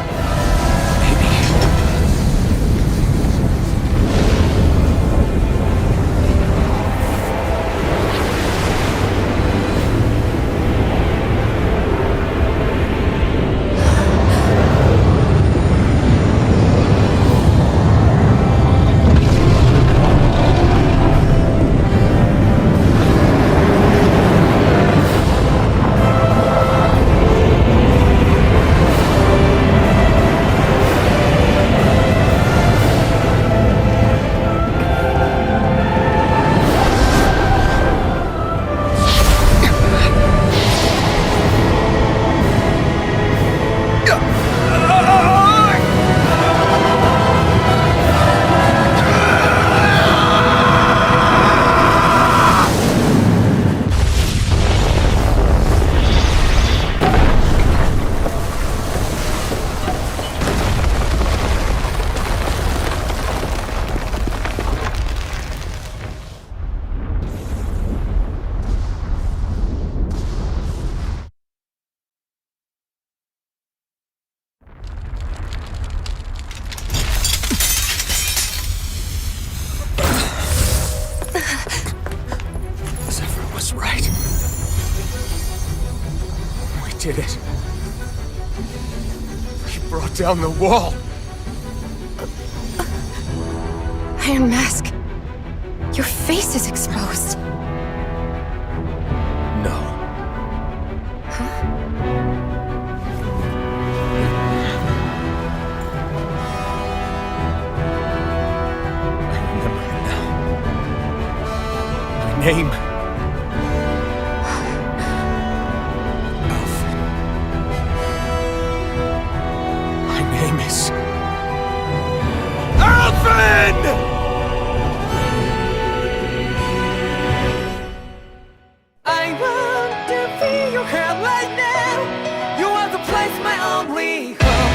did it. We brought down the wall. Iron Mask. Your face is exposed. No. I remember it now. My name. Alfred. My name is... Alfred! I want to feel your hair right now. You are the place, my only home.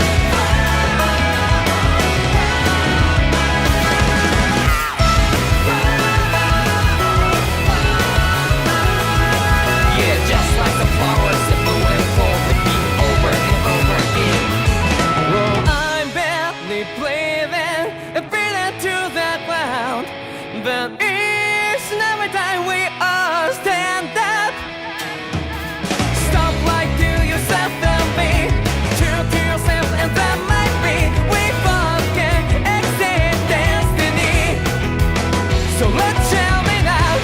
Yeah, just like the flowers that blew and fall repeat over and over again. Oh, I'm barely breathing, breathing to that ground. But each and every time we all stand up, stop like to yourself and be true to yourself, and that might be we forget exist destiny. So let's tell me now,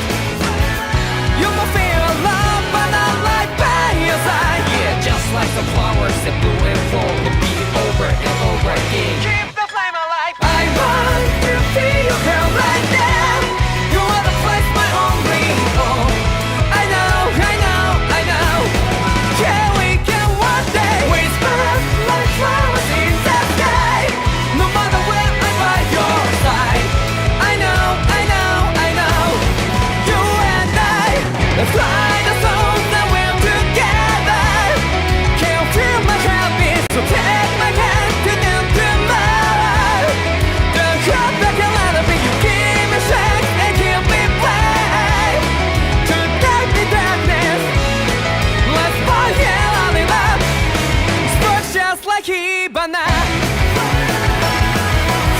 you will feel love but not like by your side. Yeah, just like the flowers that blew and fall repeat over and over again. Keep the flame alive. I want to feel your hair right now. You are the place, my only home. I know, I know, I know. Yeah, we can one day whisper like flowers in the sky. No matter where I'm by your side. I know, I know, I know. You and I, let's fly the souls that we're together. Can't feel my heartbeat, so take my hand to new tomorrow. The crowd that can let it be, you give me strength and keep me brave. To dark the darkness, let's forget all in love. Sparks just like Hibana.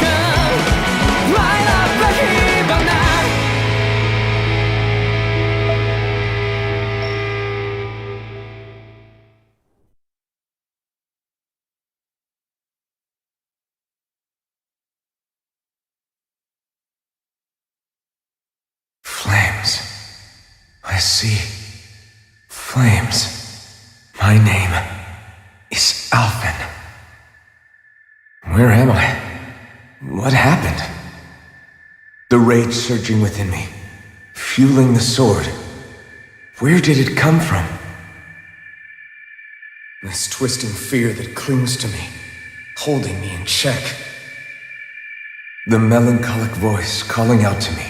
Come, light up like Hibana. Flames. I see. Flames. My name is Alfin. Where am I? What happened? The rage surging within me, fueling the sword. Where did it come from? This twisting fear that clings to me, holding me in check. The melancholic voice calling out to me.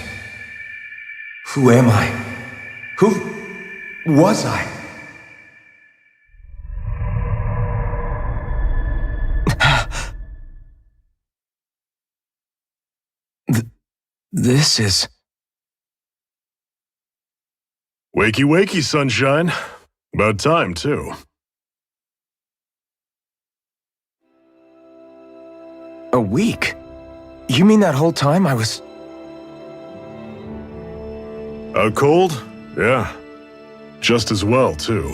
Who am I? Who was I? This is... Wakey, wakey, sunshine. About time, too. A week? You mean that whole time I was... Out cold? Yeah. Just as well, too.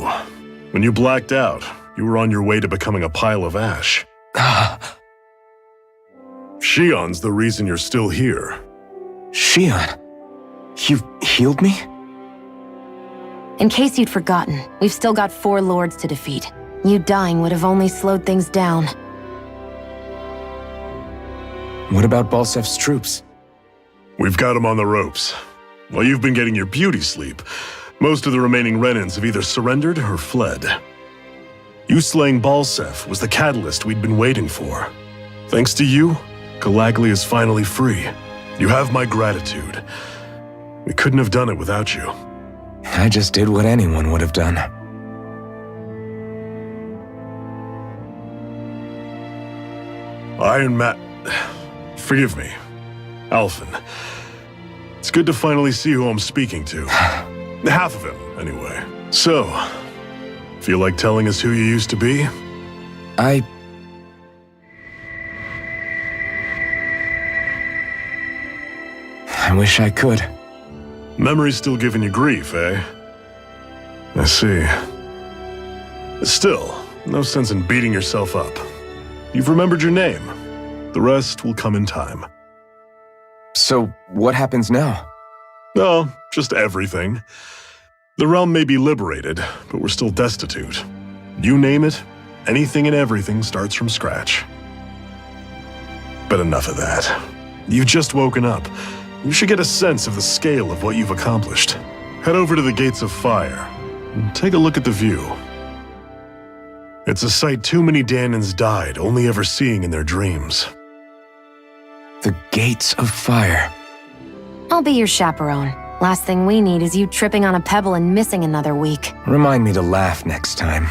When you blacked out, you were on your way to becoming a pile of ash. Shion's the reason you're still here. Shion? You've healed me? In case you'd forgotten, we've still got 4 lords to defeat. You dying would have only slowed things down. What about Balsef's troops? We've got them on the ropes. While you've been getting your beauty sleep, most of the remaining Renans have either surrendered or fled. You slaying Balsef was the catalyst we'd been waiting for. Thanks to you, Calaglia is finally free. You have my gratitude. We couldn't have done it without you. I just did what anyone would have done. Iron Man... Forgive me. Alfin. It's good to finally see who I'm speaking to. Half of him, anyway. So, feel like telling us who you used to be? I wish I could. Memory's still giving you grief, eh? I see. Still, no sense in beating yourself up. You've remembered your name. The rest will come in time. So, what happens now? Oh, just everything. The realm may be liberated, but we're still destitute. You name it, anything and everything starts from scratch. But enough of that. You've just woken up. You should get a sense of the scale of what you've accomplished. Head over to the Gates of Fire and take a look at the view. It's a sight too many Danans died only ever seeing in their dreams. The Gates of Fire. I'll be your chaperone. Last thing we need is you tripping on a pebble and missing another week. Remind me to laugh next time.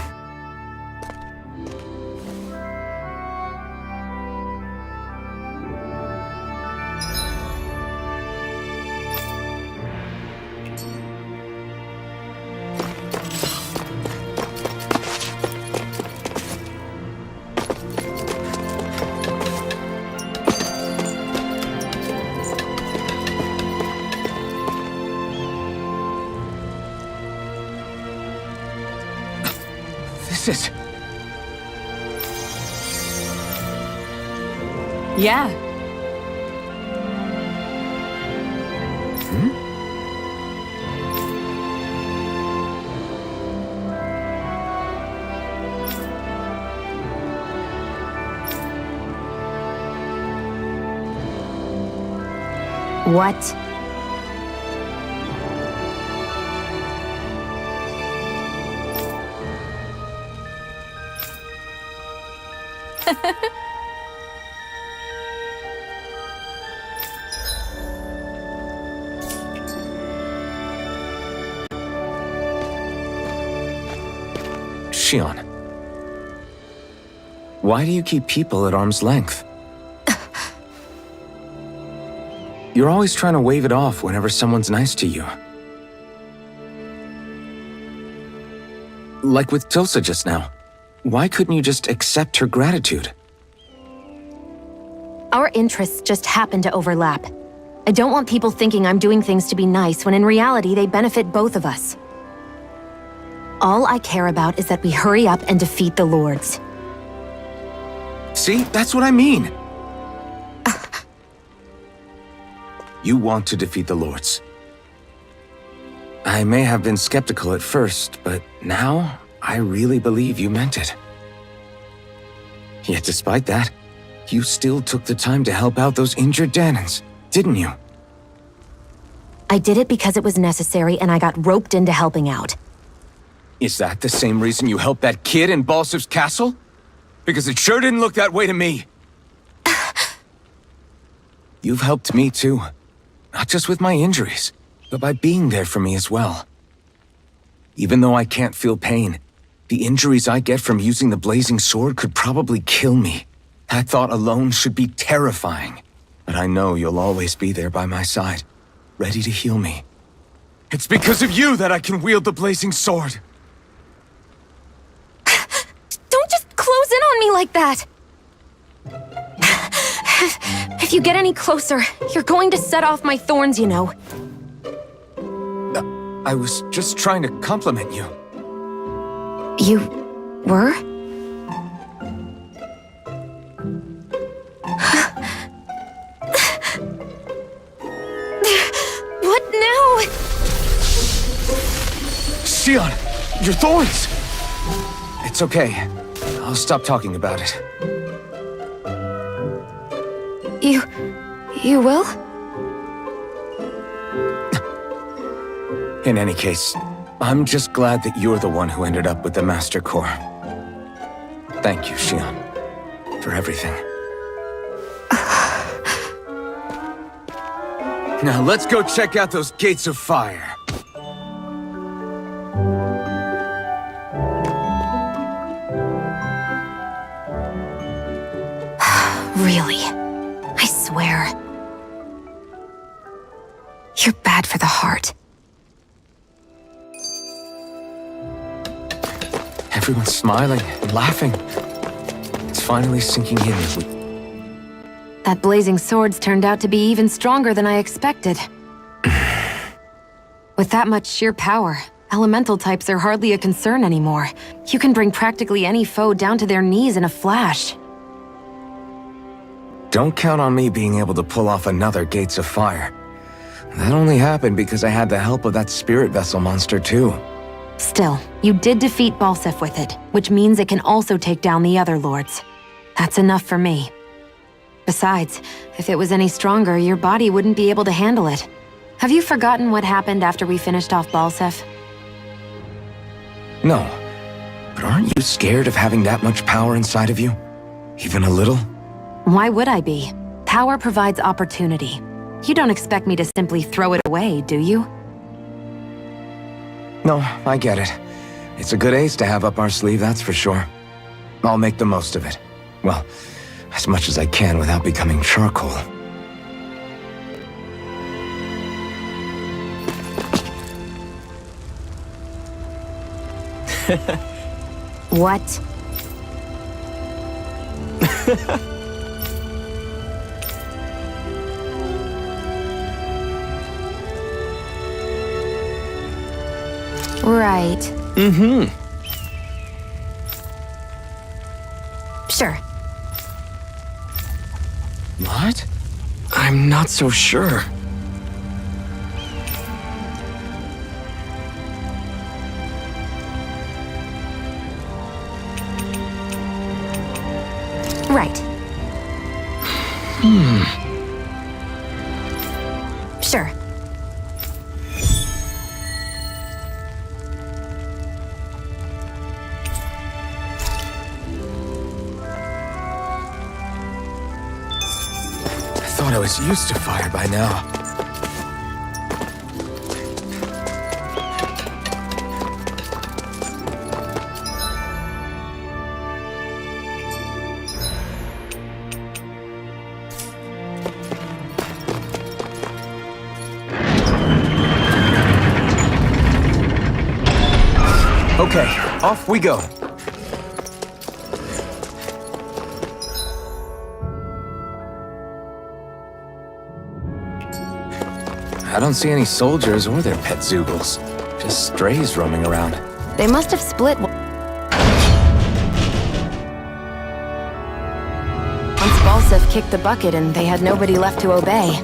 This is... Yeah. What? Shion. Why do you keep people at arm's length? You're always trying to wave it off whenever someone's nice to you. Like with Tilsa just now. Why couldn't you just accept her gratitude? Our interests just happen to overlap. I don't want people thinking I'm doing things to be nice when in reality they benefit both of us. All I care about is that we hurry up and defeat the Lords. See? That's what I mean! You want to defeat the Lords. I may have been skeptical at first, but now I really believe you meant it. Yet despite that, you still took the time to help out those injured Danans, didn't you? I did it because it was necessary and I got roped into helping out. Is that the same reason you helped that kid in Balsev's castle? Because it sure didn't look that way to me. You've helped me too. Not just with my injuries, but by being there for me as well. Even though I can't feel pain, the injuries I get from using the blazing sword could probably kill me. That thought alone should be terrifying. But I know you'll always be there by my side, ready to heal me. It's because of you that I can wield the blazing sword. Don't just close in on me like that! If you get any closer, you're going to set off my thorns, you know. I was just trying to compliment you. You were? What now? Shion, your thorns! It's okay. I'll stop talking about it. You will? In any case, I'm just glad that you're the one who ended up with the Master Core. Thank you, Shion, for everything. Now let's go check out those Gates of Fire. Really? I swear. You're bad for the heart. Everyone's smiling and laughing. It's finally sinking in. That blazing sword's turned out to be even stronger than I expected. With that much sheer power, Elemental types are hardly a concern anymore. You can bring practically any foe down to their knees in a flash. Don't count on me being able to pull off another Gates of Fire. That only happened because I had the help of that spirit vessel monster too. Still, you did defeat Balsef with it, which means it can also take down the other lords. That's enough for me. Besides, if it was any stronger, your body wouldn't be able to handle it. Have you forgotten what happened after we finished off Balsef? No, but aren't you scared of having that much power inside of you? Even a little? Why would I be? Power provides opportunity. You don't expect me to simply throw it away, do you? No, I get it. It's a good ace to have up our sleeve, that's for sure. I'll make the most of it. Well, as much as I can without becoming charcoal. What? Right. Mm-hmm. Sure. What? I'm not so sure. Right. Sure. I thought I was used to fire by now. Okay, off we go. I don't see any soldiers or their pet Zoogles. Just strays roaming around. They must have split. Once Balsef kicked the bucket and they had nobody left to obey.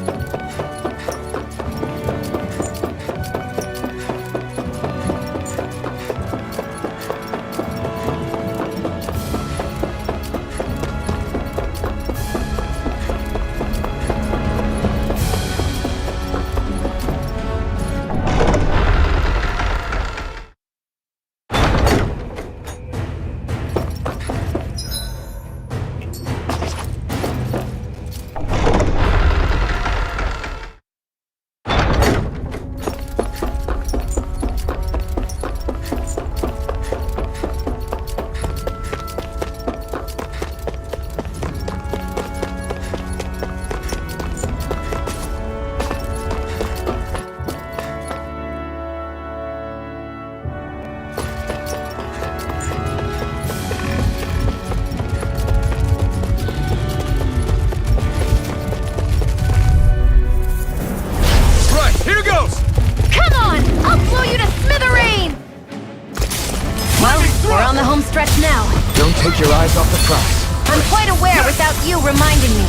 Stretch now. Don't take your eyes off the prize. I'm quite aware without you reminding me.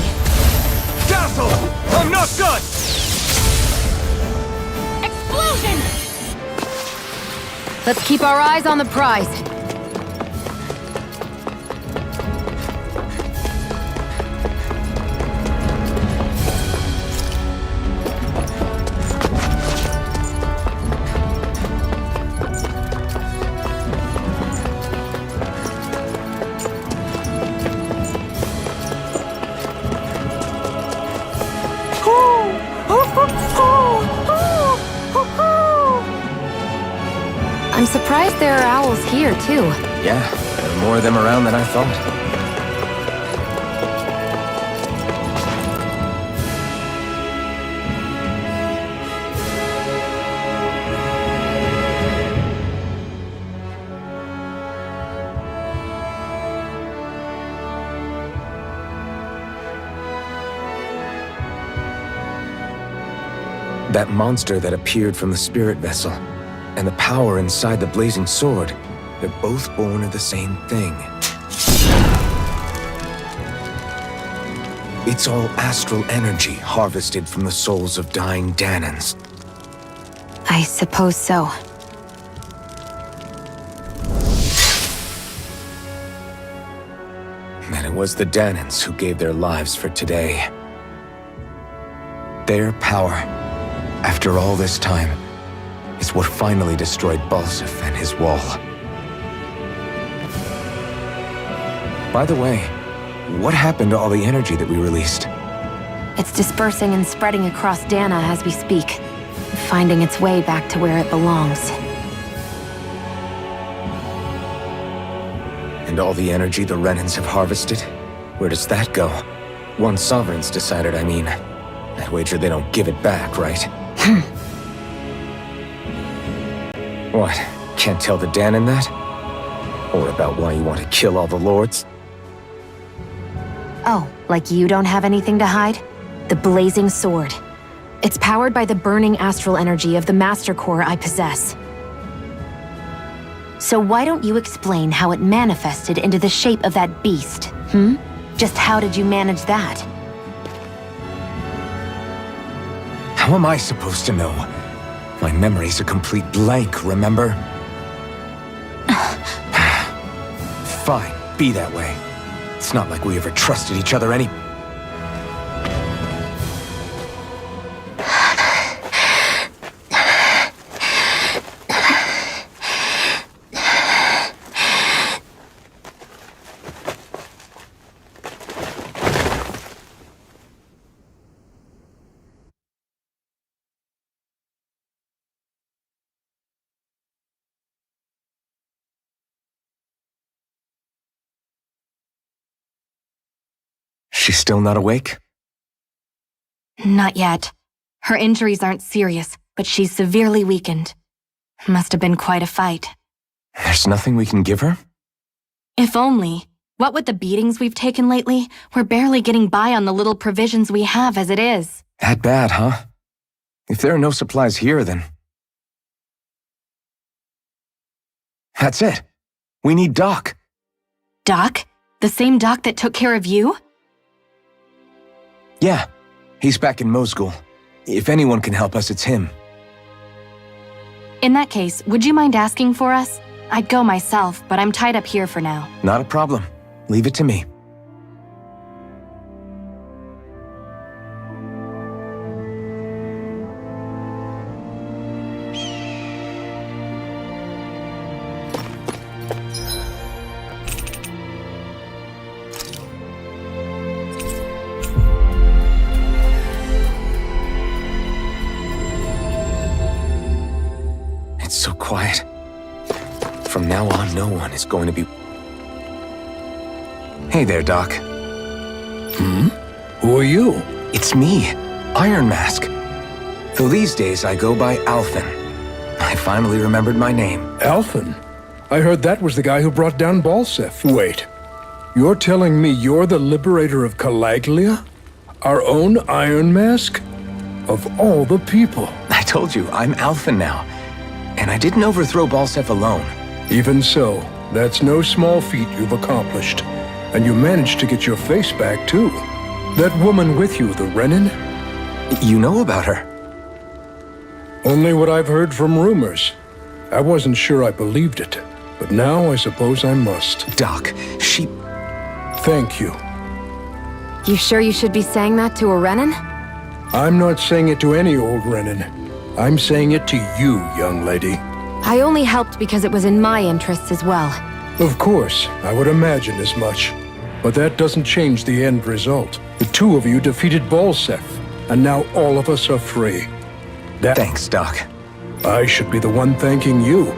Dazzle! I'm not done! Explosion! Let's keep our eyes on the prize. I'm surprised there are owls here, too. Yeah, there are more of them around than I thought. That monster that appeared from the spirit vessel. and the power inside the blazing sword, they're both born of the same thing. It's all astral energy harvested from the souls of dying Danans. I suppose so. And it was the Danans who gave their lives for today. Their power, after all this time, is what finally destroyed Balsif and his wall. By the way, what happened to all the energy that we released? It's dispersing and spreading across Dana as we speak, finding its way back to where it belongs. And all the energy the Renans have harvested? Where does that go? Once Sovereign's decided, I mean. I wager they don't give it back, right? What? Can't tell the Danan that? Or about why you want to kill all the lords? Oh, like you don't have anything to hide? The blazing sword. It's powered by the burning astral energy of the Master Core I possess. So why don't you explain how it manifested into the shape of that beast, hmm? Just how did you manage that? How am I supposed to know? My memory's a complete blank, remember? Fine, be that way. It's not like we ever trusted each other any... She's still not awake? Not yet. Her injuries aren't serious, but she's severely weakened. Must have been quite a fight. There's nothing we can give her? If only. What with the beatings we've taken lately, we're barely getting by on the little provisions we have as it is. That bad, huh? If there are no supplies here, then... That's it. We need Doc. Doc? The same Doc that took care of you? Yeah, he's back in Mosgul. If anyone can help us, it's him. In that case, would you mind asking for us? I'd go myself, but I'm tied up here for now. Not a problem. Leave it to me. It's so quiet. From now on, no one is going to be... Hey there, Doc. Who are you? It's me, Iron Mask. Though these days I go by Alphen. I finally remembered my name. Alphen? I heard that was the guy who brought down Balsif. Wait, you're telling me you're the liberator of Calaglia? Our own Iron Mask? Of all the people. I told you, I'm Alphen now. And I didn't overthrow Balsif alone. Even so, that's no small feat you've accomplished. And you managed to get your face back, too. That woman with you, the Renin? You know about her? Only what I've heard from rumors. I wasn't sure I believed it, but now I suppose I must. Doc, she... Thank you. You sure you should be saying that to a Renin? I'm not saying it to any old Renin. I'm saying it to you, young lady. I only helped because it was in my interests as well. Of course, I would imagine as much. But that doesn't change the end result. The two of you defeated Balsif, and now all of us are free. Thanks, Doc. I should be the one thanking you.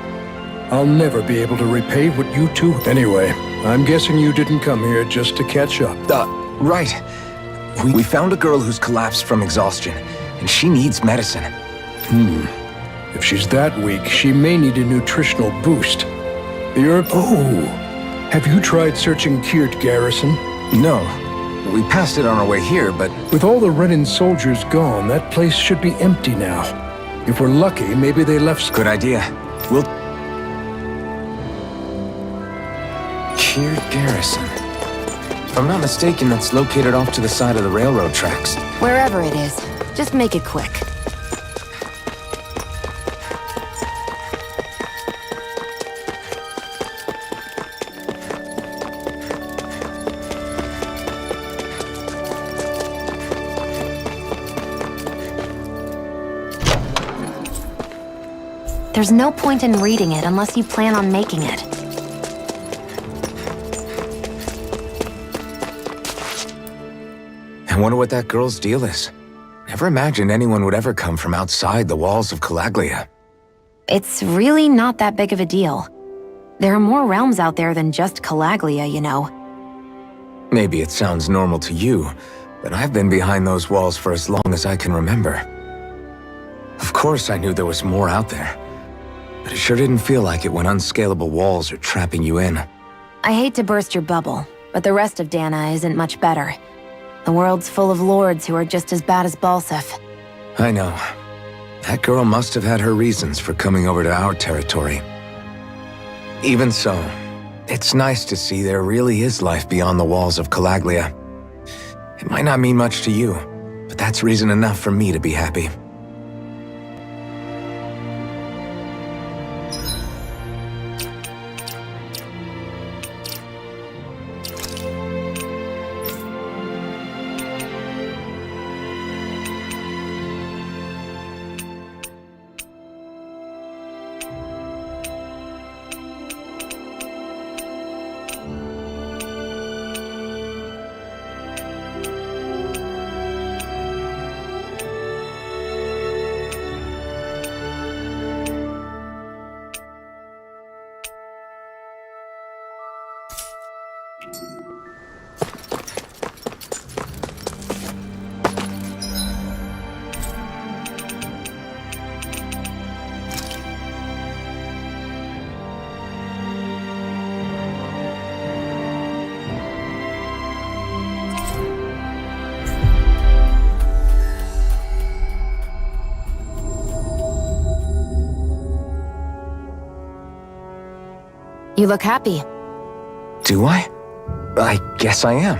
I'll never be able to repay what you two... Anyway, I'm guessing you didn't come here just to catch up. Right. We found a girl who's collapsed from exhaustion, and she needs medicine. If she's that weak, she may need a nutritional boost. Have you tried searching Kirt Garrison? No. We passed it on our way here, but... With all the Renin soldiers gone, that place should be empty now. If we're lucky, maybe they left... Good idea. We'll... Kier Garrison. If I'm not mistaken, that's located off to the side of the railroad tracks. Wherever it is, just make it quick. There's no point in reading it unless you plan on making it. I wonder what that girl's deal is. Never imagined anyone would ever come from outside the walls of Calaglia. It's really not that big of a deal. There are more realms out there than just Calaglia, you know. Maybe it sounds normal to you, but I've been behind those walls for as long as I can remember. Of course I knew there was more out there, but it sure didn't feel like it when unscalable walls are trapping you in. I hate to burst your bubble, but the rest of Dana isn't much better. The world's full of lords who are just as bad as Balsef. I know. That girl must have had her reasons for coming over to our territory. Even so, it's nice to see there really is life beyond the walls of Calaglia. It might not mean much to you, but that's reason enough for me to be happy. You look happy. Do I? I guess I am.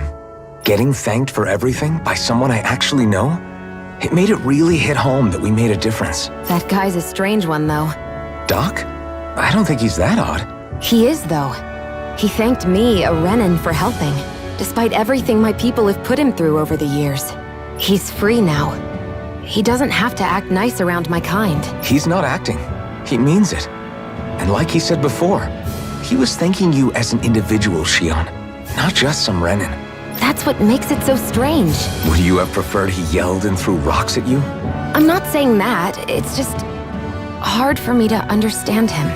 Getting thanked for everything by someone I actually know? It made it really hit home that we made a difference. That guy's a strange one, though. Doc? I don't think he's that odd. He is, though. He thanked me, a Renan, for helping, despite everything my people have put him through over the years. He's free now. He doesn't have to act nice around my kind. He's not acting. He means it. And like he said before, he was thanking you as an individual, Shion, not just some Renan. That's what makes it so strange. Would you have preferred he yelled and threw rocks at you? I'm not saying that. It's just hard for me to understand him.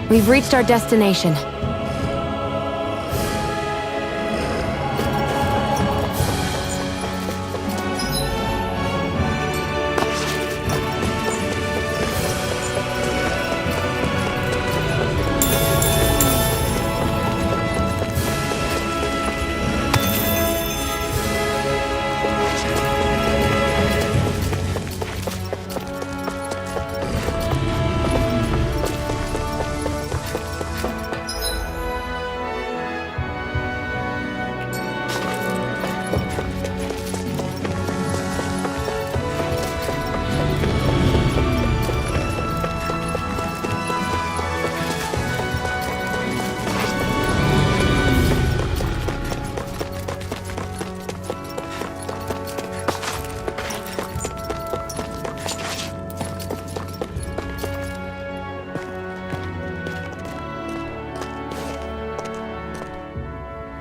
We've reached our destination.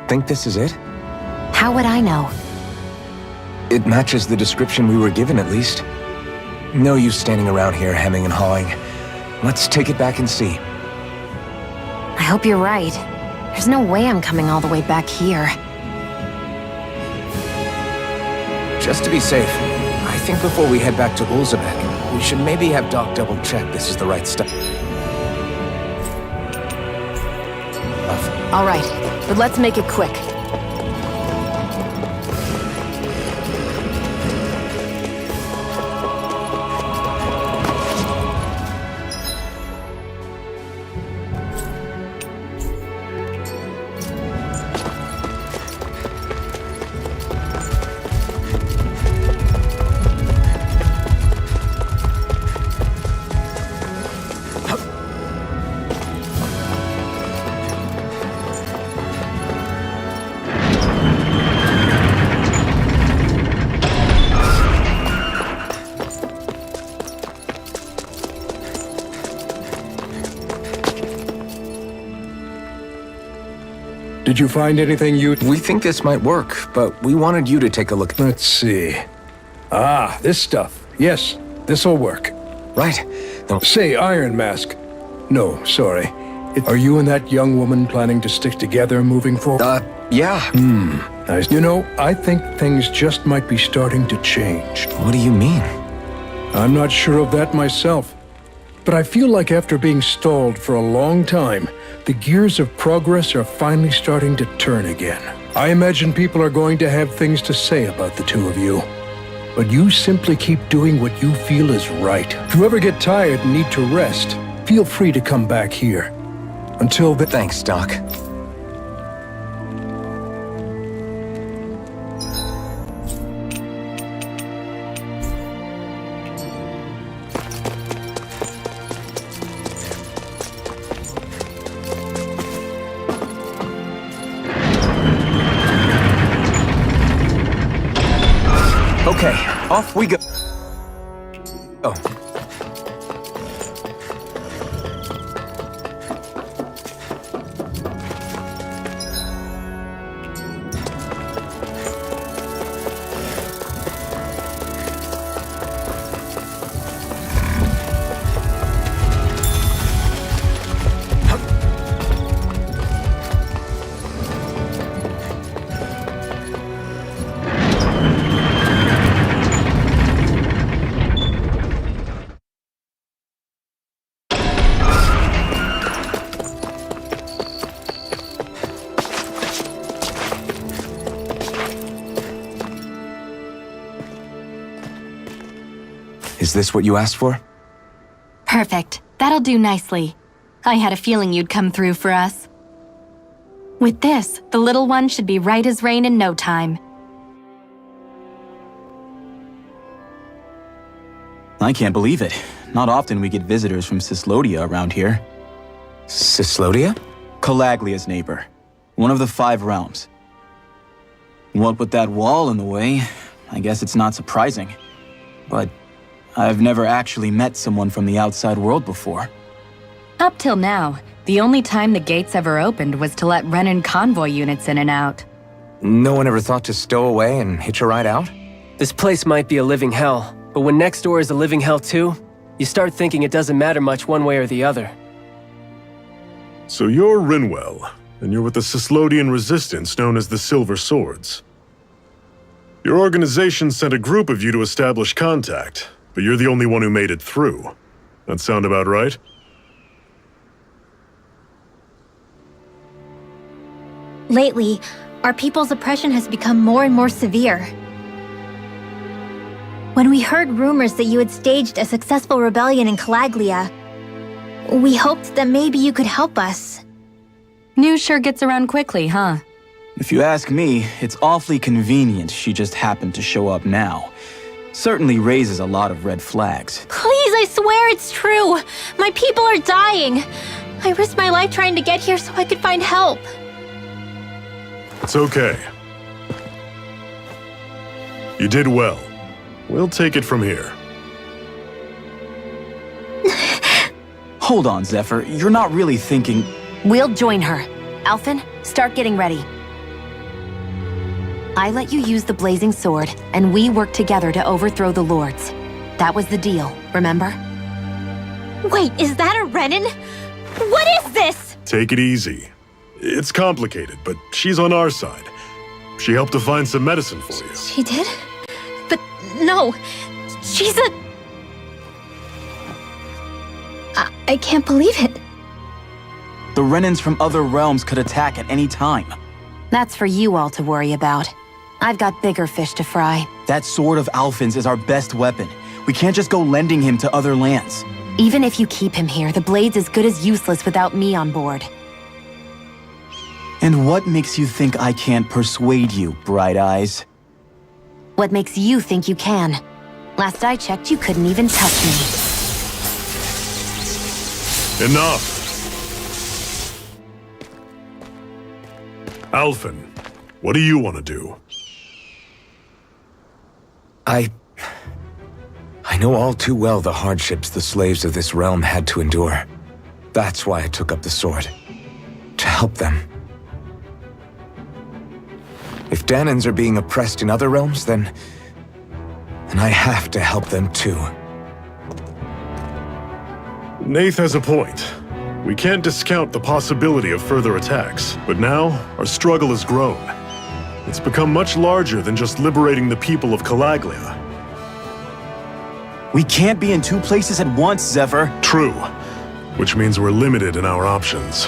Think this is it? How would I know? It matches the description we were given, at least. No use standing around here hemming and hawing. Let's take it back and see. I hope you're right. There's no way I'm coming all the way back here. Just to be safe, I think before we head back to Ulzabek, we should maybe have Doc double-check this is the right stuff. All right, but let's make it quick. Did you find anything you... We think this might work, but we wanted you to take a look. Let's see. Ah, this stuff. Yes, this'll work. Right. Say, Iron Mask. No, sorry. Are you and that young woman planning to stick together moving forward? Yeah. Nice. You know, I think things just might be starting to change. What do you mean? I'm not sure of that myself. But I feel like after being stalled for a long time, the gears of progress are finally starting to turn again. I imagine people are going to have things to say about the two of you. But you simply keep doing what you feel is right. If you ever get tired and need to rest, feel free to come back here. Until then... Thanks, Doc. Okay, off we go. Oh. Is this what you asked for? Perfect. That'll do nicely. I had a feeling you'd come through for us. With this, the little one should be right as rain in no time. I can't believe it. Not often we get visitors from Cislodia around here. Cislodia? Calaglia's neighbor. One of the 5 realms. What with that wall in the way, I guess it's not surprising. But I've never actually met someone from the outside world before. Up till now, the only time the gates ever opened was to let Renan convoy units in and out. No one ever thought to stow away and hitch a ride out? This place might be a living hell, but when next door is a living hell too, you start thinking it doesn't matter much one way or the other. So you're Rinwell, and you're with the Cislodian resistance known as the Silver Swords. Your organization sent a group of you to establish contact, but you're the only one who made it through. That sound about right? Lately, our people's oppression has become more and more severe. When we heard rumors that you had staged a successful rebellion in Calaglia, we hoped that maybe you could help us. News sure gets around quickly, huh? If you ask me, it's awfully convenient she just happened to show up now. Certainly raises a lot of red flags. Please, I swear it's true! My people are dying! I risked my life trying to get here so I could find help. It's okay. You did well. We'll take it from here. Hold on, Zephyr. You're not really thinking... We'll join her. Alphen, start getting ready. I let you use the blazing sword, and we worked together to overthrow the lords. That was the deal, remember? Wait, is that a Renan? What is this? Take it easy. It's complicated, but she's on our side. She helped to find some medicine for you. She did? But no, she's a... I can't believe it. The Renans from other realms could attack at any time. That's for you all to worry about. I've got bigger fish to fry. That sword of Alphen's is our best weapon. We can't just go lending him to other lands. Even if you keep him here, the blade's as good as useless without me on board. And what makes you think I can't persuade you, Bright Eyes? What makes you think you can? Last I checked, you couldn't even touch me. Enough! Alphen, what do you want to do? I know all too well the hardships the slaves of this realm had to endure. That's why I took up the sword. To help them. If Danans are being oppressed in other realms, then I have to help them too. Nath has a point. We can't discount the possibility of further attacks, but now our struggle has grown. It's become much larger than just liberating the people of Calaglia. We can't be in two places at once, Zephyr. True, which means we're limited in our options.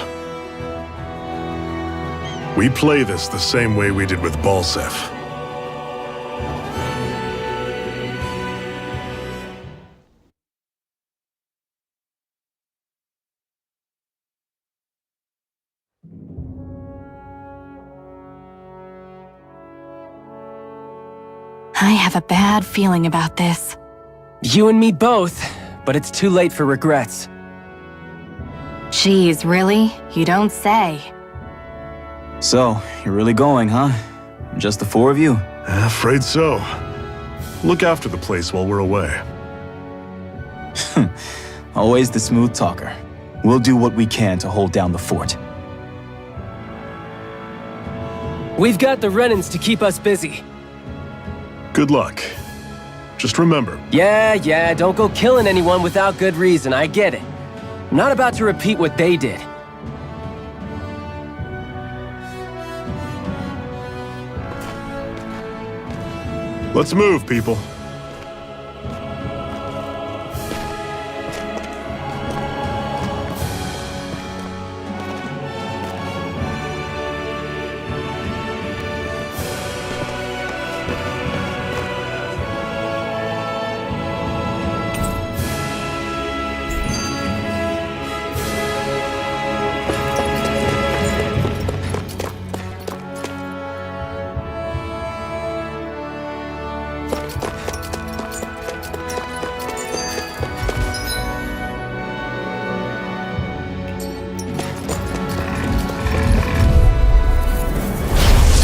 We play this the same way we did with Balsef. I have a bad feeling about this. You and me both, but it's too late for regrets. Geez, really? You don't say. So, you're really going, huh? Just the four of you? Afraid so. Look after the place while we're away. Always the smooth talker. We'll do what we can to hold down the fort. We've got the Renans to keep us busy. Good luck. Just remember. Yeah, don't go killing anyone without good reason, I get it. I'm not about to repeat what they did. Let's move, people.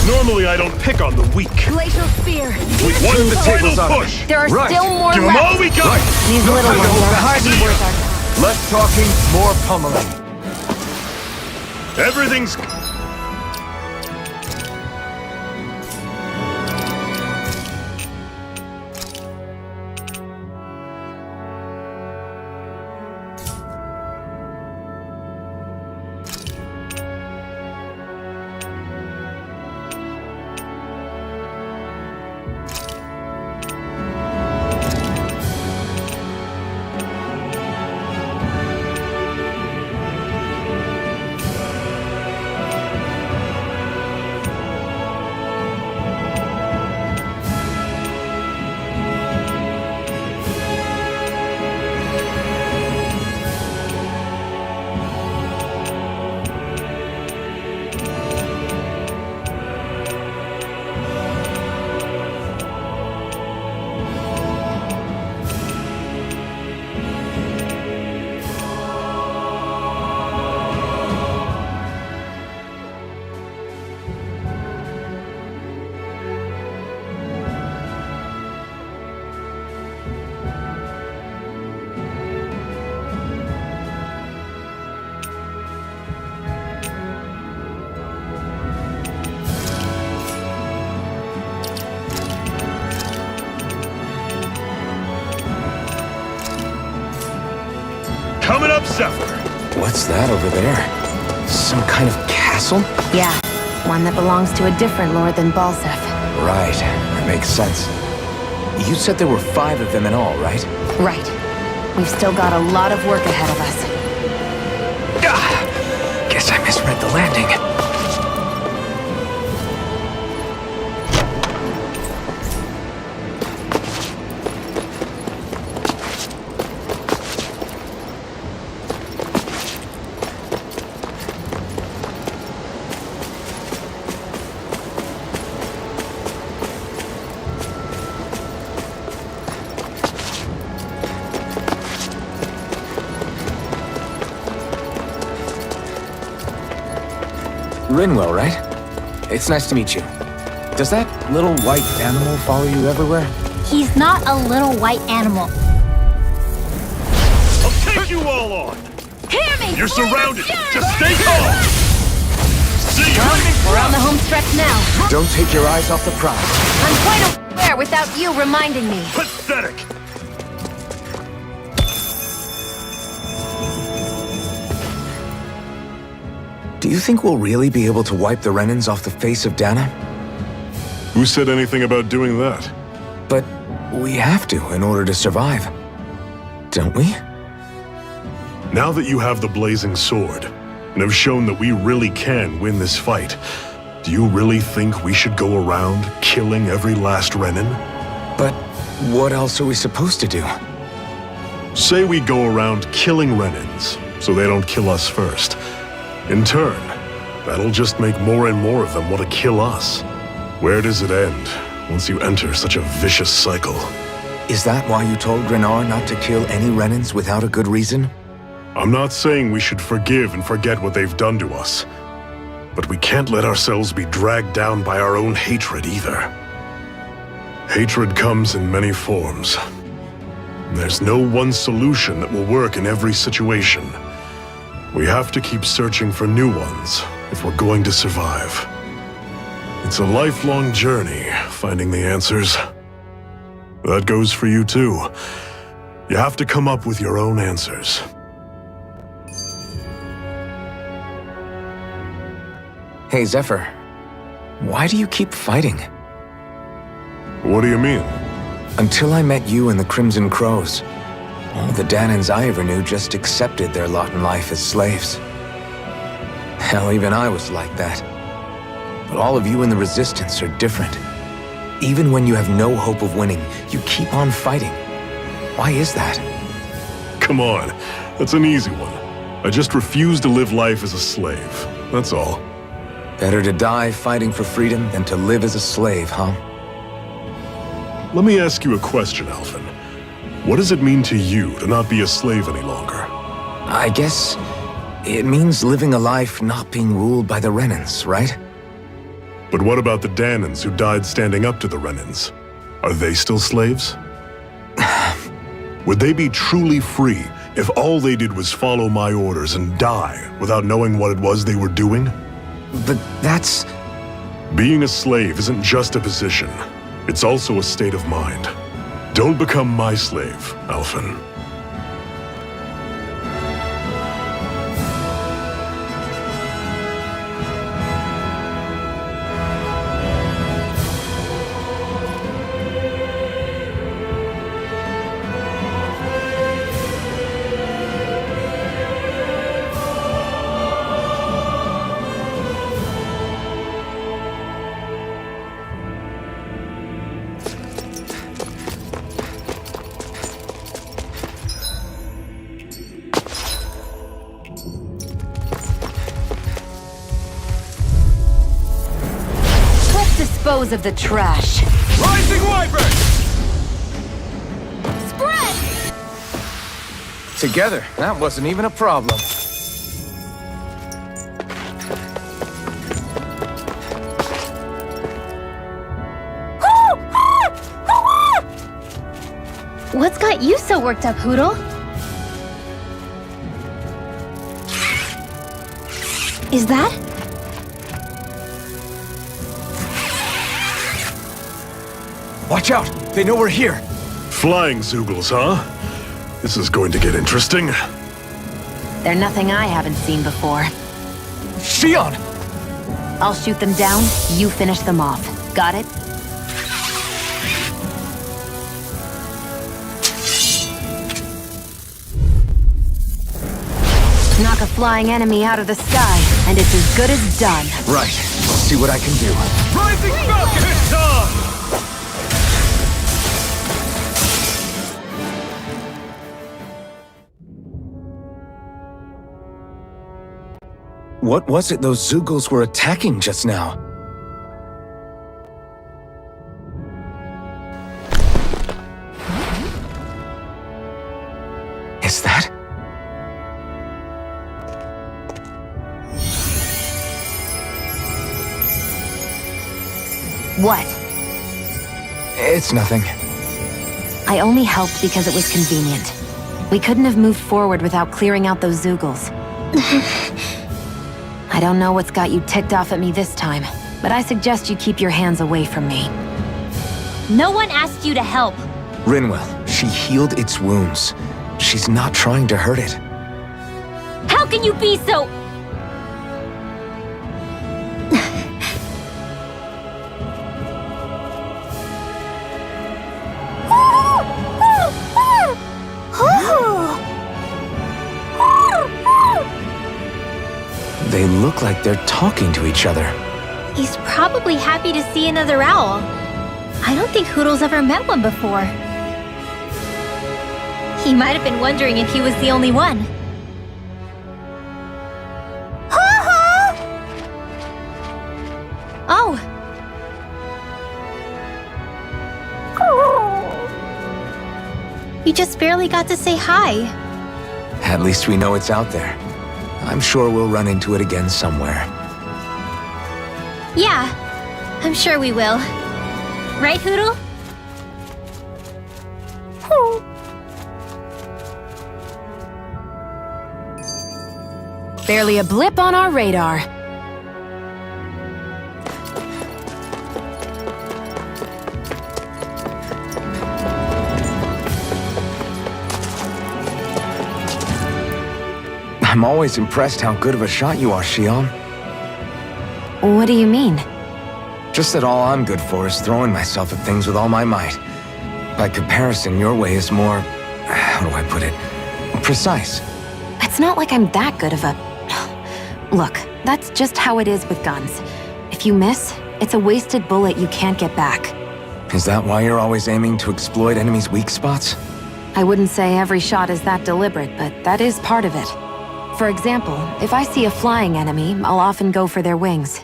Normally I don't pick on the weak. Glacial Spear. One final push! There are still more Give them left. all we got! These little ones are hardly worth our... Less talking, more pummeling. Everything's... Coming up, Zephyr. What's that over there? Some kind of castle? Yeah, one that belongs to a different lord than Balsef. Right, that makes sense. You said there were 5 of them in all, right? Right. We've still got a lot of work ahead of us. Guess I misread the landing. Rinwell, right? It's nice to meet you. Does that little white animal follow you everywhere? He's not a little white animal. I'll take you all on! Hear me! You're surrounded! Just stay calm! See Well, we're on the home stretch now. Don't take your eyes off the prize. I'm quite aware without you reminding me. Pathetic! Do you think we'll really be able to wipe the Renans off the face of Dana? Who said anything about doing that? But we have to in order to survive. Don't we? Now that you have the blazing sword, and have shown that we really can win this fight, do you really think we should go around killing every last Renan? But what else are we supposed to do? Say we go around killing Renans, so they don't kill us first. In turn, that'll just make more and more of them want to kill us. Where does it end, once you enter such a vicious cycle? Is that why you told Grenar not to kill any Renans without a good reason? I'm not saying we should forgive and forget what they've done to us. But we can't let ourselves be dragged down by our own hatred either. Hatred comes in many forms. There's no one solution that will work in every situation. We have to keep searching for new ones if we're going to survive. It's a lifelong journey, finding the answers. That goes for you too. You have to come up with your own answers. Hey, Zephyr. Why do you keep fighting? What do you mean? Until I met you and the Crimson Crows, all the Danans I ever knew just accepted their lot in life as slaves. Hell, even I was like that. But all of you in the Resistance are different. Even when you have no hope of winning, you keep on fighting. Why is that? Come on, that's an easy one. I just refuse to live life as a slave, that's all. Better to die fighting for freedom than to live as a slave, huh? Let me ask you a question, Alphen. What does it mean to you to not be a slave any longer? I guess it means living a life not being ruled by the Renans, right? But what about the Danans who died standing up to the Renans? Are they still slaves? Would they be truly free if all they did was follow my orders and die without knowing what it was they were doing? But that's... Being a slave isn't just a position. It's also a state of mind. Don't become my slave, Alphen. Dispose of the trash. Rising Wyvern! Spread! Together, that wasn't even a problem. What's got you so worked up, Hootle? Is that? Watch out! They know we're here! Flying Zoogles, huh? This is going to get interesting. They're nothing I haven't seen before. Shion! I'll shoot them down, you finish them off. Got it? Knock a flying enemy out of the sky, and it's as good as done. Right. Let's see what I can do. Rising Falcon! It's on! What was it those Zoogles were attacking just now? Is that? What? It's nothing. I only helped because it was convenient. We couldn't have moved forward without clearing out those Zoogles. I don't know what's got you ticked off at me this time, but I suggest you keep your hands away from me. No one asked you to help. Rinwell, she healed its wounds. She's not trying to hurt it. How can you be so... They look like they're talking to each other. He's probably happy to see another owl. I don't think Hoodle's ever met one before. He might have been wondering if he was the only one. Oh. You just barely got to say hi. At least we know it's out there. I'm sure we'll run into it again somewhere. Yeah, I'm sure we will. Right, Hoodle? Barely a blip on our radar. I'm always impressed how good of a shot you are, Shion. What do you mean? Just that all I'm good for is throwing myself at things with all my might. By comparison, your way is more... how do I put it? Precise. It's not like I'm that good of a... Look, that's just how it is with guns. If you miss, it's a wasted bullet you can't get back. Is that why you're always aiming to exploit enemies' weak spots? I wouldn't say every shot is that deliberate, but that is part of it. For example, if I see a flying enemy, I'll often go for their wings.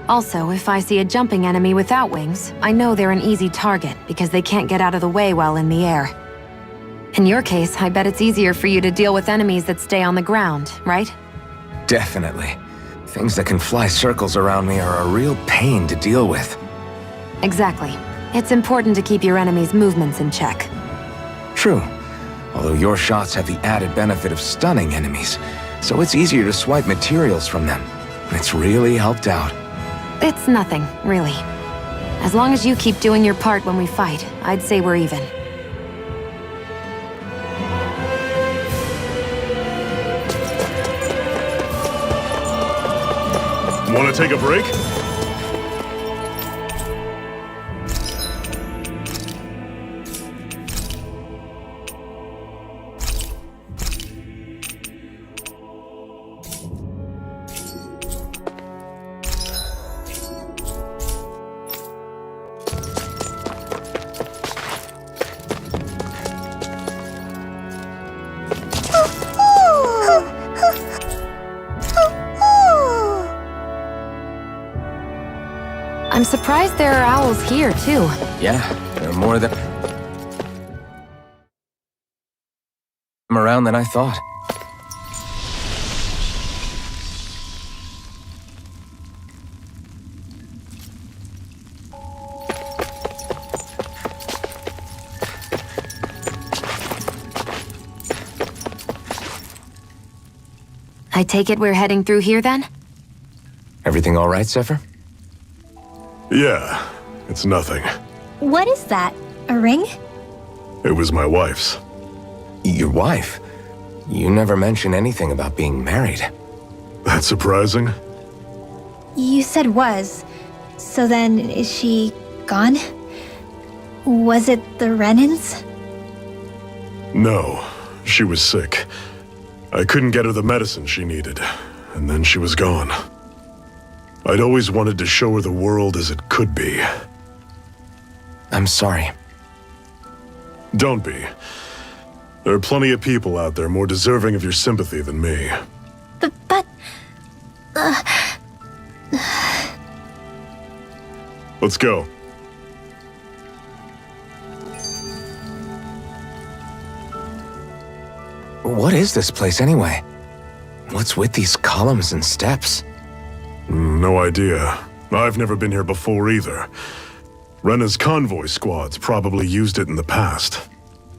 Also, if I see a jumping enemy without wings, I know they're an easy target because they can't get out of the way while in the air. In your case, I bet it's easier for you to deal with enemies that stay on the ground, right? Definitely. Things that can fly circles around me are a real pain to deal with. Exactly. It's important to keep your enemy's movements in check. True. Although your shots have the added benefit of stunning enemies, so it's easier to swipe materials from them. It's really helped out. It's nothing, really. As long as you keep doing your part when we fight, I'd say we're even. Want to take a break? I'm surprised there are owls here, too. Yeah, there are more than... around than I thought. I take it we're heading through here, then? Everything all right, Zephyr? Yeah, it's nothing. What is that? A ring? It was my wife's. Your wife? You never mentioned anything about being married. That's surprising? You said was. So then, is she gone? Was it the Renans? No, she was sick. I couldn't get her the medicine she needed, and then she was gone. I'd always wanted to show her the world as it could be. I'm sorry. Don't be. There are plenty of people out there more deserving of your sympathy than me. But... Let's go. What is this place anyway? What's with these columns and steps? No idea. I've never been here before either. Rena's convoy squads probably used it in the past.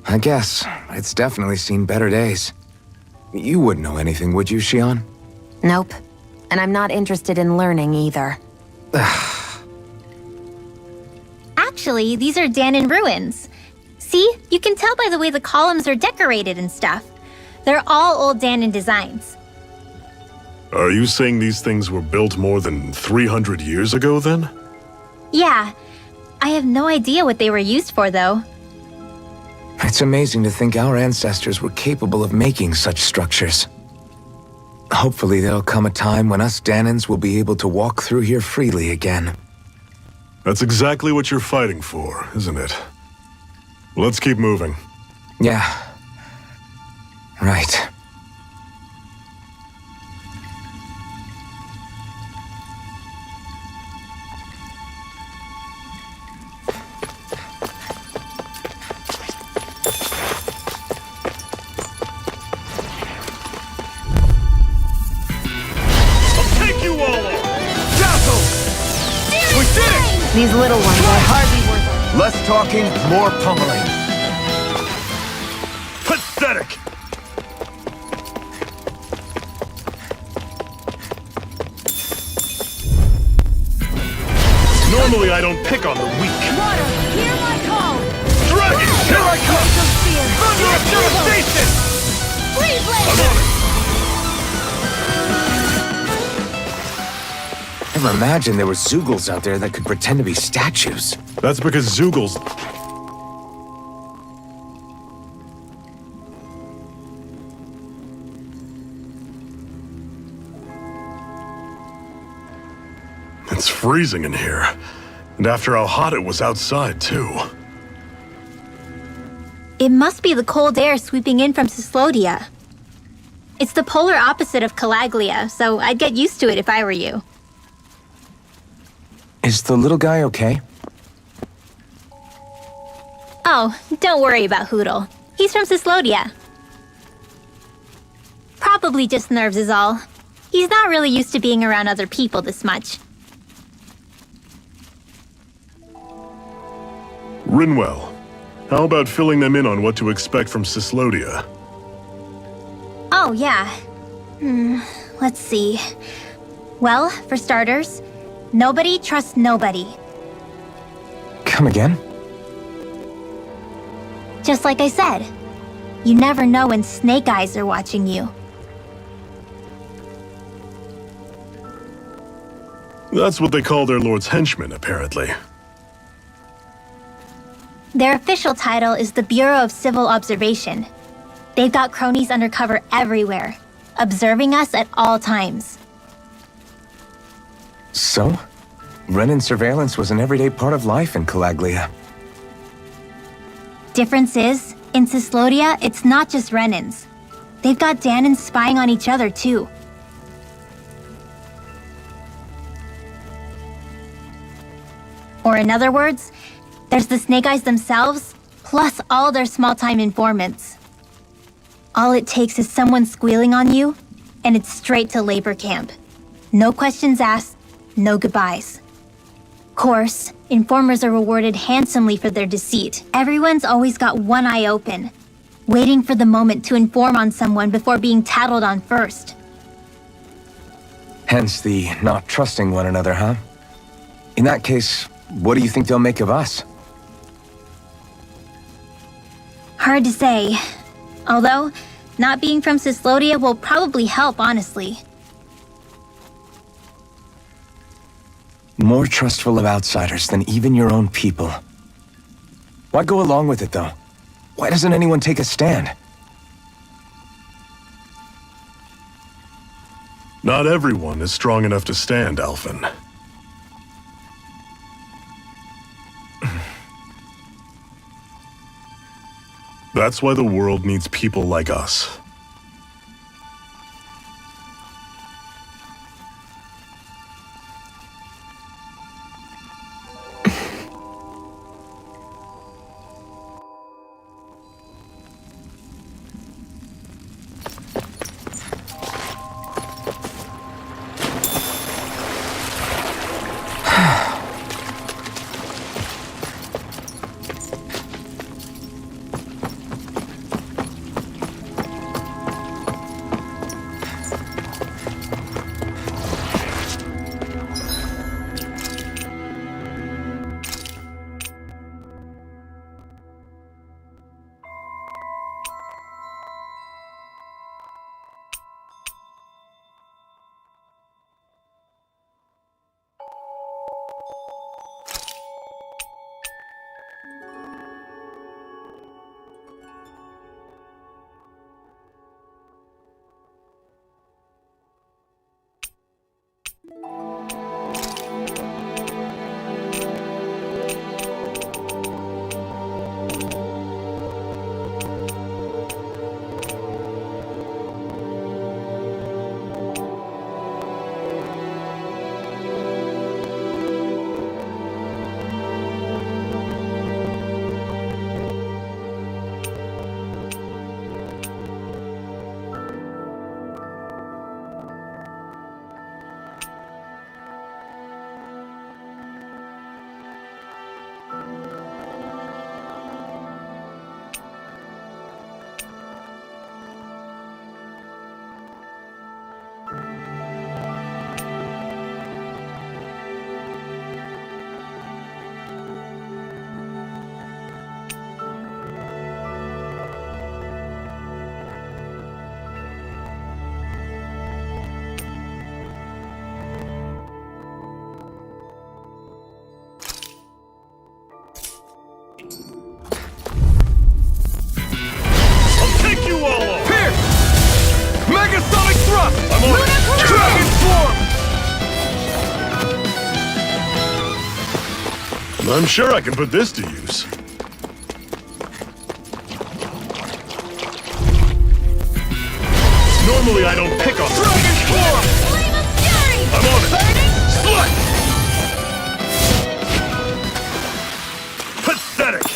I guess. It's definitely seen better days. You wouldn't know anything, would you, Shion? Nope. and I'm not interested in learning either. Actually, these are Danon ruins. See? You can tell by the way the columns are decorated and stuff. They're all old Danon designs. Are you saying these things were built more than 300 years ago, then? Yeah. I have no idea what they were used for, though. It's amazing to think our ancestors were capable of making such structures. Hopefully there'll come a time when us Danons will be able to walk through here freely again. That's exactly what you're fighting for, isn't it? Let's keep moving. Yeah. Right. These little ones are hardly worth it. Less talking, more pummeling. Pathetic! Normally I don't pick on the weak. Water, hear my call! Dragon, here I come! Thunder of devastation! Freeze I'm on it! Never imagined there were Zeugles out there that could pretend to be statues. That's because Zeugles... It's freezing in here. And after how hot it was outside, too. It must be the cold air sweeping in from Cyslodia. It's the polar opposite of Calaglia, so I'd get used to it if I were you. Is the little guy okay? Oh, don't worry about Hootle. He's from Cyslodia. Probably just nerves is all. He's not really used to being around other people this much. Rinwell, how about filling them in on what to expect from Cyslodia? Oh, yeah. Let's see. Well, for starters, nobody trusts nobody. Come again? Just like I said, you never know when Snake Eyes are watching you. That's what they call their lord's henchmen, apparently. Their official title is the Bureau of Civil Observation. They've got cronies undercover everywhere, observing us at all times. So? Renin surveillance was an everyday part of life in Calaglia. Difference is, in Cyslodia, it's not just Renins. They've got Danons spying on each other, too. Or in other words, there's the Snake Eyes themselves, plus all their small-time informants. All it takes is someone squealing on you, and it's straight to labor camp. No questions asked, no goodbyes. Course, informers are rewarded handsomely for their deceit. Everyone's always got one eye open, waiting for the moment to inform on someone before being tattled on first. Hence the not trusting one another, huh? In that case, what do you think they'll make of us? Hard to say. Although, not being from Cyslodia will probably help, honestly. More trustful of outsiders than even your own people. Why go along with it, though? Why doesn't anyone take a stand? Not everyone is strong enough to stand, Alphen. That's why the world needs people like us. I'm sure I can put this to use. Normally I don't pick on Dragon Form! I'm on it! Slut! Pathetic!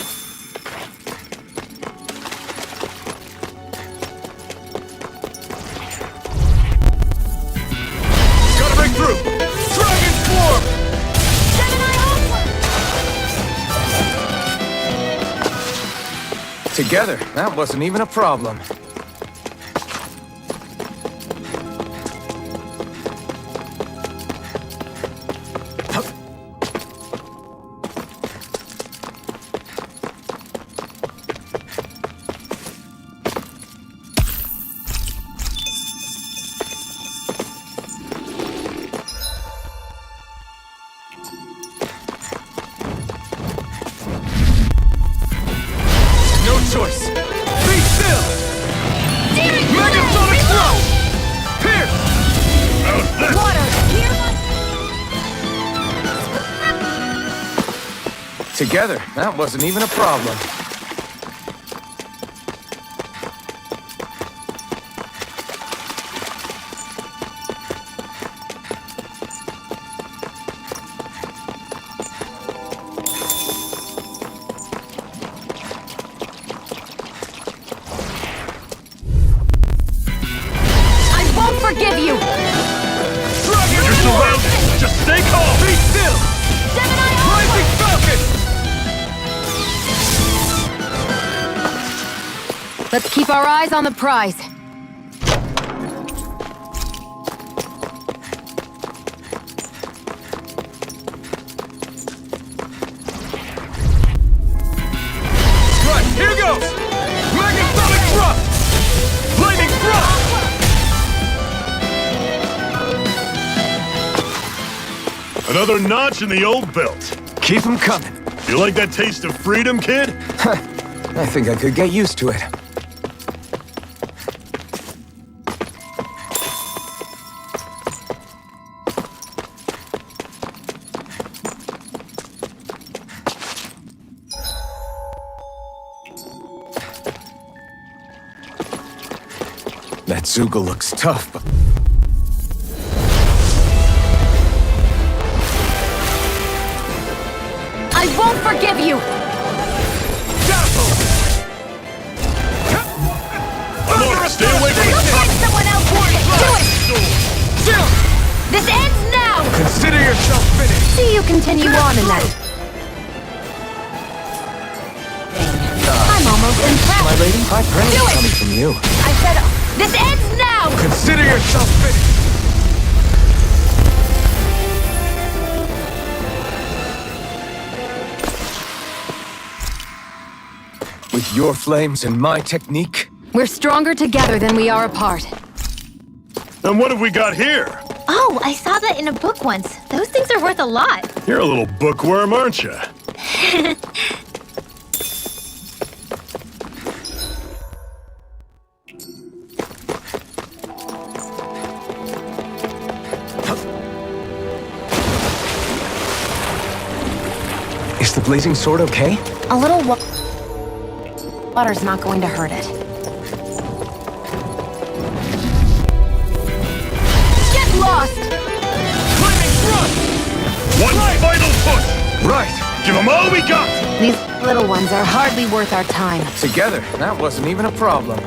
Gotta break through! Dragon Form! Together, that wasn't even a problem. No choice. Be still! Megasonic throw! Pierce! Water! Together, that wasn't even a problem. Forgive you! You're surrounded! Just stay calm! Be still! Rising Falcon! Let's keep our eyes on the prize. Right, here goes! Megasonic thrust! Lightning thrust! Another notch in the old belt. Keep them coming. You like that taste of freedom, kid? I think I could get used to it. That Zoogle looks tough, but... I won't forgive you! Stay away from the top! Someone else do it! Still! This ends now! Consider yourself finished! See you continue on in that. I'm almost impressed. My lady, high praise Do it! coming from you. I said, this ends now! Consider yourself finished! With your flames and my technique, We're stronger together than we are apart. And what have we got here? Oh, I saw that in a book once. Those things are worth a lot. You're a little bookworm, aren't you? is the blazing sword okay? A little water's not going to hurt it. Get lost! Flaming thrust! One final push! Right! Give them all we got! These little ones are hardly worth our time. Together, that wasn't even a problem.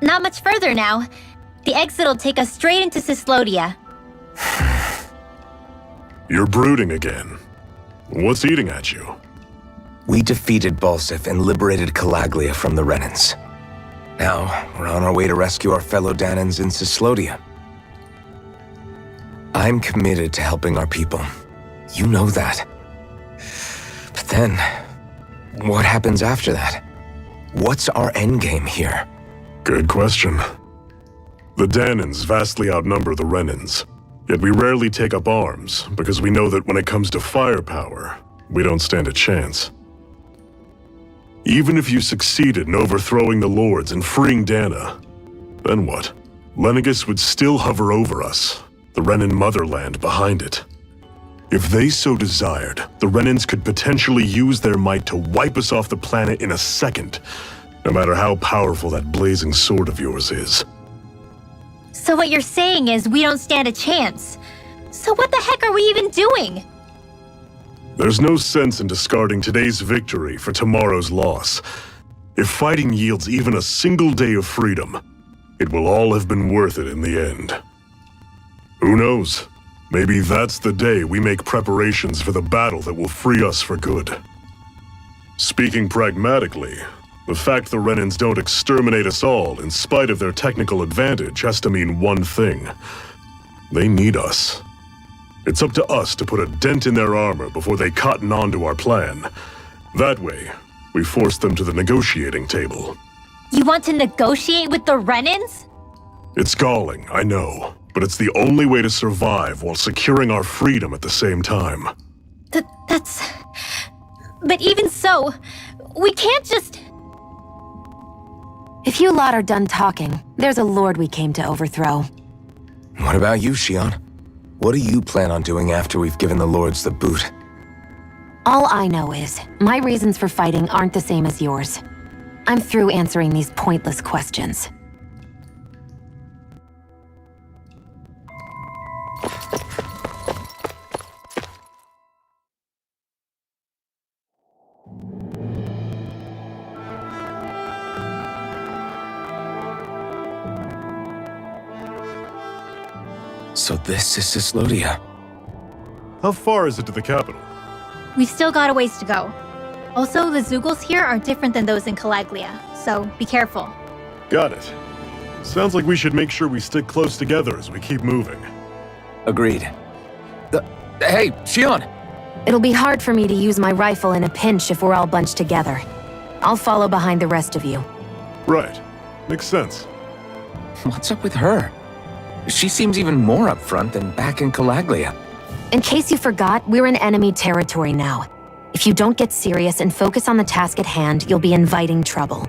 Not much further now. The exit'll take us straight into Cyslodia. You're brooding again. What's eating at you? We defeated Balsif and liberated Calaglia from the Renans. Now, we're on our way to rescue our fellow Danans in Cyslodia. I'm committed to helping our people. You know that. But then, what happens after that? What's our endgame here? Good question. The Danans vastly outnumber the Renans. Yet we rarely take up arms, because we know that when it comes to firepower, we don't stand a chance. Even if you succeeded in overthrowing the Lords and freeing Dana, then what? Lenegis would still hover over us, the Renan motherland behind it. If they so desired, the Renans could potentially use their might to wipe us off the planet in a second, no matter how powerful that blazing sword of yours is. So what you're saying is we don't stand a chance. So what the heck are we even doing? There's no sense in discarding today's victory for tomorrow's loss. If fighting yields even a single day of freedom, it will all have been worth it in the end. Who knows? Maybe that's the day we make preparations for the battle that will free us for good. Speaking pragmatically, the fact the Renans don't exterminate us all in spite of their technical advantage has to mean one thing. They need us. It's up to us to put a dent in their armor before they cotton on to our plan. That way, we force them to the negotiating table. You want to negotiate with the Renans? It's galling, I know, but it's the only way to survive while securing our freedom at the same time. That's... But even so, we can't just... If you lot are done talking, there's a lord we came to overthrow. What about you, Shion? What do you plan on doing after we've given the Lords the boot? All I know is, my reasons for fighting aren't the same as yours. I'm through answering these pointless questions. So this is Cislodia. How far is it to the capital? We've still got a ways to go. Also, the Zeugles here are different than those in Calaglia, so be careful. Got it. Sounds like we should make sure we stick close together as we keep moving. Agreed. Hey, Shion! It'll be hard for me to use my rifle in a pinch if we're all bunched together. I'll follow behind the rest of you. Right. Makes sense. What's up with her? She seems even more upfront than back in Calaglia. In case you forgot, we're in enemy territory now. If you don't get serious and focus on the task at hand, you'll be inviting trouble.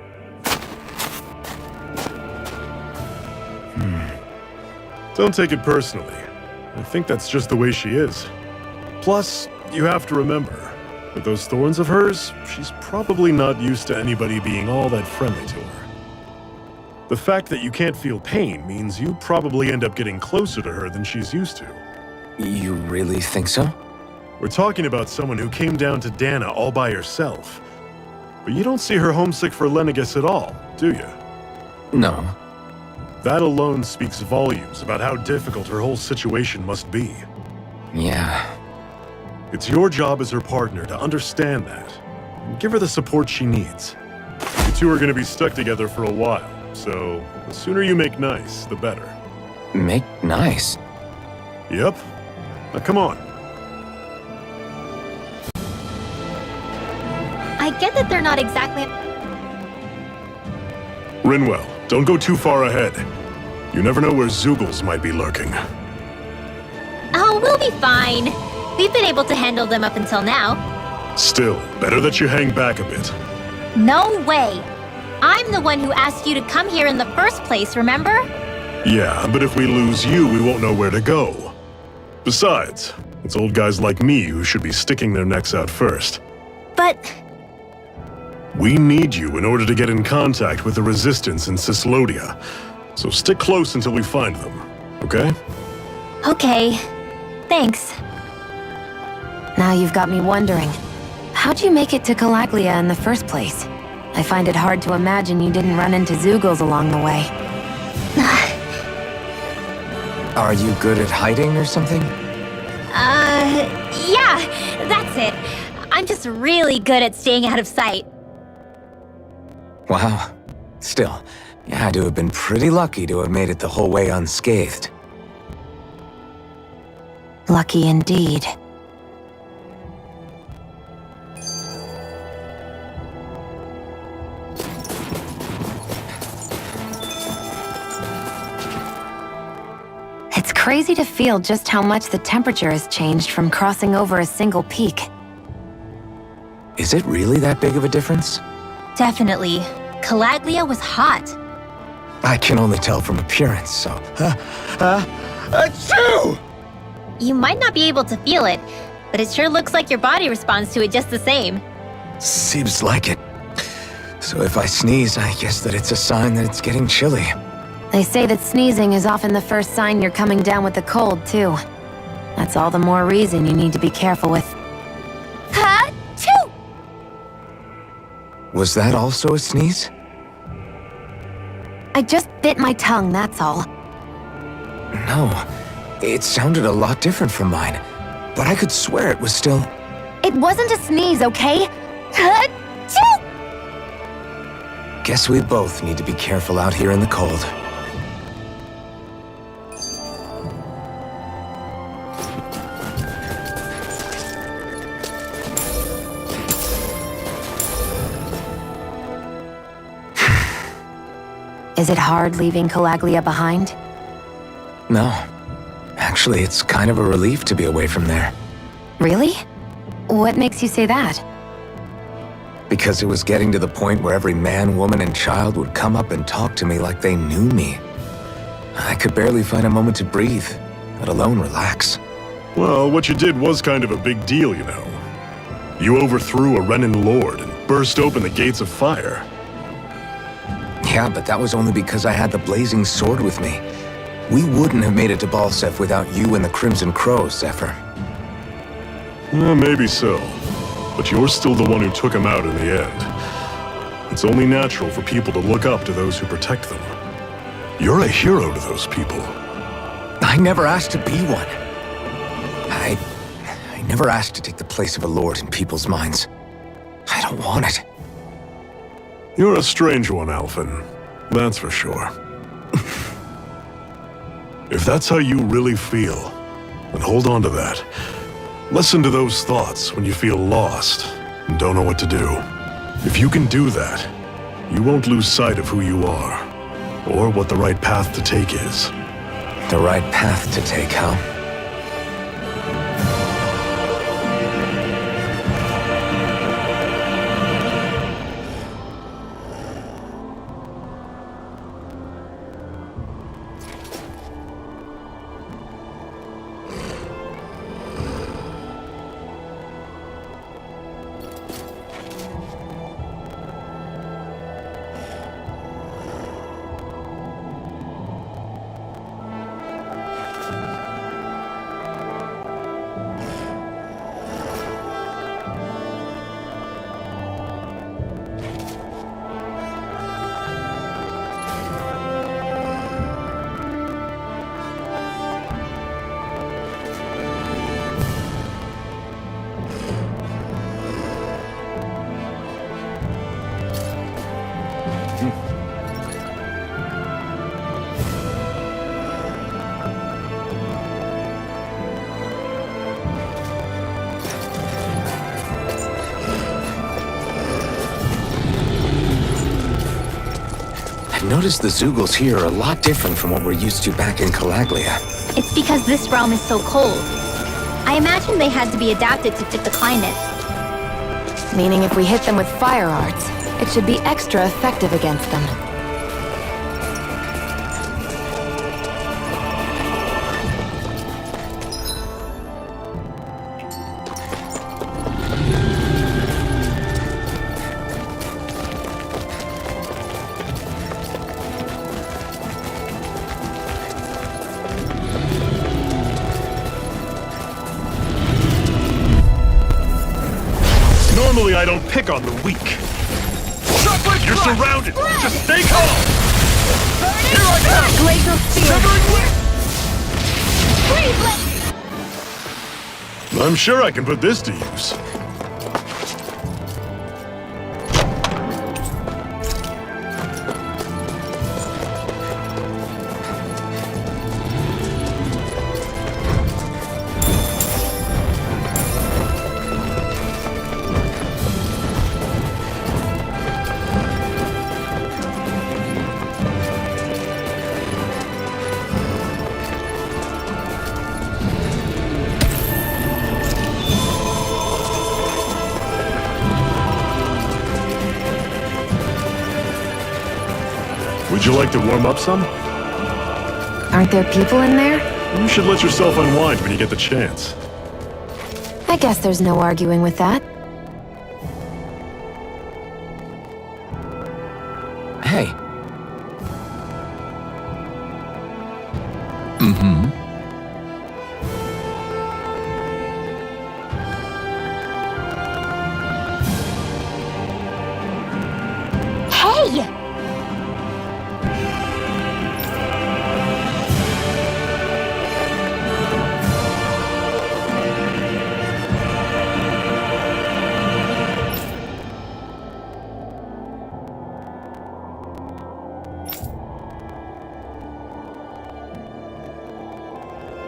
Don't take it personally. I think that's just the way she is. Plus, you have to remember, with those thorns of hers, she's probably not used to anybody being all that friendly to her. The fact that you can't feel pain means you probably end up getting closer to her than she's used to. You really think so? We're talking about someone who came down to Dana all by herself. But you don't see her homesick for Lenegis at all, do you? No. That alone speaks volumes about how difficult her whole situation must be. Yeah. It's your job as her partner to understand that, and give her the support she needs. You two are going to be stuck together for a while, so the sooner you make nice, the better. Make nice? Yep. Now come on. I get that they're not exactly... Rinwell, don't go too far ahead. You never know where Zeugles might be lurking. Oh, we'll be fine. We've been able to handle them up until now. Still, better that you hang back a bit. No way! I'm the one who asked you to come here in the first place, remember? Yeah, but if we lose you, we won't know where to go. Besides, it's old guys like me who should be sticking their necks out first. But... We need you in order to get in contact with the Resistance in Cislodia. So stick close until we find them, okay? Okay. Thanks. Now you've got me wondering, how'd you make it to Calaglia in the first place? I find it hard to imagine you didn't run into Zeugles along the way. Are you good at hiding or something? Yeah, that's it. I'm just really good at staying out of sight. Wow. Still, you had to have been pretty lucky to have made it the whole way unscathed. Lucky indeed. It's crazy to feel just how much the temperature has changed from crossing over a single peak. Is it really that big of a difference? Definitely. Calaglia was hot. I can only tell from appearance, so... Achoo! You might not be able to feel it, but it sure looks like your body responds to it just the same. Seems like it. So if I sneeze, I guess that it's a sign that it's getting chilly. They say that sneezing is often the first sign you're coming down with the cold, too. That's all the more reason you need to be careful with. Ha-choo! Was that also a sneeze? I just bit my tongue, that's all. No. It sounded a lot different from mine. But I could swear it was still... It wasn't a sneeze, okay? Ha-choo! Guess we both need to be careful out here in the cold. Is it hard leaving Calaglia behind? No. Actually, it's kind of a relief to be away from there. Really? What makes you say that? Because it was getting to the point where every man, woman, and child would come up and talk to me like they knew me. I could barely find a moment to breathe, let alone relax. Well, what you did was kind of a big deal, you know. You overthrew a Renin lord and burst open the gates of fire. Yeah, but that was only because I had the blazing sword with me. We wouldn't have made it to Balsef without you and the Crimson Crows, Zephyr. Maybe so. But you're still the one who took him out in the end. It's only natural for people to look up to those who protect them. You're a hero to those people. I never asked to be one. I never asked to take the place of a lord in people's minds. I don't want it. You're a strange one, Alphen. That's for sure. If that's how you really feel, then hold on to that. Listen to those thoughts when you feel lost and don't know what to do. If you can do that, you won't lose sight of who you are, or what the right path to take is. The right path to take, huh? I noticed the Zoogles here are a lot different from what we're used to back in Calaglia. It's because this realm is so cold. I imagine they had to be adapted to fit the climate. Meaning if we hit them with fire arts, it should be extra effective against them. Normally I don't pick on the weak. You're surrounded! Just stay calm! Here I come! Glacial Spear! I'm sure I can put this to use. Would you like to warm up some? Aren't there people in there? You should let yourself unwind when you get the chance. I guess there's no arguing with that. Hey. Mm-hmm. Hey!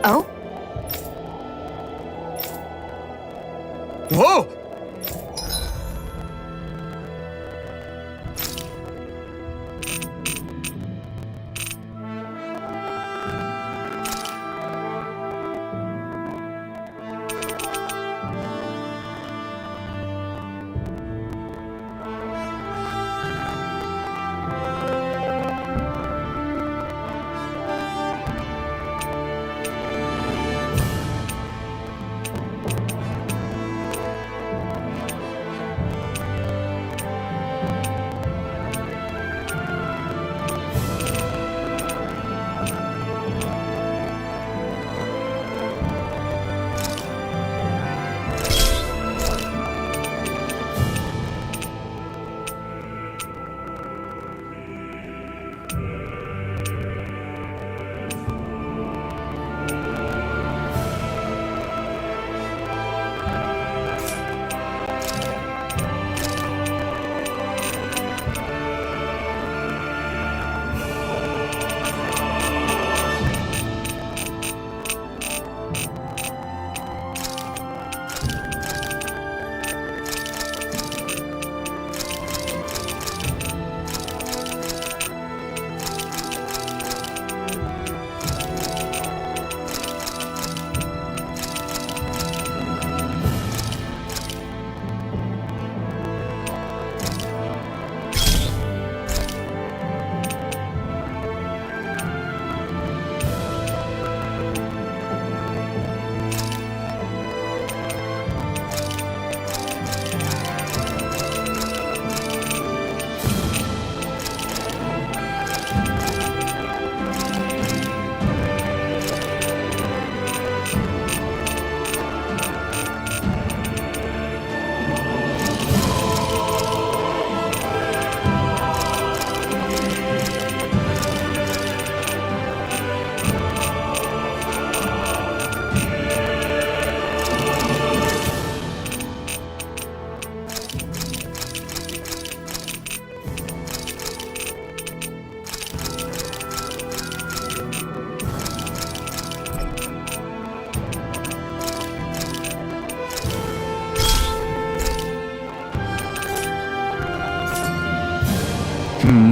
Oh? Whoa!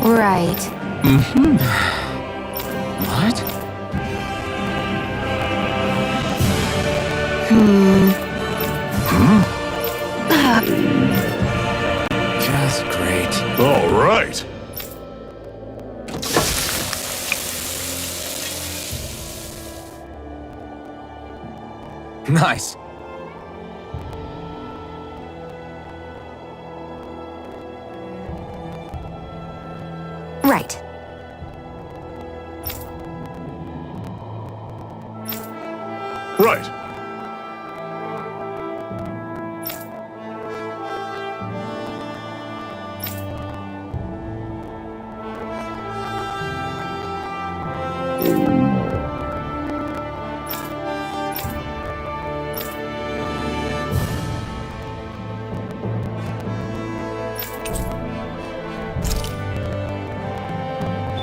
Right. Mm-hmm. What? Just great. All right. Nice. Right. Right.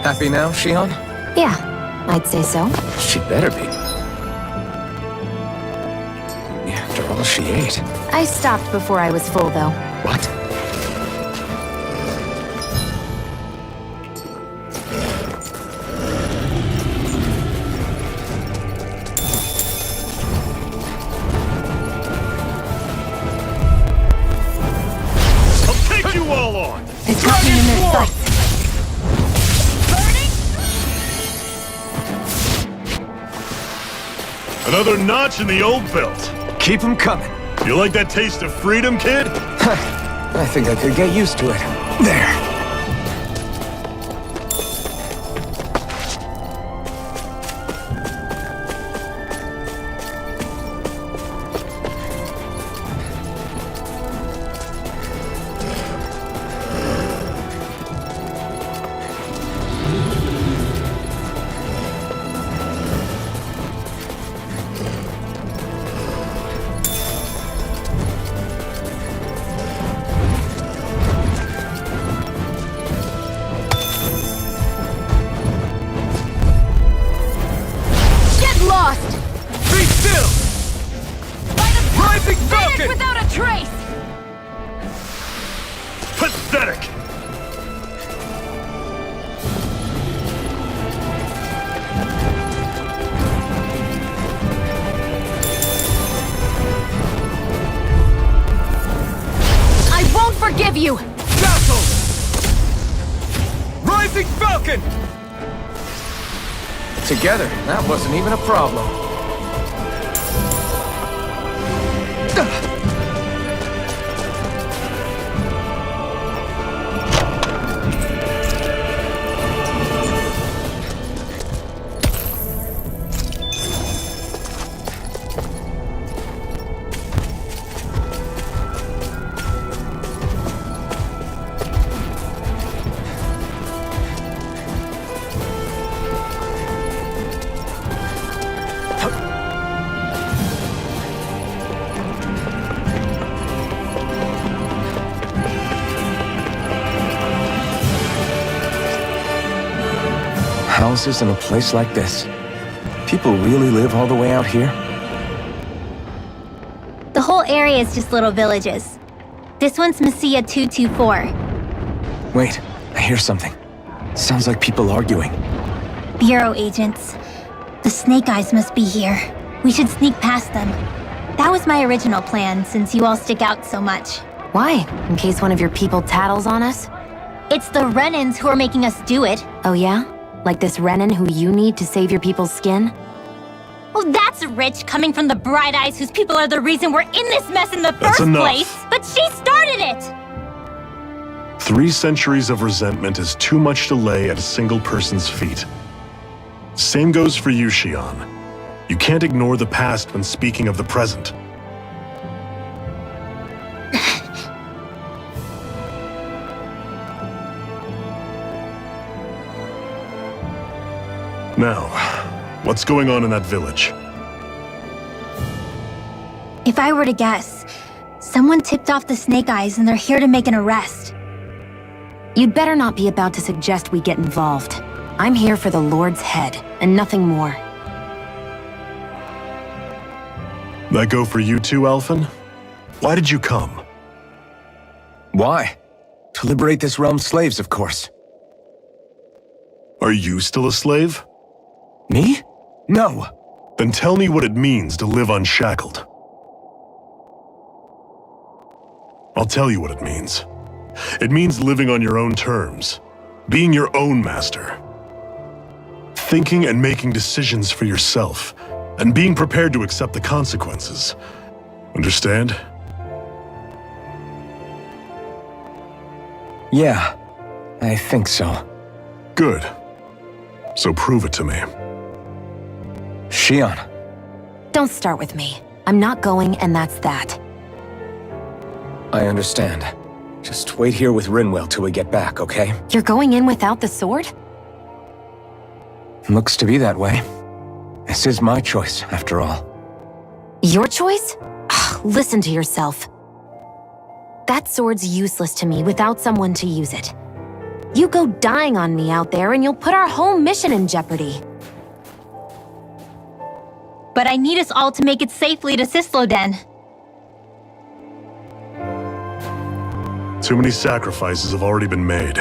Happy now, Shion? Yeah, I'd say so. She better be. After all she ate. I stopped before I was full, though. What? I'll take you all on! It's happening in their sights. Another notch in the old belt. Keep 'em coming. You like that taste of freedom, kid? I think I could get used to it. There. Without a trace! Pathetic! I won't forgive you! Castle! Rising Falcon! Together, that wasn't even a problem. Houses in a place like this? People really live all the way out here? The whole area is just little villages. This one's Messiah 224. Wait, I hear something. Sounds like people arguing. Bureau agents. The Snake Eyes must be here. We should sneak past them. That was my original plan, since you all stick out so much. Why? In case one of your people tattles on us? It's the Renans who are making us do it. Oh yeah? Like this Renan who you need to save your people's skin? Oh, that's rich, coming from the Bright Eyes whose people are the reason we're in this mess in the That's first enough. place. But she started it! 3 centuries of resentment is too much to lay at a single person's feet. Same goes for you, Xion. You can't ignore the past when speaking of the present. Now, what's going on in that village? If I were to guess, someone tipped off the Snake Eyes and they're here to make an arrest. You'd better not be about to suggest we get involved. I'm here for the Lord's head, and nothing more. That go for you too, Alphen? Why did you come? Why? To liberate this realm's slaves, of course. Are you still a slave? Me? No. Then tell me what it means to live unshackled. I'll tell you what it means. It means living on your own terms, being your own master. Thinking and making decisions for yourself, and being prepared to accept the consequences. Understand? Yeah, I think so. Good. So prove it to me. Xion. Don't start with me. I'm not going, and that's that. I understand. Just wait here with Rinwell till we get back, okay? You're going in without the sword? Looks to be that way. This is my choice, after all. Your choice? Listen to yourself. That sword's useless to me without someone to use it. You go dying on me out there and you'll put our whole mission in jeopardy. But I need us all to make it safely to Sisloden. Too many sacrifices have already been made.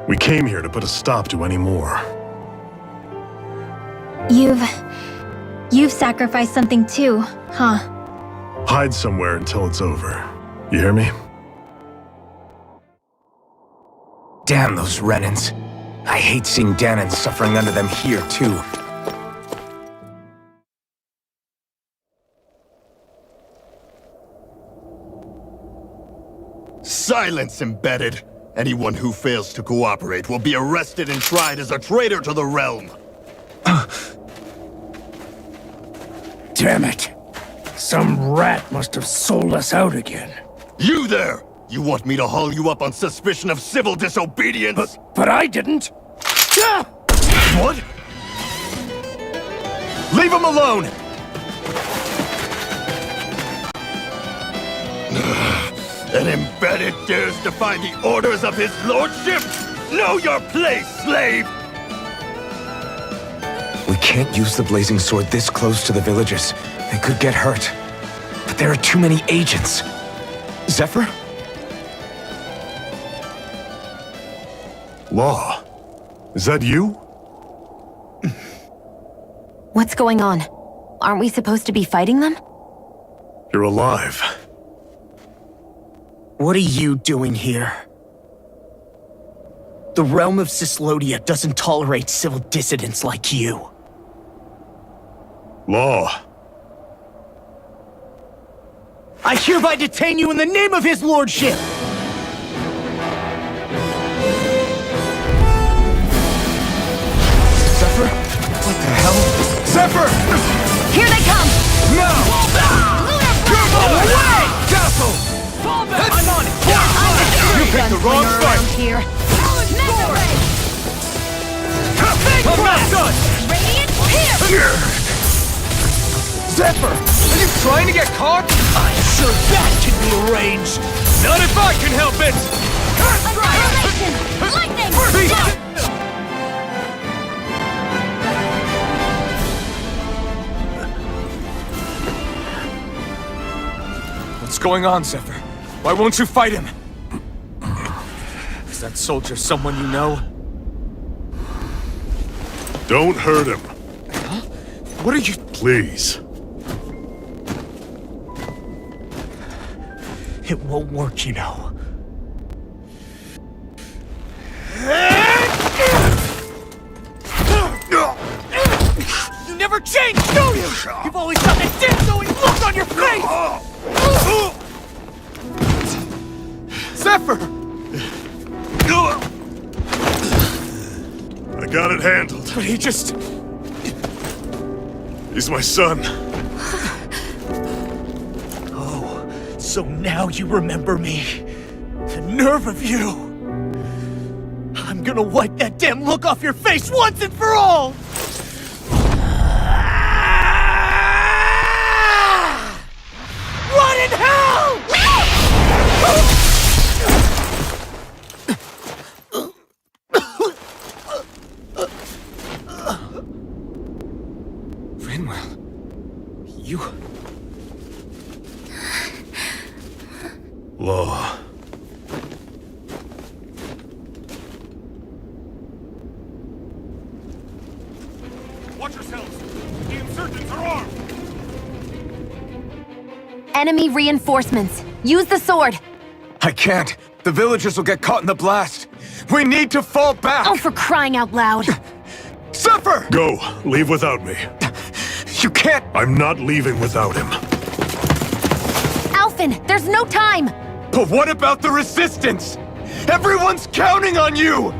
We came here to put a stop to any more. You've sacrificed something too, huh? Hide somewhere until it's over. You hear me? Damn those Renans. I hate seeing Danon suffering under them here, too. Silence, Embedded! Anyone who fails to cooperate will be arrested and tried as a traitor to the realm! Damn it! Some rat must have sold us out again. You there! You want me to haul you up on suspicion of civil disobedience? But I didn't! What? Leave him alone! An Embedded dares defy the orders of his lordship? Know your place, slave! We can't use the blazing sword this close to the villagers. They could get hurt. But there are too many agents. Zephyr? Law, is that you? What's going on? Aren't we supposed to be fighting them? You're alive. What are you doing here? The realm of Cyslodia doesn't tolerate civil dissidents like you. Law. I hereby detain you in the name of his lordship! Zephyr? What the hell? Zephyr! Here they come! No! Fall back! Come away! Castle! Fall back! I'm on it! You picked the wrong fight! Here. I'm not done! Radiant here! Zephyr! Are you trying to get caught? I'm sure that can be arranged! Not if I can help it! Annihilation! Lightning! Jump! What's going on, Zephyr? Why won't you fight him? Is that soldier someone you know? Don't hurt him. Huh? What are you... Please. It won't work, you know. You never change, do you? You've always got that dim-going look on your face! Zephyr! I got it handled. But he just... He's my son. Oh, so now you remember me. The nerve of you! I'm gonna wipe that damn look off your face once and for all! Run in hell! Rinwell... You... Law. Watch yourselves! The insurgents are armed! Enemy reinforcements. Use the sword. I can't. The villagers will get caught in the blast. We need to fall back! Oh, for crying out loud. Zephyr! Go. Leave without me. You can't... I'm not leaving without him. Alphen, there's no time. But what about the resistance? Everyone's counting on you!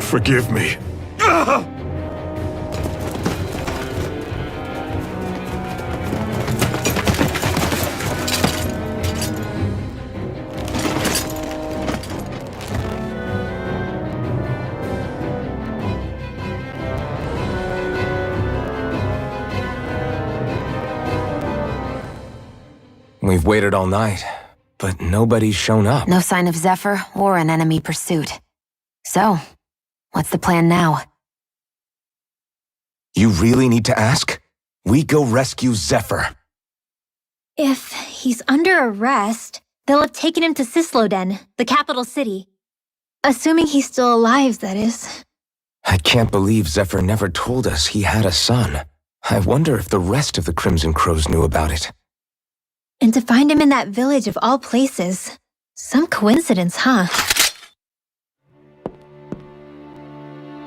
Forgive me. Ugh! We've waited all night, but nobody's shown up. No sign of Zephyr or an enemy pursuit. So, what's the plan now? You really need to ask? We go rescue Zephyr. If he's under arrest, they'll have taken him to Cysloden, the capital city. Assuming he's still alive, that is. I can't believe Zephyr never told us he had a son. I wonder if the rest of the Crimson Crows knew about it. And to find him in that village of all places. Some coincidence, huh?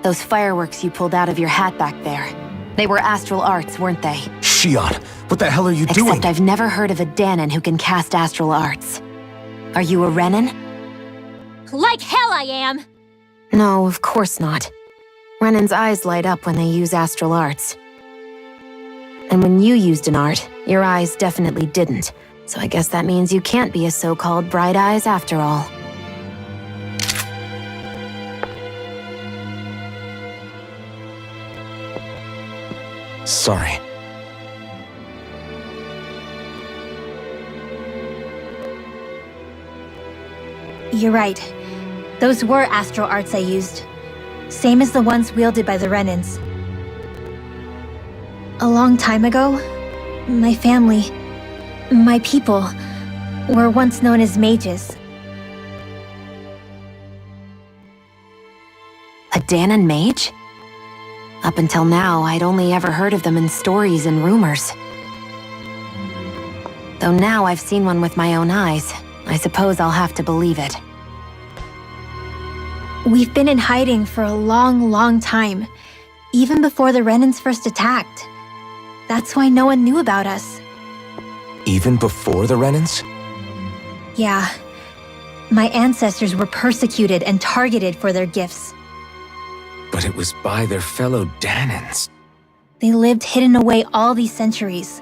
Those fireworks you pulled out of your hat back there. They were astral arts, weren't they? Shion, what the hell are you doing? Except I've never heard of a Danon who can cast astral arts. Are you a Renin? Like hell I am! No, of course not. Renin's eyes light up when they use astral arts. And when you used an art, your eyes definitely didn't. So I guess that means you can't be a so-called bright eyes after all. Sorry. You're right. Those were astral arts I used. Same as the ones wielded by the Renins. A long time ago, my family, my people, were once known as mages. A Danon mage? Up until now, I'd only ever heard of them in stories and rumors. Though now I've seen one with my own eyes, I suppose I'll have to believe it. We've been in hiding for a long, long time, even before the Renins first attacked. That's why no one knew about us. Even before the Renins? Yeah. My ancestors were persecuted and targeted for their gifts. But it was by their fellow Danons. They lived hidden away all these centuries,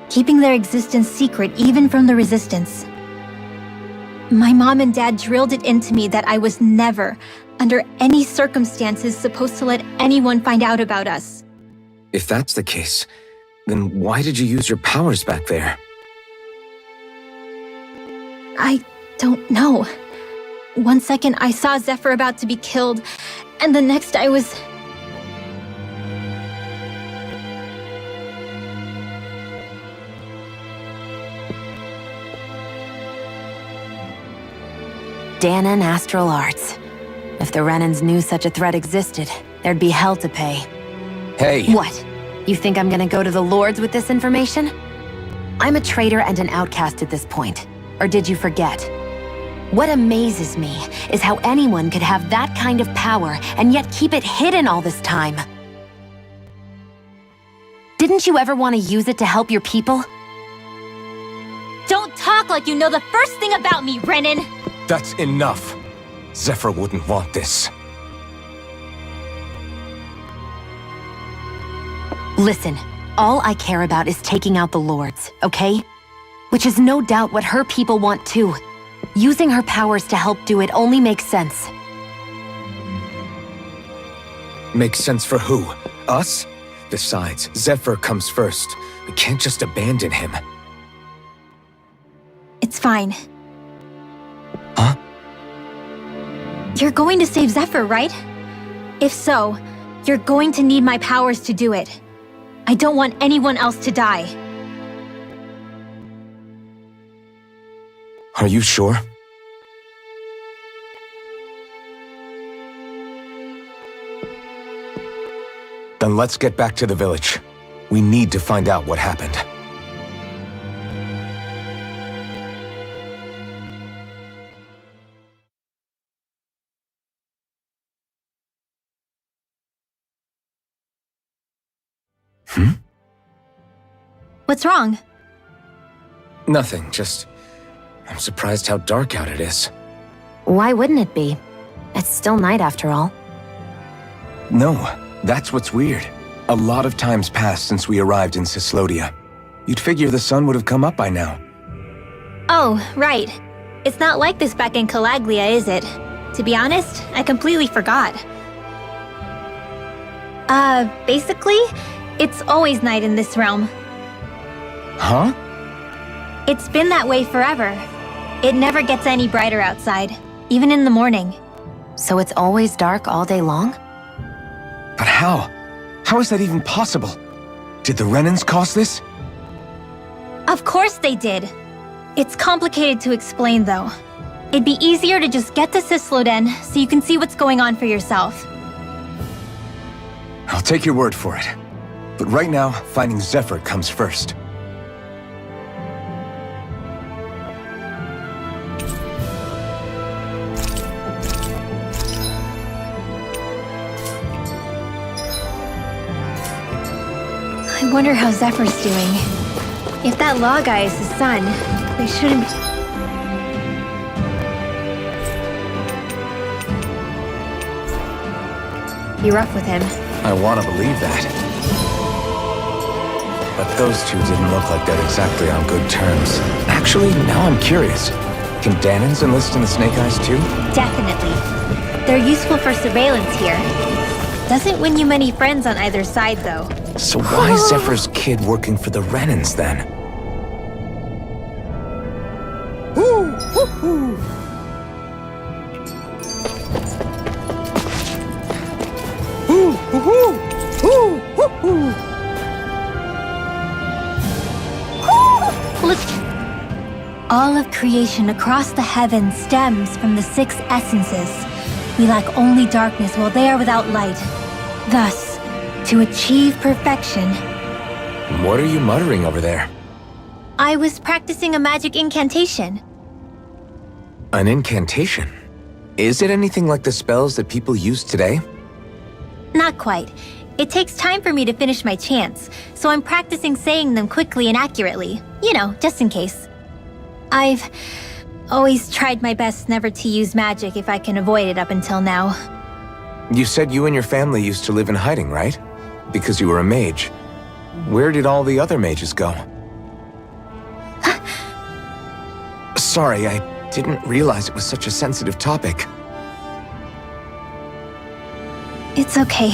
keeping their existence secret even from the Resistance. My mom and dad drilled it into me that I was never, under any circumstances, supposed to let anyone find out about us. If that's the case, then why did you use your powers back there? I don't know. One second I saw Zephyr about to be killed, and the next I was... Danon astral arts. If the Renins knew such a threat existed, there'd be hell to pay. Hey! What? You think I'm gonna go to the Lords with this information? I'm a traitor and an outcast at this point. Or did you forget? What amazes me is how anyone could have that kind of power and yet keep it hidden all this time. Didn't you ever want to use it to help your people? Don't talk like you know the first thing about me, Renin! That's enough. Zephyr wouldn't want this. Listen, all I care about is taking out the Lords, okay? Which is no doubt what her people want too. Using her powers to help do it only makes sense. Makes sense for who? Us? Besides, Zephyr comes first. We can't just abandon him. It's fine. Huh? You're going to save Zephyr, right? If so, you're going to need my powers to do it. I don't want anyone else to die. Are you sure? Then let's get back to the village. We need to find out what happened. What's wrong? Nothing, just... I'm surprised how dark out it is. Why wouldn't it be? It's still night after all. No, that's what's weird. A lot of time's passed since we arrived in Cislodia. You'd figure the sun would have come up by now. Oh, right. It's not like this back in Calaglia, is it? To be honest, I completely forgot. Basically, it's always night in this realm. Huh? It's been that way forever. It never gets any brighter outside, even in the morning. So it's always dark all day long? But how? How is that even possible? Did the Renins cause this? Of course they did. It's complicated to explain, though. It'd be easier to just get to Cisloden so you can see what's going on for yourself. I'll take your word for it. But right now, finding Zephyr comes first. I wonder how Zephyr's doing. If that law guy is his son, they shouldn't... be rough with him. I want to believe that. But those two didn't look like they're exactly on good terms. Actually, now I'm curious. Can Danans enlist in the Snake Eyes too? Definitely. They're useful for surveillance here. Doesn't win you many friends on either side, though. So why is Zephyr's kid working for the Renans then? Look. All of creation across the heavens stems from the 6 essences. We lack only darkness while they are without light. Thus, to achieve perfection. What are you muttering over there? I was practicing a magic incantation. An incantation? Is it anything like the spells that people use today? Not quite. It takes time for me to finish my chants, so I'm practicing saying them quickly and accurately. You know, just in case. I've always tried my best never to use magic if I can avoid it up until now. You said you and your family used to live in hiding, right? Because you were a mage. Where did all the other mages go? Sorry, I didn't realize it was such a sensitive topic. It's okay.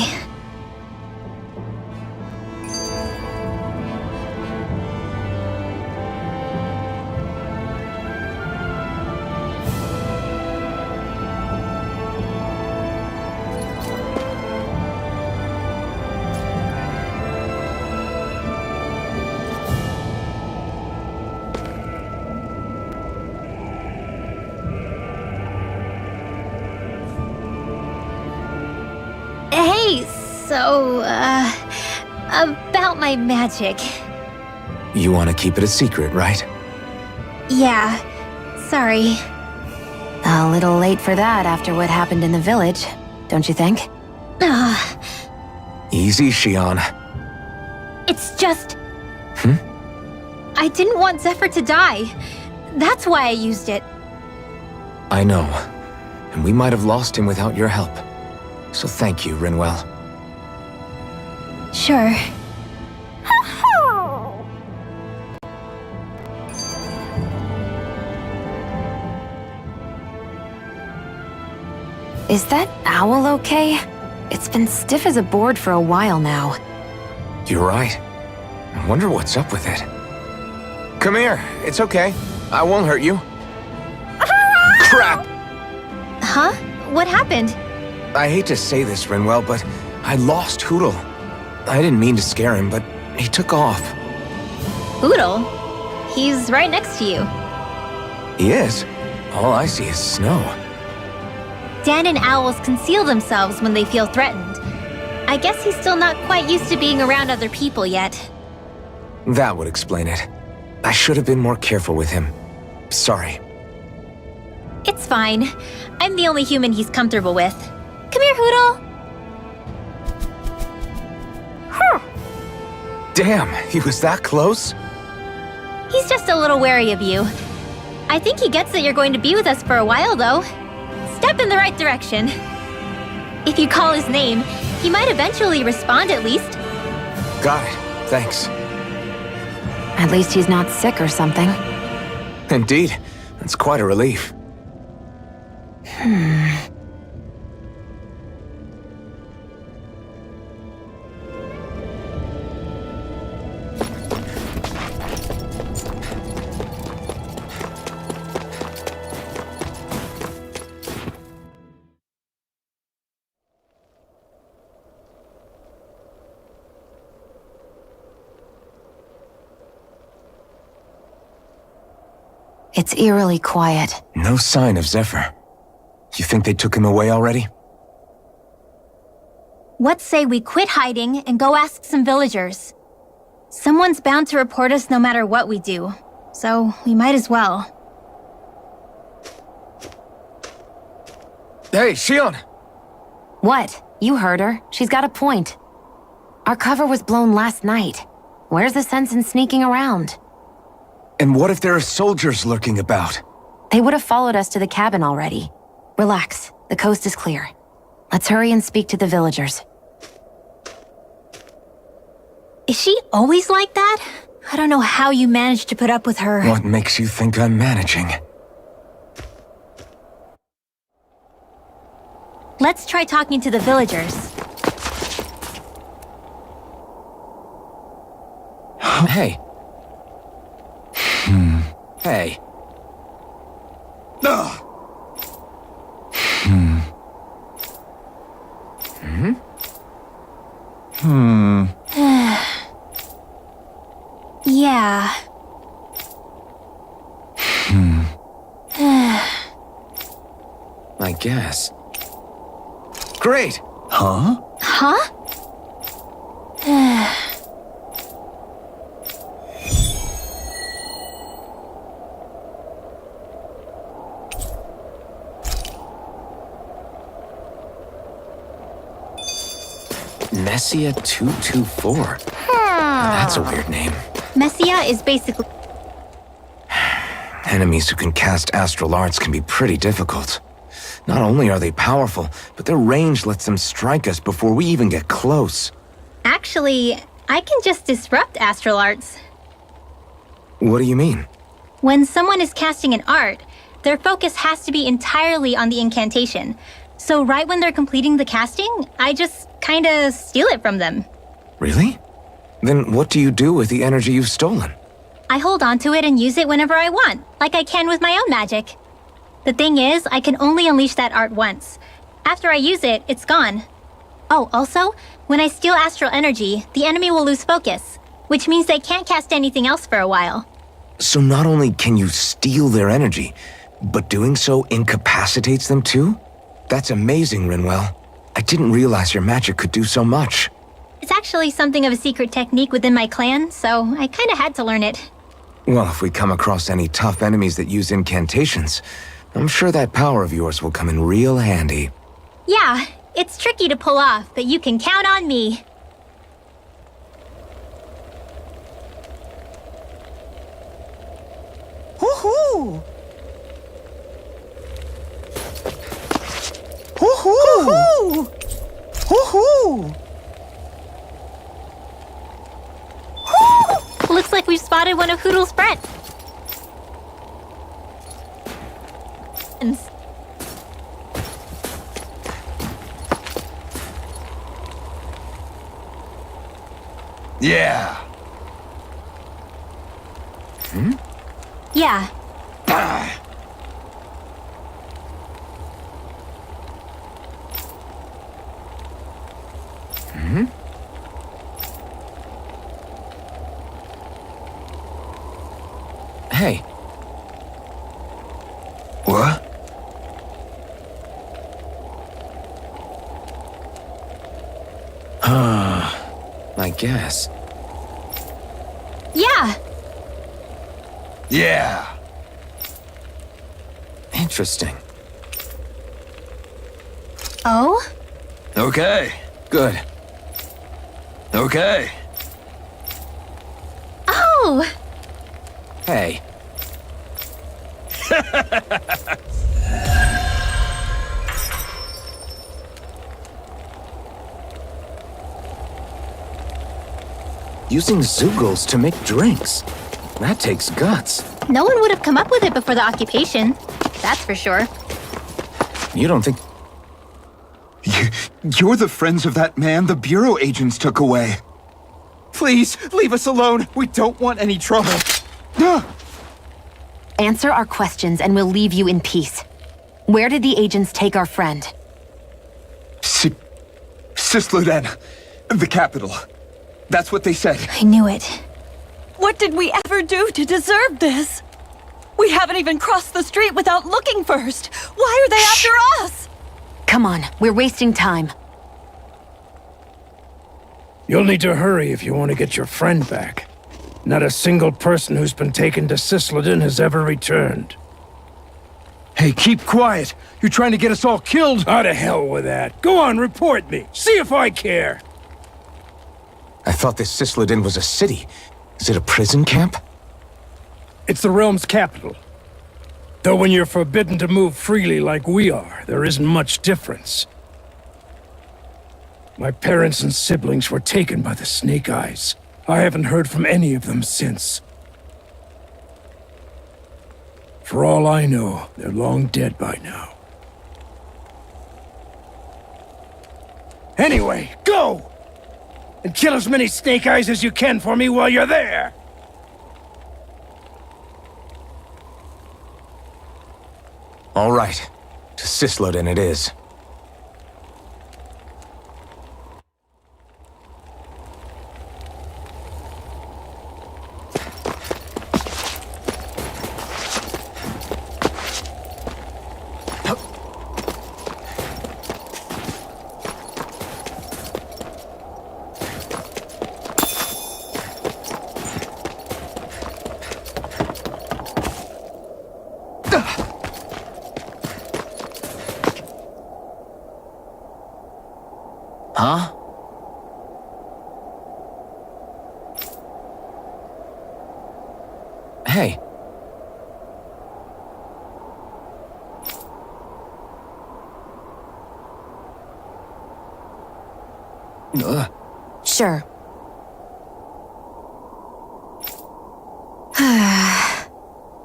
Hey, so, about my magic. You want to keep it a secret, right? Yeah, sorry. A little late for that after what happened in the village, don't you think? Easy, Shion. It's just... I didn't want Zephyr to die. That's why I used it. I know. And we might have lost him without your help. So thank you, Rinwell. Sure. Is that owl okay? It's been stiff as a board for a while now. You're right. I wonder what's up with it. Come here. It's okay. I won't hurt you. Crap! Huh? What happened? I hate to say this, Rinwell, but I lost Hootle. I didn't mean to scare him, but he took off. Hootle? He's right next to you. He is. All I see is snow. Dan and owls conceal themselves when they feel threatened. I guess he's still not quite used to being around other people yet. That would explain it. I should have been more careful with him. Sorry. It's fine. I'm the only human he's comfortable with. Come here, Hootle! Damn, he was that close? He's just a little wary of you. I think he gets that you're going to be with us for a while, though. Step in the right direction. If you call his name, he might eventually respond at least. Got it. Thanks. At least he's not sick or something. Indeed. That's quite a relief. It's eerily quiet. No sign of Zephyr. You think they took him away already? What say we quit hiding and go ask some villagers? Someone's bound to report us no matter what we do, so we might as well. Hey, Shion! What? You heard her. She's got a point. Our cover was blown last night. Where's the sense in sneaking around? And what if there are soldiers lurking about? They would have followed us to the cabin already. Relax. The coast is clear. Let's hurry and speak to the villagers. Is she always like that? I don't know how you managed to put up with her. What makes you think I'm managing? Let's try talking to the villagers. Hey. Hey. Yeah. I guess. Great! Huh? Huh? Messia 224. That's a weird name. Messia is basically... Enemies who can cast astral arts can be pretty difficult. Not only are they powerful, but their range lets them strike us before we even get close. Actually, I can just disrupt astral arts. What do you mean? When someone is casting an art, their focus has to be entirely on the incantation. So right when they're completing the casting, I just kinda steal it from them. Really? Then what do you do with the energy you've stolen? I hold on to it and use it whenever I want, like I can with my own magic. The thing is, I can only unleash that art once. After I use it, it's gone. Oh, also, when I steal astral energy, the enemy will lose focus, which means they can't cast anything else for a while. So not only can you steal their energy, but doing so incapacitates them too? That's amazing, Rinwell. I didn't realize your magic could do so much. It's actually something of a secret technique within my clan, so I kinda had to learn it. Well, if we come across any tough enemies that use incantations, I'm sure that power of yours will come in real handy. Yeah, it's tricky to pull off, but you can count on me. Hoo-hoo! Hoo-hoo! Hoo-hoo! Looks like we've spotted one of Hoodle's friends. Yeah. Yeah. Hey. What? I guess. Yeah. Yeah. Interesting. Oh? Okay. Good. Okay. Oh! Hey. Using Zoogles to make drinks. That takes guts. No one would have come up with it before the occupation. That's for sure. You don't think... You're the friends of that man the Bureau agents took away. Please, leave us alone. We don't want any trouble. Answer our questions and we'll leave you in peace. Where did the agents take our friend? Sisluden, the capital. That's what they said. I knew it. What did we ever do to deserve this? We haven't even crossed the street without looking first. Why are they after us? Come on, we're wasting time. You'll need to hurry if you want to get your friend back. Not a single person who's been taken to Sisleden has ever returned. Hey, keep quiet. You're trying to get us all killed? Out of hell with that. Go on, report me. See if I care. I thought this Sisleden was a city. Is it a prison camp? It's the realm's capital. Though when you're forbidden to move freely like we are, there isn't much difference. My parents and siblings were taken by the Snake Eyes. I haven't heard from any of them since. For all I know, they're long dead by now. Anyway, go! And kill as many Snake Eyes as you can for me while you're there! All right. To Cisloden it is. Huh? Hey. Sure.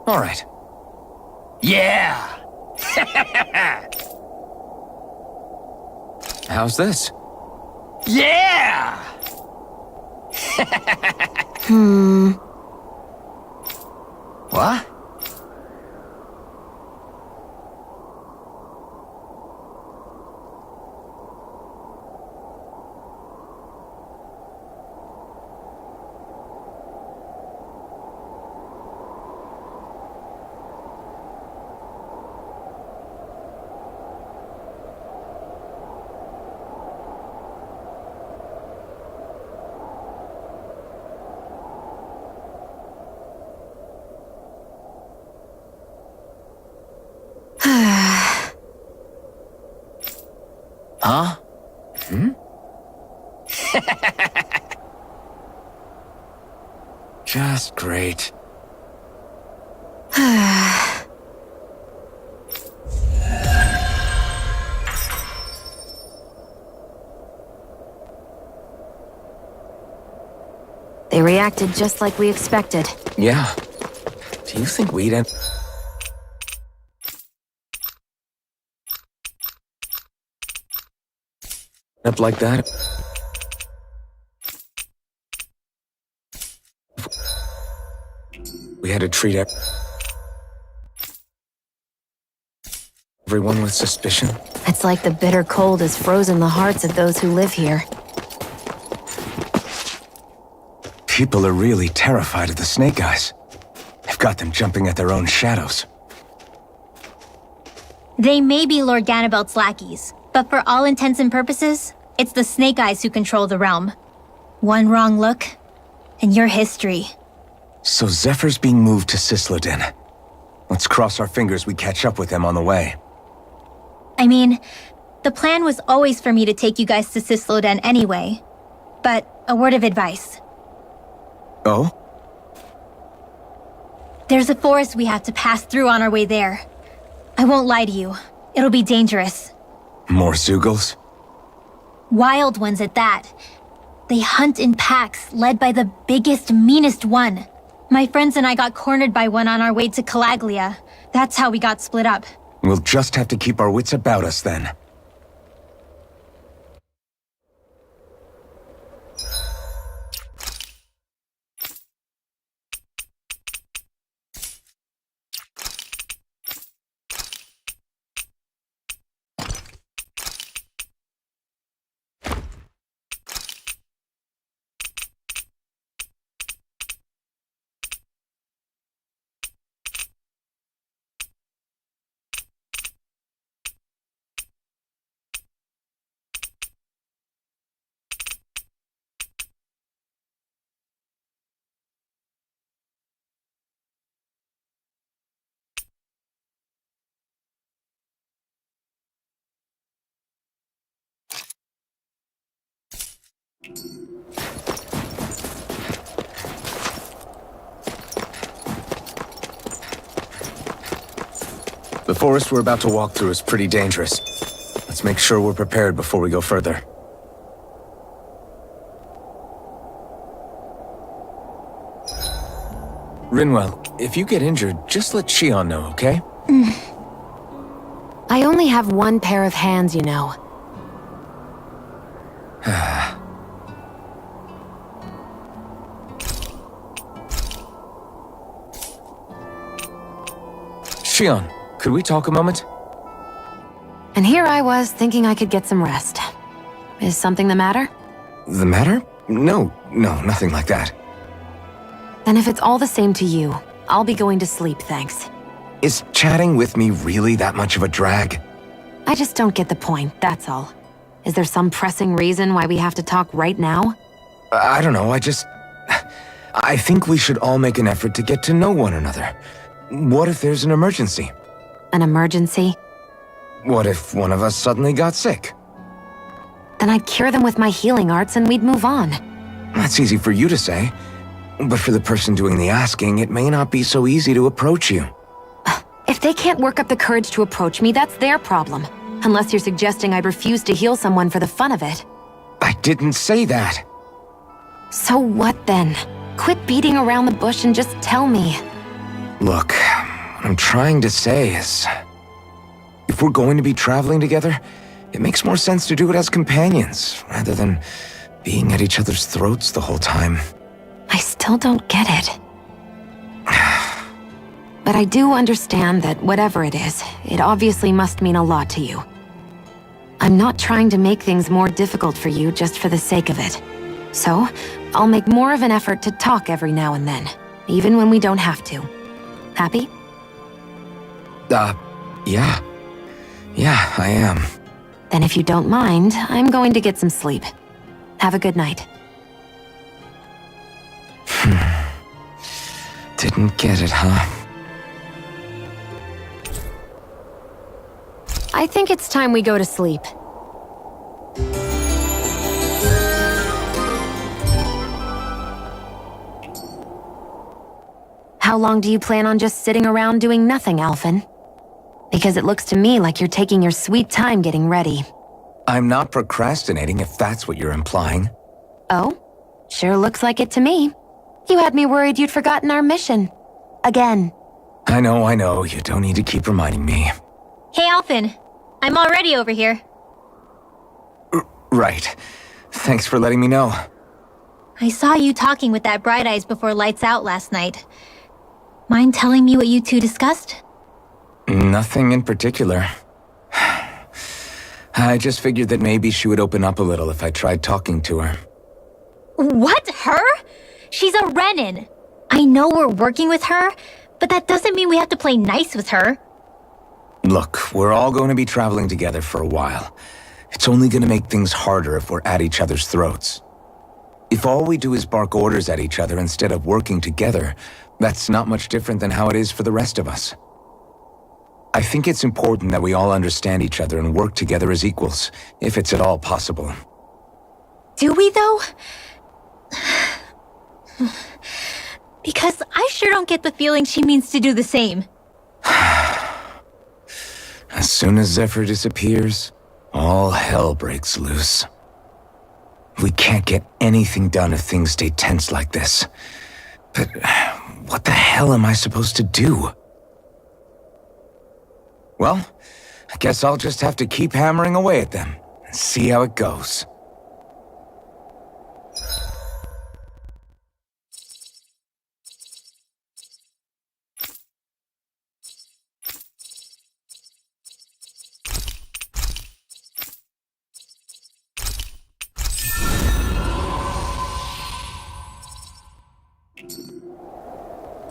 All right. Yeah! How's this? Yeah! What? Huh? Just great. They reacted just like we expected. Yeah. Do you think we'd end up like that? We had to treat everyone with suspicion? It's like the bitter cold has frozen the hearts of those who live here. People are really terrified of the Snake Eyes. They've got them jumping at their own shadows. They may be Lord Ganabelt's lackeys, but for all intents and purposes, it's the Snake Eyes who control the realm. One wrong look, and your history. So Zephyr's being moved to Cisloden. Let's cross our fingers we catch up with him on the way. I mean, the plan was always for me to take you guys to Cisloden anyway. But a word of advice. Oh? There's a forest we have to pass through on our way there. I won't lie to you. It'll be dangerous. More Zeugles? Wild ones at that. They hunt in packs, led by the biggest, meanest one. My friends and I got cornered by one on our way to Calaglia. That's how we got split up. We'll just have to keep our wits about us then. The forest we're about to walk through is pretty dangerous. Let's make sure we're prepared before we go further. Rinwell, if you get injured, just let Shion know, okay? I only have one pair of hands, you know. Shion, could we talk a moment? And here I was, thinking I could get some rest. Is something the matter? The matter? No, nothing like that. Then if it's all the same to you, I'll be going to sleep, thanks. Is chatting with me really that much of a drag? I just don't get the point, that's all. Is there some pressing reason why we have to talk right now? I don't know, I think we should all make an effort to get to know one another. What if there's an emergency? An emergency? What if one of us suddenly got sick? Then I'd cure them with my healing arts and we'd move on. That's easy for you to say. But for the person doing the asking, it may not be so easy to approach you. If they can't work up the courage to approach me, that's their problem. Unless you're suggesting I'd refuse to heal someone for the fun of it. I didn't say that. So what then? Quit beating around the bush and just tell me. Look, what I'm trying to say is... if we're going to be traveling together, it makes more sense to do it as companions, rather than being at each other's throats the whole time. I still don't get it. But I do understand that whatever it is, it obviously must mean a lot to you. I'm not trying to make things more difficult for you just for the sake of it. So, I'll make more of an effort to talk every now and then, even when we don't have to. Happy? Yeah. Yeah, I am. Then if you don't mind, I'm going to get some sleep. Have a good night. Didn't get it, huh? I think it's time we go to sleep. How long do you plan on just sitting around doing nothing, Alphen? Because it looks to me like you're taking your sweet time getting ready. I'm not procrastinating, if that's what you're implying. Oh? Sure looks like it to me. You had me worried you'd forgotten our mission. Again. I know. You don't need to keep reminding me. Hey, Alphen. I'm already over here. Right. Thanks for letting me know. I saw you talking with that Bright Eyes before lights out last night. Mind telling me what you two discussed? Nothing in particular. I just figured that maybe she would open up a little if I tried talking to her. What? Her? She's a Renin. I know we're working with her, but that doesn't mean we have to play nice with her. Look, we're all going to be traveling together for a while. It's only going to make things harder if we're at each other's throats. If all we do is bark orders at each other instead of working together, that's not much different than how it is for the rest of us. I think it's important that we all understand each other and work together as equals, if it's at all possible. Do we, though? Because I sure don't get the feeling she means to do the same. As soon as Zephyr disappears, all hell breaks loose. We can't get anything done if things stay tense like this. But what the hell am I supposed to do? Well, I guess I'll just have to keep hammering away at them and see how it goes.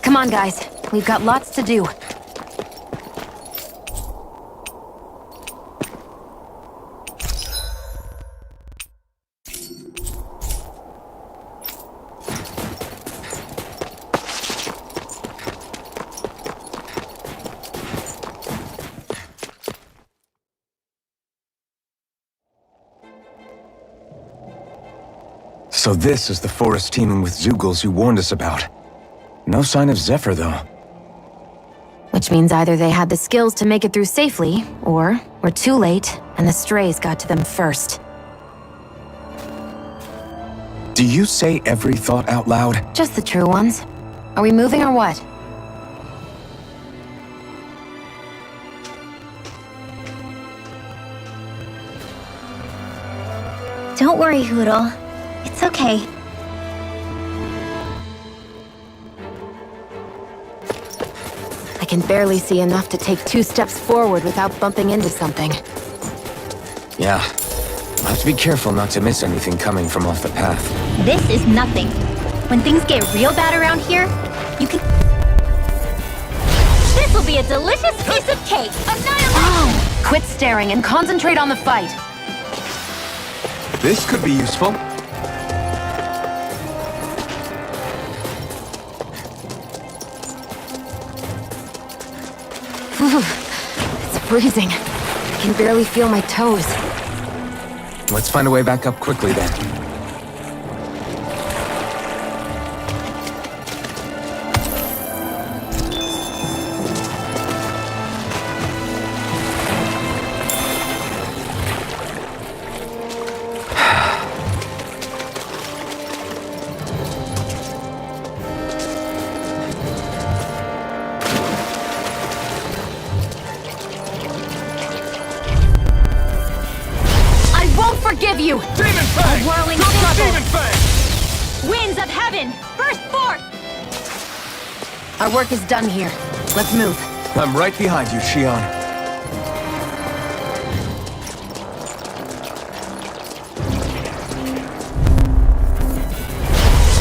Come on, guys. We've got lots to do. So this is the forest teeming with Zeugles you warned us about. No sign of Zephyr, though. Which means either they had the skills to make it through safely, or we're too late, and the strays got to them first. Do you say every thought out loud? Just the true ones. Are we moving or what? Don't worry, Hoodle. It's okay. I can barely see enough to take 2 steps forward without bumping into something. Yeah. I'll have to be careful not to miss anything coming from off the path. This is nothing. When things get real bad around here, you can... This'll be a delicious piece of cake! Annihilation! Quit staring and concentrate on the fight! This could be useful. It's freezing. I can barely feel my toes. Let's find a way back up quickly then. Forgive you! Demon Fang! A whirling Double trouble! Demon Fang! Winds of heaven! Burst forth! Our work is done here. Let's move. I'm right behind you, Shion.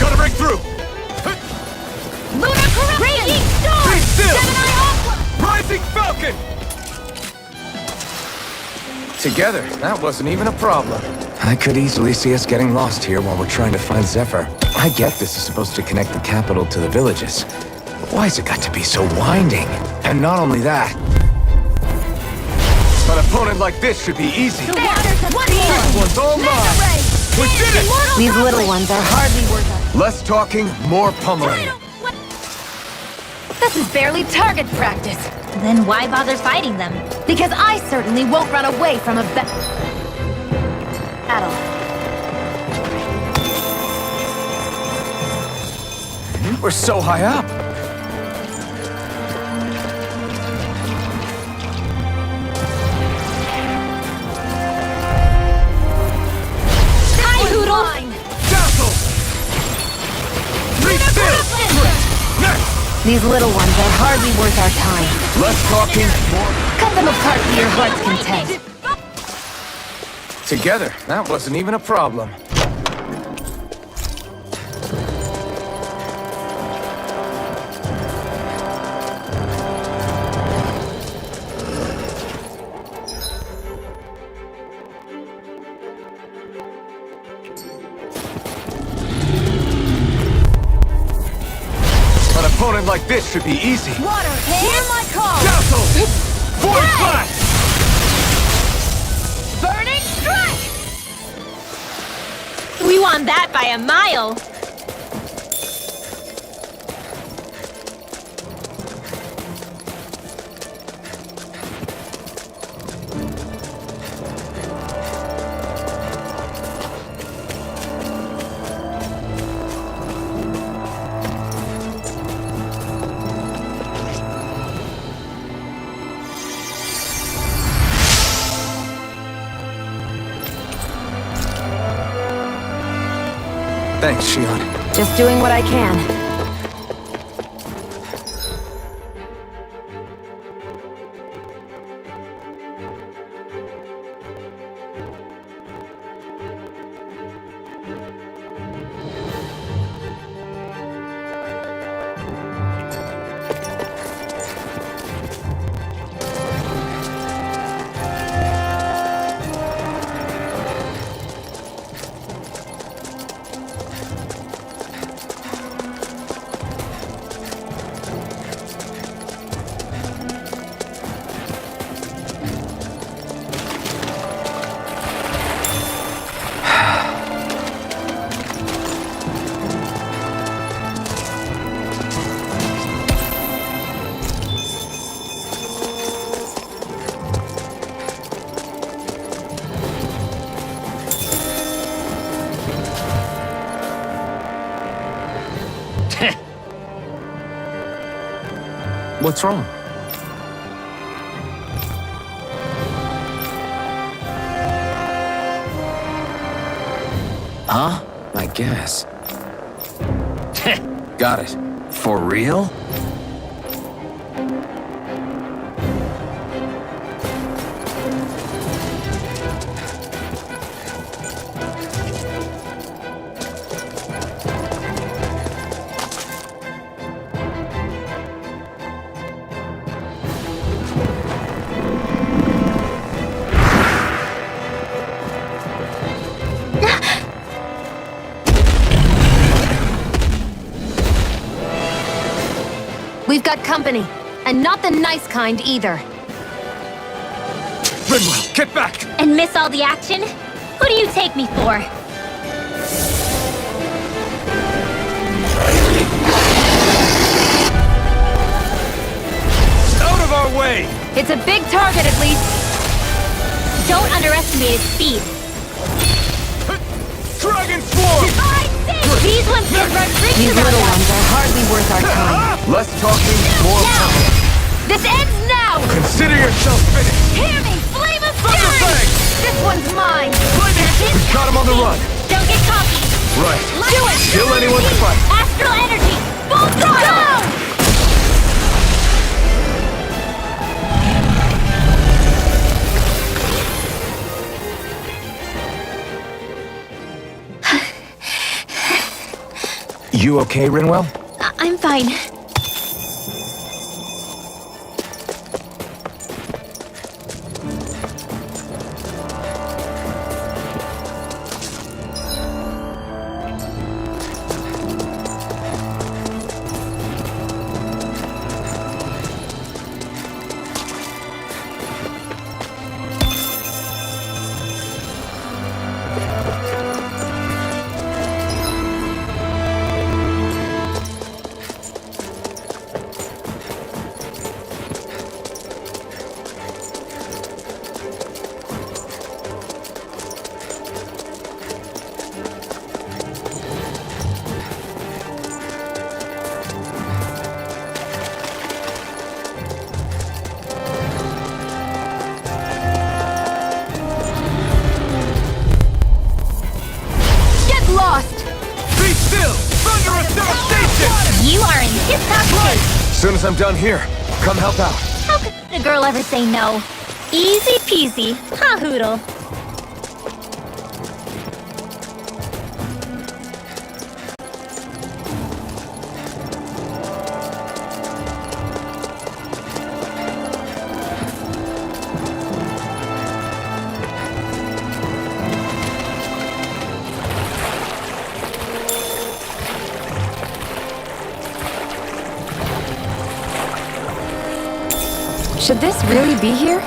Gotta break through! Lunar corruption! Raging storm! Be still! Gemini Aqua! Rising Falcon! Together, that wasn't even a problem. I could easily see us getting lost here while we're trying to find Zephyr. I get this is supposed to connect the capital to the villages. Why's it got to be so winding? And not only that, an opponent like this should be easy. The waters of This one's all mine! We did it! These little ones are hardly worth it. Less talking, more pummeling. This is barely target practice. Then why bother fighting them? Because I certainly won't run away from a battle. We're so high up. Hi, Hoodle! Dazzle! Be still! Next! These little ones are hardly worth our time. Less talking, more... Cut them apart to your heart's content. Together, that wasn't even a problem. An opponent like this should be easy. Water, hear my call! Dazzle! Void Blast! Burning strike! We won that by a mile! Thanks, Shion. Just doing what I can. What's wrong? Huh? I guess. Got it. For real? We've got company, and not the nice kind either. Rinwell, get back! And miss all the action? Who do you take me for? Out of our way! It's a big target, at least. Don't underestimate its speed. Dragon Swarm! These ones can run rings These around little us. ones are hardly worth our time. Less talking, more power. This ends now! Consider yourself finished! Hear me! Flame of Thunder fury! Fang! This one's mine! We got him on the run! Don't get cocky. Right. Do it! Kill anyone to fight! Astral energy! Full throttle! You okay, Rinwell? I'm fine. You are in tip-top shape. As soon as I'm done here, come help out. How could a girl ever say no? Easy peasy. Ha hoodle. Should this really be here?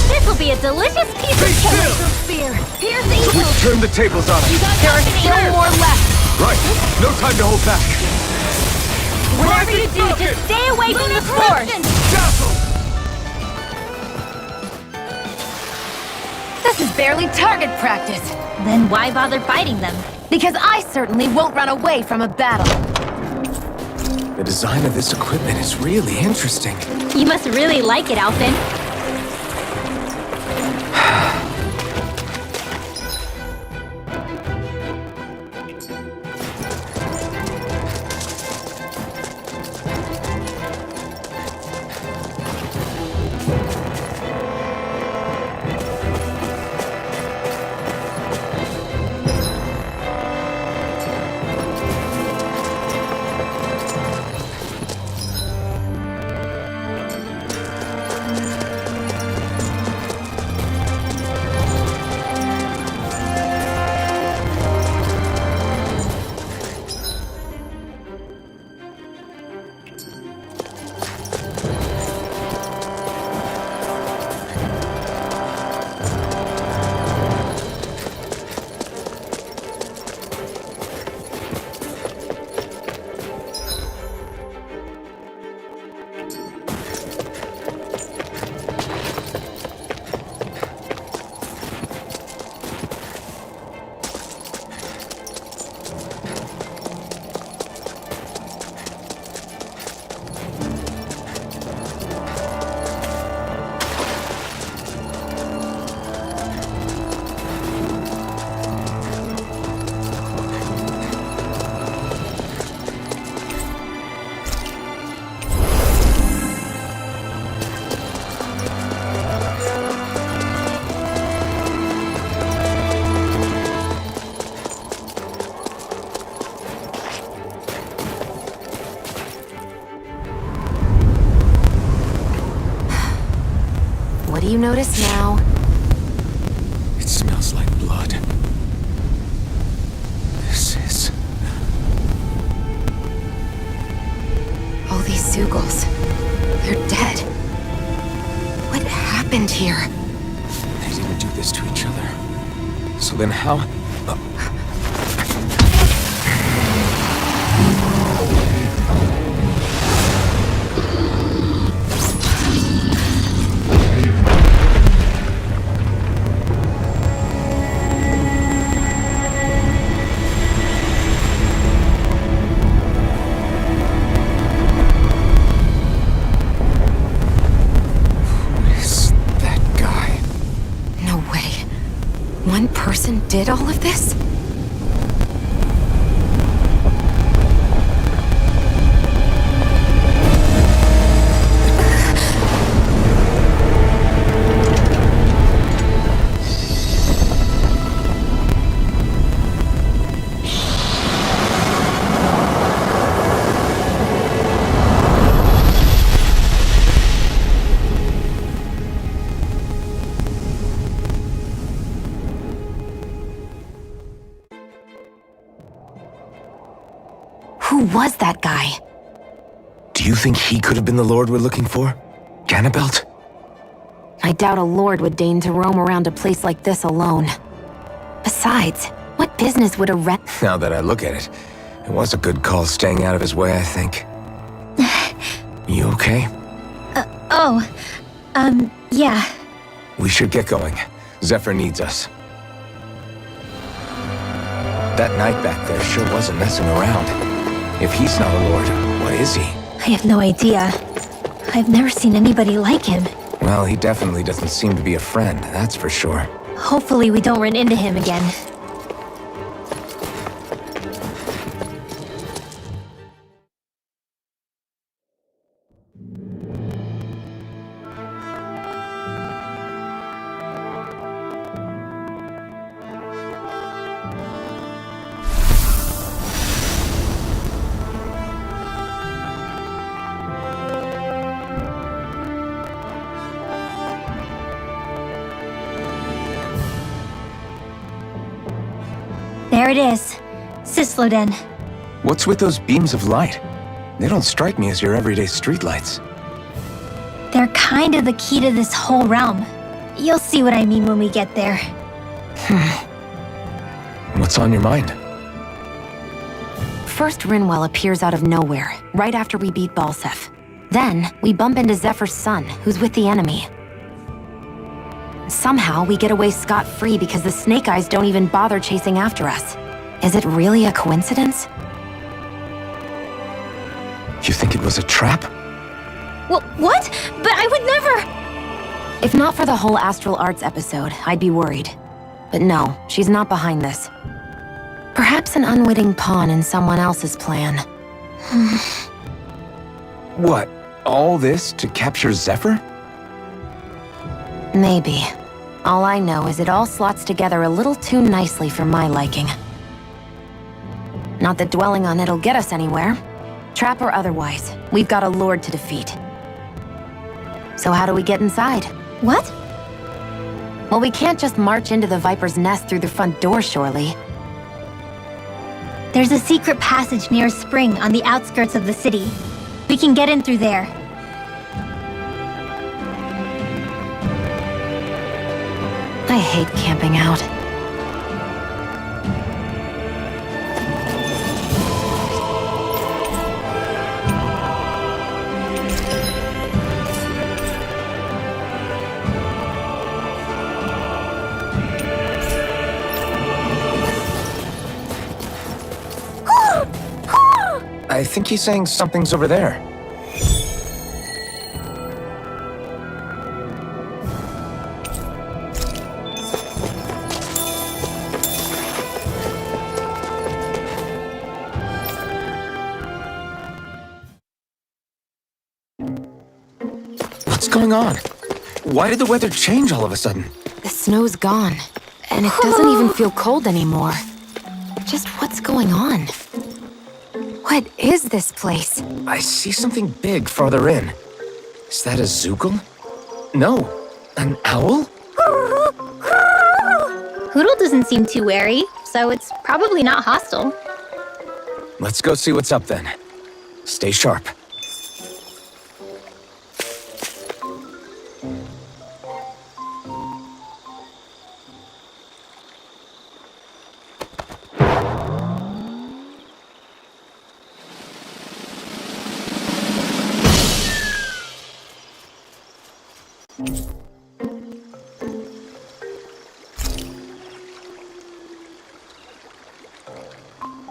This will be a delicious piece of cake. Spear! Here's the evil! We've turned the tables on us. There are still more left! Right. No time to hold back. Whatever you do, just stay away from the force. This is barely target practice. Then why bother fighting them? Because I certainly won't run away from a battle. The design of this equipment is really interesting. You must really like it, Alphen. notice now. It smells like blood. This is... All these Zugals, they're dead. What happened here? They didn't do this to each other. So then how... One person did all of this? Who was that guy? Do you think he could have been the Lord we're looking for? Ganabelt? I doubt a lord would deign to roam around a place like this alone. Besides, what business would a Now that I look at it, it was a good call staying out of his way, I think. You okay? Yeah. We should get going. Zephyr needs us. That knight back there sure wasn't messing around. If he's not a lord, what is he? I have no idea. I've never seen anybody like him. Well, he definitely doesn't seem to be a friend, that's for sure. Hopefully we don't run into him again. There it is. Sisloden. What's with those beams of light? They don't strike me as your everyday streetlights. They're kind of the key to this whole realm. You'll see what I mean when we get there. What's on your mind? First, Rinwell appears out of nowhere, right after we beat Balsef. Then, we bump into Zephyr's son, who's with the enemy. Somehow, we get away scot-free because the Snake Eyes don't even bother chasing after us. Is it really a coincidence? You think it was a trap? Well, what? But I would never... If not for the whole Astral Arts episode, I'd be worried. But no, she's not behind this. Perhaps an unwitting pawn in someone else's plan. What? All this to capture Zephyr? Maybe. All I know is it all slots together a little too nicely for my liking. Not that dwelling on it'll get us anywhere. Trap or otherwise, we've got a lord to defeat. So how do we get inside? What? Well, we can't just march into the Viper's Nest through the front door, surely. There's a secret passage near a spring on the outskirts of the city. We can get in through there. I hate camping out. I think he's saying something's over there. What's going on? Why did the weather change all of a sudden? The snow's gone, and it doesn't even feel cold anymore. Just what's going on? What is this place? I see something big farther in. Is that a Zeugal? No, An owl? Hoodle doesn't seem too wary, so it's probably not hostile. Let's go see what's up then. Stay sharp.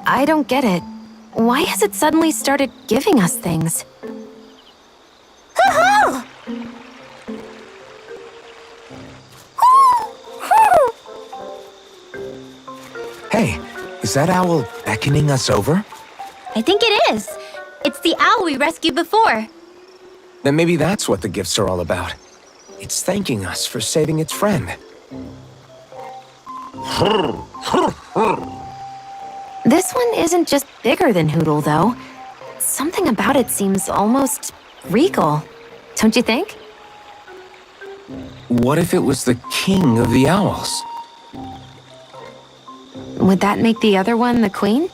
I don't get it. Why has it suddenly started giving us things? Hey, is that owl beckoning us over? I think it is. It's the owl we rescued before. Then maybe that's what the gifts are all about. It's thanking us for saving its friend. This one isn't just bigger than Hoodle, though. Something about it seems almost regal, don't you think? What if it was the king of the owls? Would that make the other one the queen?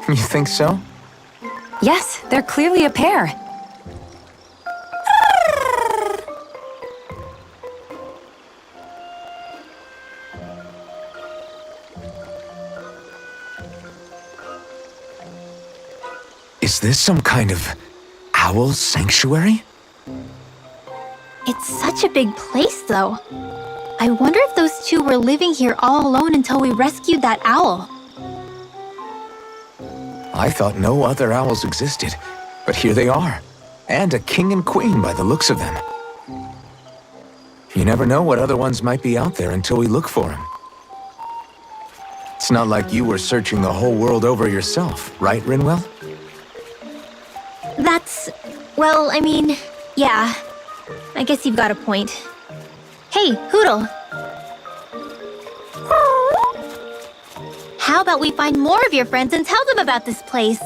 You think so? Yes, they're clearly a pair. Is this some kind of owl sanctuary? It's such a big place, though. I wonder if those two were living here all alone until we rescued that owl. I thought no other owls existed, but here they are. And a king and queen by the looks of them. You never know what other ones might be out there until we look for them. It's not like you were searching the whole world over yourself, right, Rinwell? Well, I mean, yeah. I guess you've got a point. Hey, Hoodle. How about we find more of your friends and tell them about this place?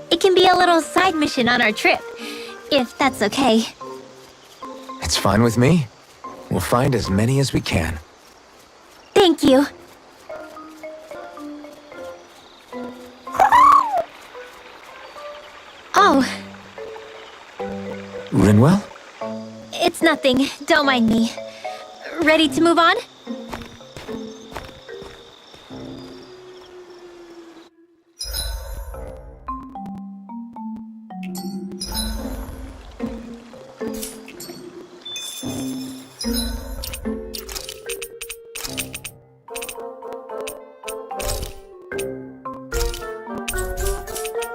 It can be a little side mission on our trip, if that's okay. It's fine with me. We'll find as many as we can. Thank you. Oh. Rinwell? It's nothing. Don't mind me. Ready to move on?